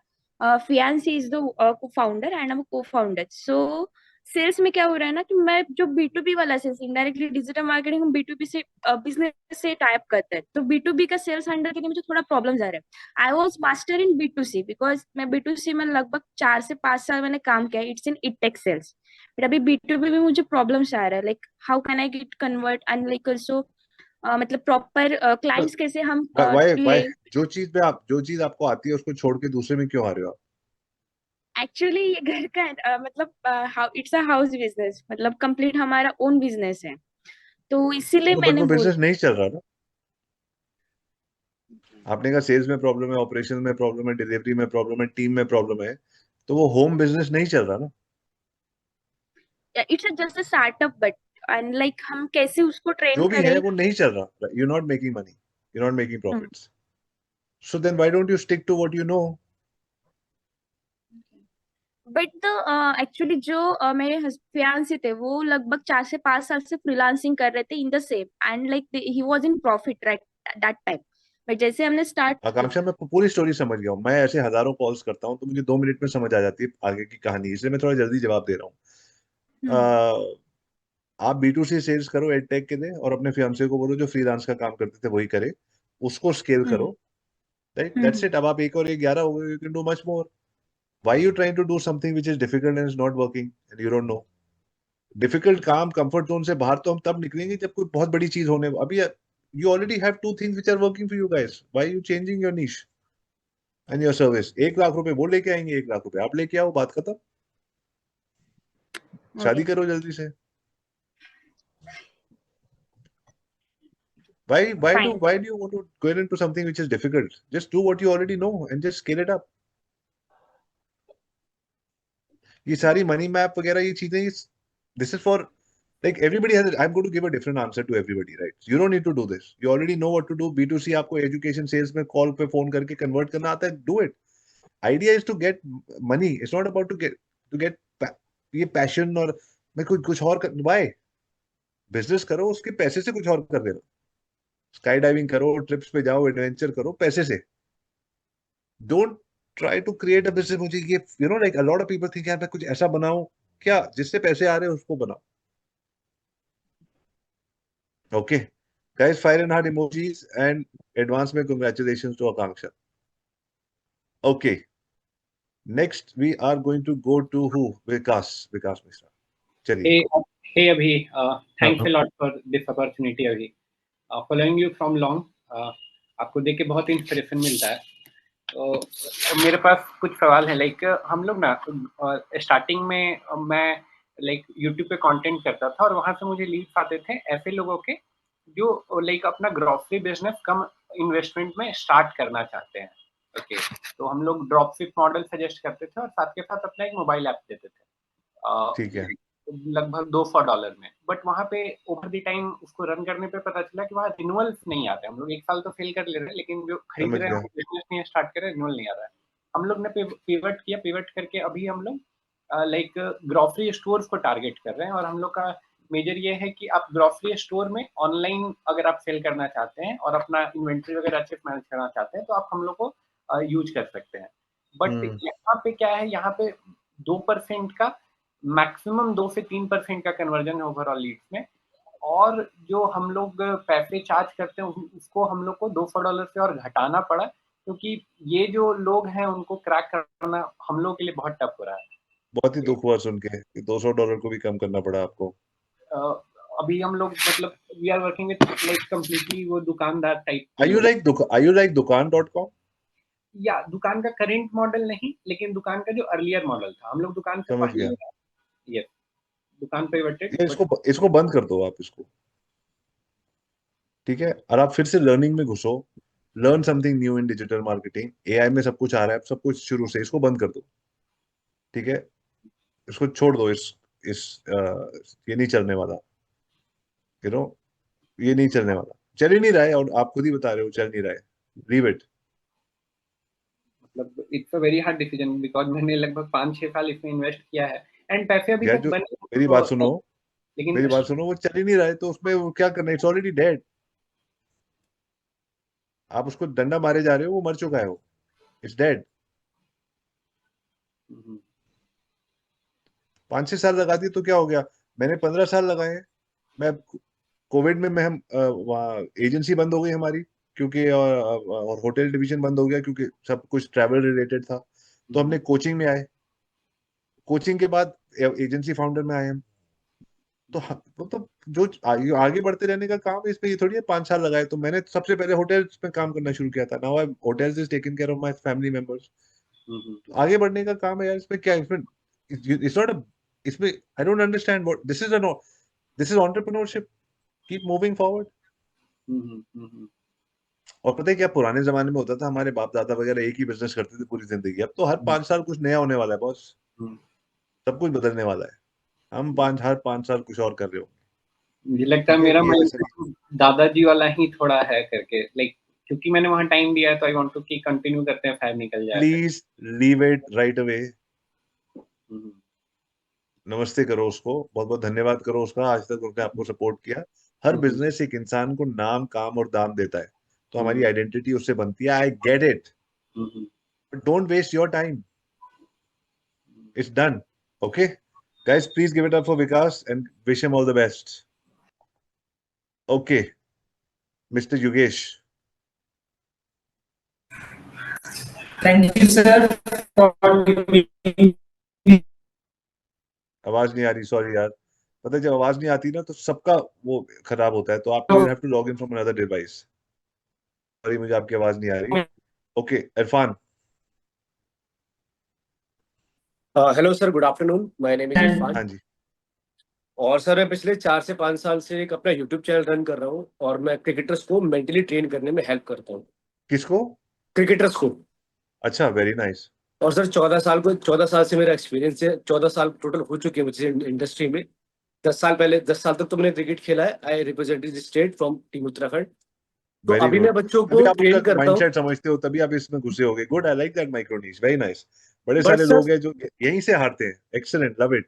fiancée is the co-founder and I am co-founder. So sales में क्या हो रहा है ना कि मैं जो B2B वाला सेल्स इनडायरेक्टली डिजिटल मार्केटिंग हम B2B से बिजनेस से टाइप करते हैं, तो B2B का सेल्स हैंडल करने में मुझे थोड़ा प्रॉब्लम्स आ रहे हैं. I was master in B2C because मैं B2C में लगभग 4 से 5 साल मैंने काम किया. It's in tech sales. But अभी B2B में मुझे प्रॉब्लम्स आ रहा है, like how can I get convert and like also मतलब प्रॉपर क्लाइंट्स कैसे हम Why? ले. जो चीज आपको आती है उसको छोड़ के दूसरे में क्यों आ रहे हो आप? एक्चुअली ये घर का है, मतलब इट्स अ हाउस बिजनेस, मतलब कंप्लीट हमारा ओन बिजनेस है, तो इसीलिए बट मैंने वो बोला. बिजनेस नहीं चल रहा ना. आपने कहा सेल्स में प्रॉब्लम है, ऑपरेशन में प्रॉब्लम है, डिलीवरी में प्रॉब्लम है, टीम में प्रॉब्लम है, तो वो होम बिजनेस नहीं चल रहा ना. It's just a startup but and like हम कैसे उसको ट्रेन जो भी है करें. वो नहीं चल रहा. You not making money, you not making profits. So then why don't you stick to what you know. But the actually जो मेरे फियांसे थे वो लगभग 4 से 5 साल से फ्रीलांसिंग कर रहे थे in the same and like he was in profit right that time. But जैसे हमने स्टार्ट. आकांक्षा, मैं पूरी स्टोरी समझ गया हूँ. मैं ऐसे हजारों कॉल्स करता हूँ तो मुझे 2 मिनट में समझ आ जाती है आगे की कहानी, इसलिए मैं थोड़ा जल्दी जवाब दे रहा हूँ. आप B2C सेल्स करो एडटेक के लिए और अपने फियांसे को बोलो जो फ्रीलांस का काम करते थे वही करे, उसको स्केल करो. Right, that's it. अब आप 1 और 1 11 हो गए. You can do much more. Why you trying to do something which is difficult and is not working and you don't know. Difficult काम कंफर्ट जोन से बाहर तो हम तब निकलेंगे जब कोई बहुत बड़ी चीज होने. अभी you already have 2 things which are working for you guys. Why are you changing your niche and your service? 1 lakh रुपए वो लेके आएंगे, 1 लाख रुपए आप लेके आओ, बात खत्म. शादी करो जल्दी से. Why do you want to go into something which is difficult? Just do what you already know and just scale it up. ये सारी मनी मैप वगैरह ये चीजें, this is for like everybody has. I'm going to give a different answer to everybody, right? You don't need to do this. You already know what to do. B2C आपको education sales में call पे phone करके convert करना आता है. Do it. Idea is to get money, it's not about to get ये passion और मैं कुछ और कर, वाई बिजनेस करो, उसके पैसे से कुछ और कर देना, स्काई डाइविंग करो, ट्रिप्स पे जाओ, एडवेंचर करो पैसे से। Don't try to create a business. मुझे ये you know like a lot of people think यार मैं कुछ ऐसा बनाऊं क्या जिससे पैसे आ रहे हैं उसको बनाओ। Okay guys, fire and heart emojis and advance में congratulations to Akanksha. Okay, next we are going to go to who? Vikas Mishra. चलिए। Hey Abhi, thanks a lot for this opportunity Abhi. Following you from long, आपको देख के बहुत inspiration मिलता है। तो मेरे पास कुछ सवाल है। लाइक हम लोग ना स्टार्टिंग में मैं लाइक यूट्यूब पे कंटेंट करता था और वहां से मुझे लीड्स आते थे ऐसे लोगों के जो लाइक अपना ग्रोसरी बिजनेस कम इन्वेस्टमेंट में स्टार्ट करना चाहते हैं। ओके, तो हम लोग ड्रॉपशिप मॉडल सजेस्ट करते थे और साथ के साथ अपना एक मोबाइल ऐप देते थे ठीक है, लगभग $200 में। बट वहाँ पे ओवर द टाइम उसको रन करने पे पता चला कि वहाँ रिन्यूअल्स नहीं आते। हम लोग 1 साल तो फेल कर ले रहे हैं, लेकिन जो खरीद समझ रहे हैं गया। बिजनेस नहीं स्टार्ट कर रहे हैं, रिन्यूअल नहीं आ रहा है। हम लोग ने पिवट किया, पिवट करके अभी हम लोग लाइक ग्रोसरी स्टोर्स को टारगेट कर रहे हैं। और हम लोग का मेजर ये है कि आप ग्रोसरी स्टोर में ऑनलाइन अगर आप सेल करना चाहते हैं और अपना इन्वेंट्री वगैरह अच्छे से मैनेज करना चाहते हैं तो आप हम लोग को यूज कर सकते हैं। बट यहाँ पे क्या है, यहाँ पे 2% का मैक्सिमम 2 से 3% का कन्वर्जन है ओवरऑल लीड्स में। और जो हम लोग पैसे चार्ज करते हैं उसको हम लोग को $200 से और घटाना पड़ा, क्योंकि ये जो लोग हैं उनको क्रैक करना हम लोग के लिए बहुत टफ हो रहा है। बहुत ही दुख हुआ सुन के कि $200 को भी कम करना पड़ा आपको। अभी हम लोग मतलब we are working with like completely वो दुकानदार type. Are you like dukaan.com? या दुकान का करेंट मॉडल नहीं, लेकिन दुकान का जो अर्लियर मॉडल था, हम लोग दुकान से समझ गया। यस, दुकान पिवटेड। इसको बंद कर दो आप इसको, ठीक है, और आप फिर से लर्निंग में घुसो। Learn something new in digital marketing. AI में सब कुछ आ रहा है, सब कुछ शुरू से। इसको बंद कर दो, ठीक है, इसको छोड़ दो। ये नहीं चलने वाला, यू नो, ये नहीं चलने वाला, चल ही नहीं रहा है और आप खुद ही बता रहे हो चल नहीं रहा है। Leave it. मतलब it's a very hard decision because मैंने लगभग 5-6 साल इसमें इन्वेस्ट किया है एंड पैसे अभी तक बने। मेरी बात सुनो, लेकिन मेरी बात सुनो, वो चल ही नहीं रहा है तो उसमें वो क्या करना है? It's already dead. आप उसको डंडा मारे जा रहे हो, वो मर चुका है, वो इट्स डेड। 5-6 साल लगा दिए तो क्या हो गया? मैंने 15 साल लगाए। मैं कोविड में मैं वहाँ एजेंसी बंद हो गई हमारी, क्योंकि और होटल डिवीजन बंद हो गया क्योंकि सब कुछ ट्रैवल रिलेटेड था। तो हमने कोचिंग में आए, कोचिंग के बाद एजेंसी फाउंडर में आए हम। तो मतलब जो आगे बढ़ते रहने का काम है, इसमें ये थोड़ी है 5 साल लगाए। तो मैंने सबसे पहले होटल्स में काम करना शुरू किया था। Now I hotels is taken care of my family members. आगे बढ़ने का काम है यार, इसमें क्या, इसमें इट्स नॉट इसमें I don't understand what this is entrepreneurship. Keep moving forward. और पता है क्या पुराने जमाने में होता था, हमारे बाप दादा वगैरह एक ही बिजनेस करते थे पूरी जिंदगी। अब तो हर 5 साल कुछ नया होने वाला है बॉस, सब कुछ बदलने वाला है। हम हर 5 साल कुछ और कर रहे हो। मुझे लगता है मेरा दादाजी वाला ही थोड़ा है करके, लाइक क्योंकि मैंने वहां टाइम दिया है तो आई वांट टू की कंटिन्यू करते हैं, फायर निकल जाए। Please leave it right away. नमस्ते करो उसको, बहुत बहुत धन्यवाद करो उसका, आज तक उसने आपको सपोर्ट किया। हर बिजनेस एक इंसान को नाम, काम और दाम देता है, तो हमारी आइडेंटिटी उससे बनती है। I get it, but don't waste your time. It's done. Okay guys, please give it up for Vikas and wish him all the best. Okay, Mr. Yugesh. Thank you, sir, for आवाज नहीं आ रही, sorry यार। पता है जब आवाज नहीं आती ना तो सबका वो खराब होता है, तो आप you have to log in from another device. Sorry, मुझे आपकी आवाज नहीं आ रही। Okay, Irfan. Hello sir, good afternoon, my name is Irfan. हाँ जी। और सर मैं पिछले 4 से 5 साल से एक अपना यूट्यूब चैनल रन कर रहा हूँ और मैं क्रिकेटर्स को मेंटली ट्रेन करने में हेल्प करता हूँ। किसको? क्रिकेटर्स को। अच्छा, वेरी नाइस। और सर 14 साल से मेरा एक्सपीरियंस है। 14 साल टोटल हो चुके हैं मुझे इंडस्ट्री में। 10 साल तक तो मैंने क्रिकेट खेला है। I represented the state from team Uttarakhand. तो वेरी अभी गुड। मैं बच्चों अभी को आप ट्रेन उनका करता हूँ। माइंडसेट समझते हो, तभी आप इसमें घुसे होगे। Good, I like that micro niche, very nice. बड़े बट सारे सर लोग हैं जो यहीं से हारते हैं। Excellent, love it.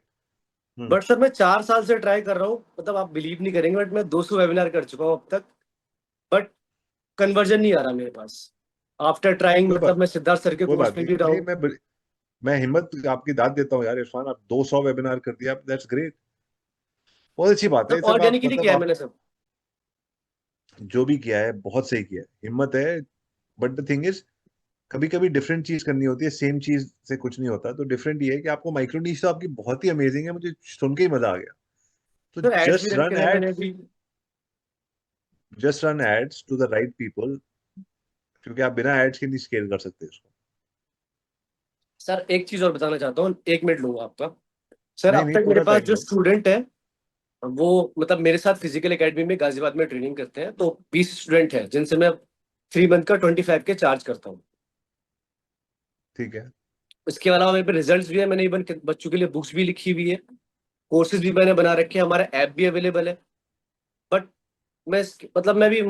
But sir मैं 4 साल से ट्राई कर रहा हूँ, मतलब आप बिलीव नहीं करेंगे, बट मैं 200 वेबिनार कर चुका हूँ अब तक, बट कन्वर्जन नहीं आ रहा मेरे पास। आफ्टर ट्राइंग, कोई बात मतलब मैं सिद्धार्थ सर के कोई कोर्स बात पे भी रहा नहीं, हूँ। मैं हिम्मत आपकी दाद देता हूँ यार इरफान। आप 200 वेबिनार कर दिया, दैट्स ग्रेट, बहुत अच्छी बात है। सब सब आप ऑर्गेनिकली मतलब किया है आप मैंने सब। जो भी किया है बहुत सही किया है, हिम्मत है। बट द थिंग इज, कभी कभी डिफरेंट चीज करनी होती है, सेम चीज से कुछ नहीं होता। तो डिफरेंट ये है कि आपको माइक्रो नीश तो आपकी बहुत ही अमेजिंग है, मुझे सुन के ही मजा आ गया। तो सर एड्स भी जस्ट रन रन करे मैंने एड्स, अभी। Just run ads to the right people, क्योंकि आप बिना एड्स के नहीं स्केल कर सकते इसको। सर एक चीज और बताना चाहता हूँ, 1 मिनट लूंगा आपका। सर नहीं अब नहीं, तक मेरे पूरा पास टाइम जो लो। स्टूडेंट है वो मतलब मेरे साथ फिजिकल एकेडमी में गाजियाबाद में ट्रेनिंग करते हैं, तो 20 स्टूडेंट है जिनसे मैं 3 मंथ का 25 के चार्ज करता हूँ। ठीक है। इसके अलावा मेरे पे रिजल्ट्स भी है, मैंने इवन बच्चों के लिए बुक्स भी लिखी हुई है, कोर्सेज भी मैंने बना रखे हैं, हमारा ऐप भी अवेलेबल है। बट मतलब मैं भी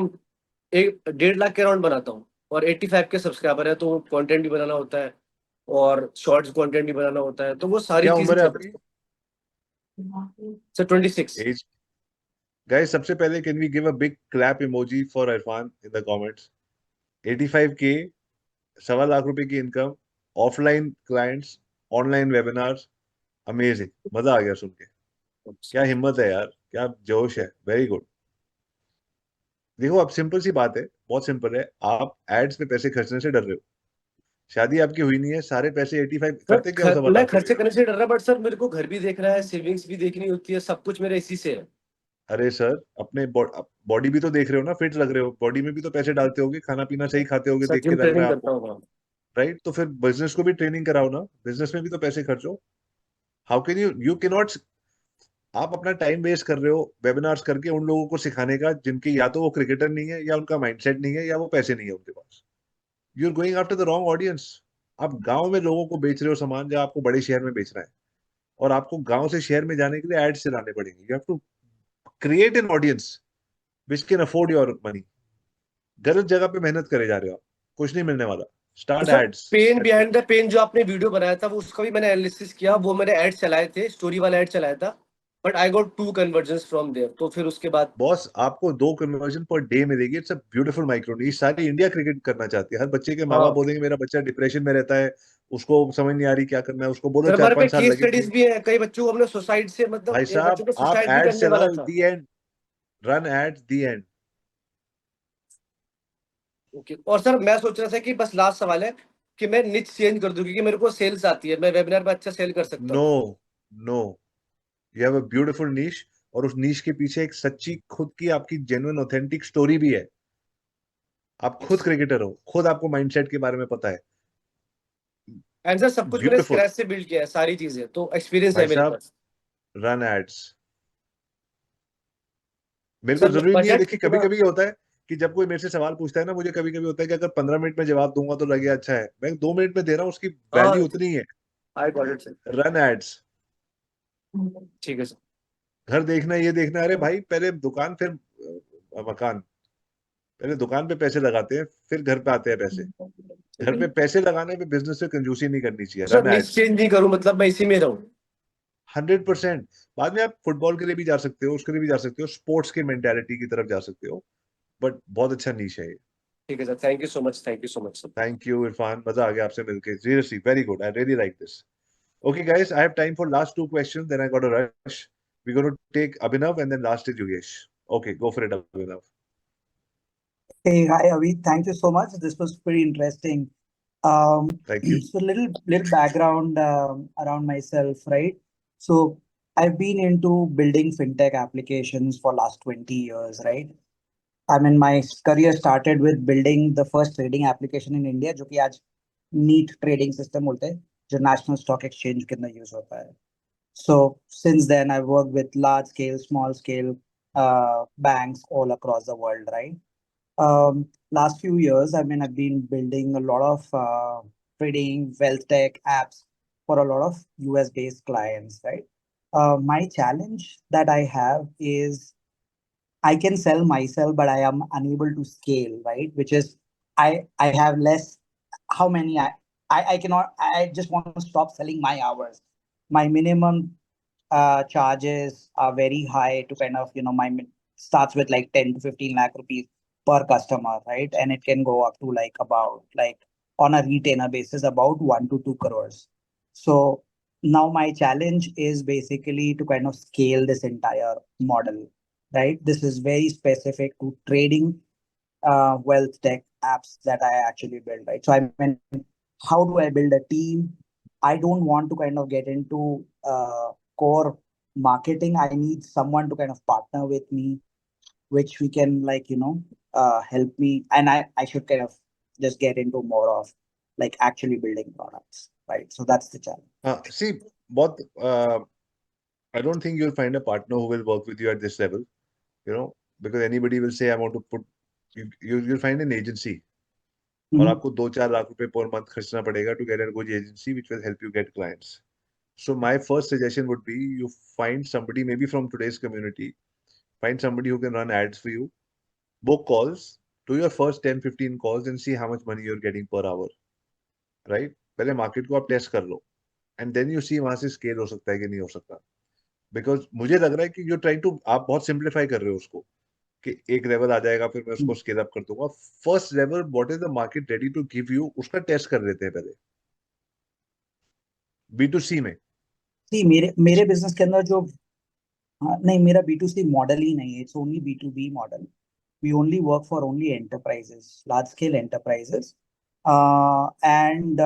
1.5 लाख के राउंड बनाता हूँ, और 85 के सब्सक्राइबर है, तो कंटेंट भी बनाना होता है और शॉर्ट्स कंटेंट भी बनाना होता है, तो वो सारी क्या चीजें उम्र है आपकी? सर 26। एज? गाइस, सबसे पहले can we give a big clap emoji for Irfan in the comments. 85K, ₹1.25 lakh की income, offline clients, online webinars, amazing, मजा आ गया सुन के। क्या हिम्मत है यार, क्या जोश है, वेरी गुड। देखो, अब सिंपल सी बात है, बहुत सिंपल है। आप एड्स पे पैसे खर्चने से डर रहे हो। शादी आपकी हुई नहीं है, सारे पैसे 85 करते क्या हो सर सवा मैं लाख खर्चे रुपए? करने से डर रहा, बट सर मेरे को घर भी देखना है, सेविंग्स भी देखनी होती है, सब कुछ मेरे इसी से है। अरे सर, अपने बॉडी भी तो देख रहे हो ना, फिट लग रहे हो, बॉडी में भी तो पैसे डालते होगे, खाना पीना सही खाते होगे, सर देख के जिम लग रहा ट्रेनिंग है करता आपको। हूँ वहाँ। राइट, तो फिर बिजनेस को भी ट्रेनिंग कराओ ना, बिजनेस में भी तो पैसे खर्चो। How can you can not. आप अपना टाइम वेस्ट कर रहे हो वेबिनार्स करके उन लोगों को सिखाने का जिनके या तो वो क्रिकेटर नहीं है, या उनका माइंडसेट नहीं है, या वो पैसे नहीं है उनके पास। You are going after the wrong audience. आप गांव में लोगों को बेच रहे हो सामान, जो आपको बड़े शहर में बेचना है। और आपको गांव से शहर में जाने के लिए एड्स चलाने पड़ेंगे। You have to create an audience which can afford your money. गलत जगह पे मेहनत करे जा रहे हो आप, कुछ नहीं मिलने वाला। तो start sir ads. Pain behind the pain जो आपने वीडियो बनाया था, वो उसका भी मैंने एनालिसिस किया, वो मैंने ऐड चलाए थे, स्टोरी वाला ऐड चलाया था, but I got 2 conversions from there, तो फिर उसके बाद। बॉस, आपको 2 कन्वर्जन पर डे मिलेगी। इट्स अ ब्यूटीफुल माइक्रो नीश। सारी इंडिया क्रिकेट करना चाहती है। हर बच्चे के माँ बाप हाँ बोलेंगे मेरा बच्चा डिप्रेशन में रहता है, उसको समझ नहीं आ रही क्या करना है, उसको बोलो सर चार हमारे पे पांच साल केस लगेंगे। स्टडीज भी है, कई बच्चों को हमने सुसाइड से, मतलब भाई एक बच्चे साहब, को आप सुसाइड भी एड्स करने वाला चलाओ, था। The end. Run ads, the end. Okay, और सर मैं सोच रहा था कि बस लास्ट सवाल है कि मैं निच चेंज कर दूं, क्योंकि मेरे को सेल्स आती है, मैं वेबिनार में अच्छा सेल कर सकता नो, हूँ। No, you have a beautiful niche. और उस नीश के पीछे एक सच्ची खुद की आपकी जेन्युइन ऑथेंटिक स्टोरी भी है। आप खुद क्रिकेटर हो, खुद आपको माइंडसेट के बारे में पता है। एंड सर सब कुछ मैंने ब्यूटीफुल। स्क्रैच से बिल्ड किया है, सारी चीजें, तो एक्सपीरियंस है भाई मेरे साहब, पास। Run ads. मेरे को सर जरूरी नहीं है। बजट देखिए, कभी कितना? कभी होता है कि जब कोई मेरे से सवाल पूछता है ना, मुझे कभी कभी होता है कि अगर 15 मिनट में जवाब दूंगा तो लगे अच्छा है। मैं 2 मिनट में दे रहा हूँ, उसकी हाँ वैल्यू उतनी ही है। I got it sir. Run ads. ठीक है सर। घर देखना, ये देखना, अरे भाई पहले दुकान, फिर मकान। पहले दुकान पे पैसे लगाते हैं, फिर घर पे आते हैं पैसे। घर पे पैसे लगाने पे बिजनेस से कंजूसी नहीं करनी चाहिए। सर रन निच एड्स। चेंज नहीं करूं, मतलब मैं इसी में रहूं। 100%। बाद में आप फुटबॉल के लिए भी जा सकते हो, उसके लिए भी जा सकते हो, स्पोर्ट्स की मेंटेलिटी की तरफ जा सकते हो। बट बहुत अच्छा नीश है ये। ठीक है sir, thank you so much, thank you so much sir. Thank you Irfan, मजा आ गया आपसे मिलके, seriously very good, I really like this. Okay, guys, I have time for last 2 questions. Then I got to rush. We're going to take Abhinav, and then last is Yogesh. Okay, go for it, Abhinav. Hey, hi Avi. Thank you so much. This was pretty interesting. Thank you. So little background around myself, right? So I've been into building fintech applications for last 20 years, right? I mean, my career started with building the first trading application in India, जो कि आज NEET trading system बोलते हैं, जो National Stock Exchange के अंदर use होता है. So since then, I've worked with large scale, small scale banks all across the world, right? Last few years, I mean, I've been building a lot of trading wealth tech apps for a lot of US based clients, right? My challenge that I have is I can sell myself, but I am unable to scale, right? Which is I have less. How many I cannot. I just want to stop selling my hours. My minimum charges are very high to kind of starts with like 10 to 15 lakh rupees per customer, right? And it can go up to like about like on a retainer basis about 1 to 2 crores. So now my challenge is basically to kind of scale this entire model, right? This is very specific to trading wealth tech apps that I actually build, right? So I mean, how do I build a team? I don't want to kind of get into core marketing. I need someone to kind of partner with me, which we can help me. And I should kind of just get into more of like actually building products, right? So that's the challenge. See, I don't think you'll find a partner who will work with you at this level, because anybody will say, I want to put, you'll find an agency. और आपको 2-4 लाख रुपए per month खर्चना पड़ेगा to get a good agency which will help you get clients. So my first suggestion would be you find somebody maybe from today's community, find somebody who can run ads for you, book calls, do your first 10-15 calls and see how much money you're getting per hour, right? पहले market को आप test कर लो and then you see वहां से scale हो सकता है कि नहीं हो सकता. Because मुझे लग रहा है कि you're trying to, आप बहुत simplify कर रहे हो उसको कि एक लेवल आ जाएगा फिर मैं उसको स्केल अप कर दूंगा. First level what is the market ready to give you, उसका टेस्ट कर लेते हैं पहले B2C में. सी मेरे बिजनेस के अंदर जो नहीं, मेरा B2C मॉडल ही नहीं है. It's only B2B model. We only work for only enterprises, large scale enterprises, and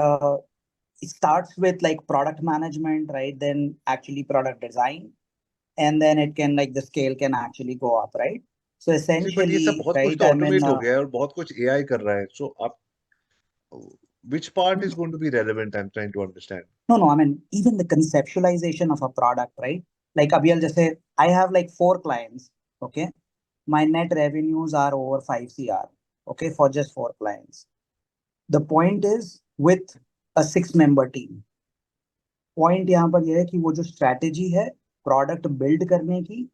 it starts with like product management, right? Then actually product design, and then it can like the scale can actually go up, right? So but ये essentially, सब बहुत कुछ right? तो I mean, automate हो गया है और बहुत कुछ AI कर रहा है. सो आप which part is going to be relevant? I'm trying to understand. no, I mean, even the conceptualization of a product, right? Like Abhi, I'll just say I have like 4 clients, okay? My net revenues are over 5 CR, okay, for just 4 clients. The point is with a 6-member team. Point यहाँ पर यह है कि वो जो strategy है product build करने की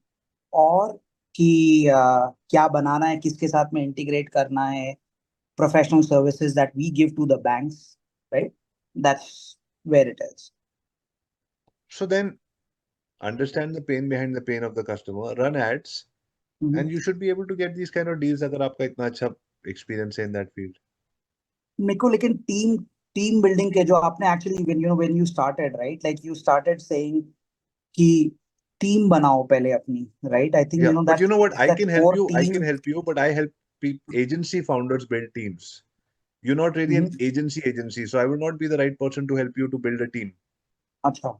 और कि क्या बनाना है, किसके साथ में इंटीग्रेट करना है, professional services that we give to the banks, right? That's where it is. So then understand the pain behind the pain of the customer, run ads, and you should be able to get these kind of deals अगर आपका इतना अच्छा experience है in that field. मेरे को लेकिन team building के जो आपने actually when you started, right, like you started saying कि टीम बनाओ पहले अपनी, right? I think Yeah, but you know what, I can help you, but I help agency founders build teams. You're not really an agency, so I would not be the right person to help you to build a team. अच्छा.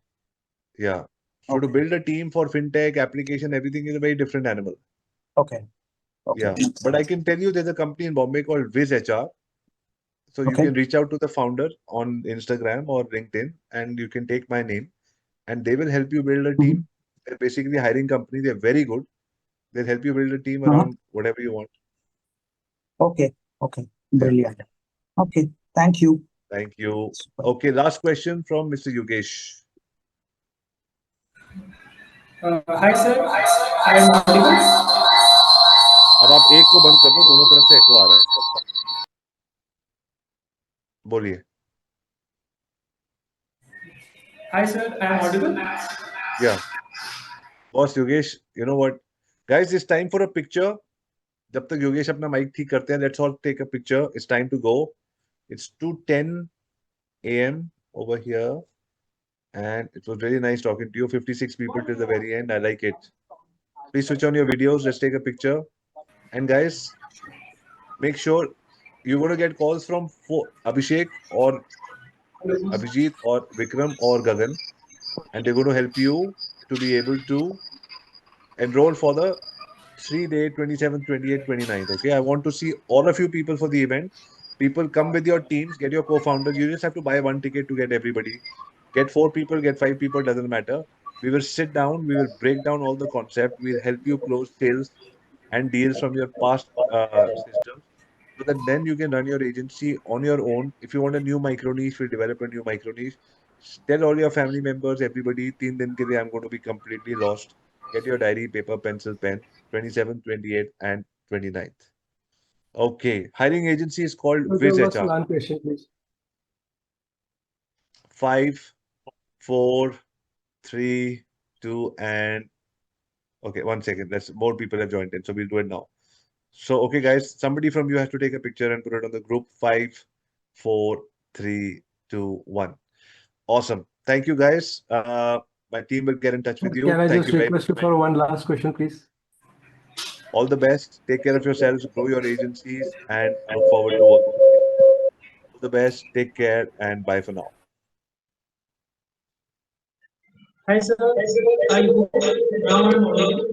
Yeah. So to build a team for fintech application, everything is a very different animal. Okay. Yeah. But I can tell you there's a company in Bombay called WizHR. So you can reach out to the founder on Instagram or LinkedIn and you can take my name and they will help you build a team. They're basically a hiring company. They're very good. They'll help you build a team around whatever you want. Okay. Brilliant. Okay. Thank you. Thank you. Okay. Last question from Mr. Yogesh. Hi sir, I am audible. अब आप एक को बंद कर दो, दोनों तरफ से एको आ रहा है. बोलिए. Hi sir, I am audible. Yeah. Boss Yogesh, you know what? Guys, it's time for a picture. जब तक योगेश अपना माइक ठीक करते हैं, let's all take a picture. It's time to go. It's 2:10 a.m. over here. And it was really nice talking to you. 56 people till the very end. I like it. Please switch on your videos. Let's take a picture. And guys, make sure you're going to get calls from Abhishek or Abhijit or Vikram or Gagan. And they're going to help you to be able to enroll for the 3-day 27th, 28th, 29th. Okay, I want to see all of you people for the event. People, come with your teams, get your co-founders. You just have to buy one ticket to get everybody. Get 4 people, get 5 people, doesn't matter. We will sit down, we will break down all the concept. We'll help you close sales and deals from your past systems, so that then you can run your agency on your own. If you want a new micro niche, we'll develop a new micro niche. Tell all your family members, everybody, 3 दिन के लिए I'm going to be completely lost. Get your diary, paper, pencil, pen. 27th, 28th, and 29th. Okay, hiring agency is called Okay, Viz what's HR. one question, please? 5, 4, 3, 2, and okay, 1 second. That's more people have joined in, so we'll do it now. So, okay, guys, somebody from you has to take a picture and put it on the group. 5, 4, 3, 2, 1. Awesome. Thank you, guys. My team will get in touch with you. Can I Thank just you very request you much. for one last question, please? All the best. Take care of yourselves, grow your agencies, and look forward to working with you. All the best. Take care, and bye for now. Hi, sir. I hope now I'm audible.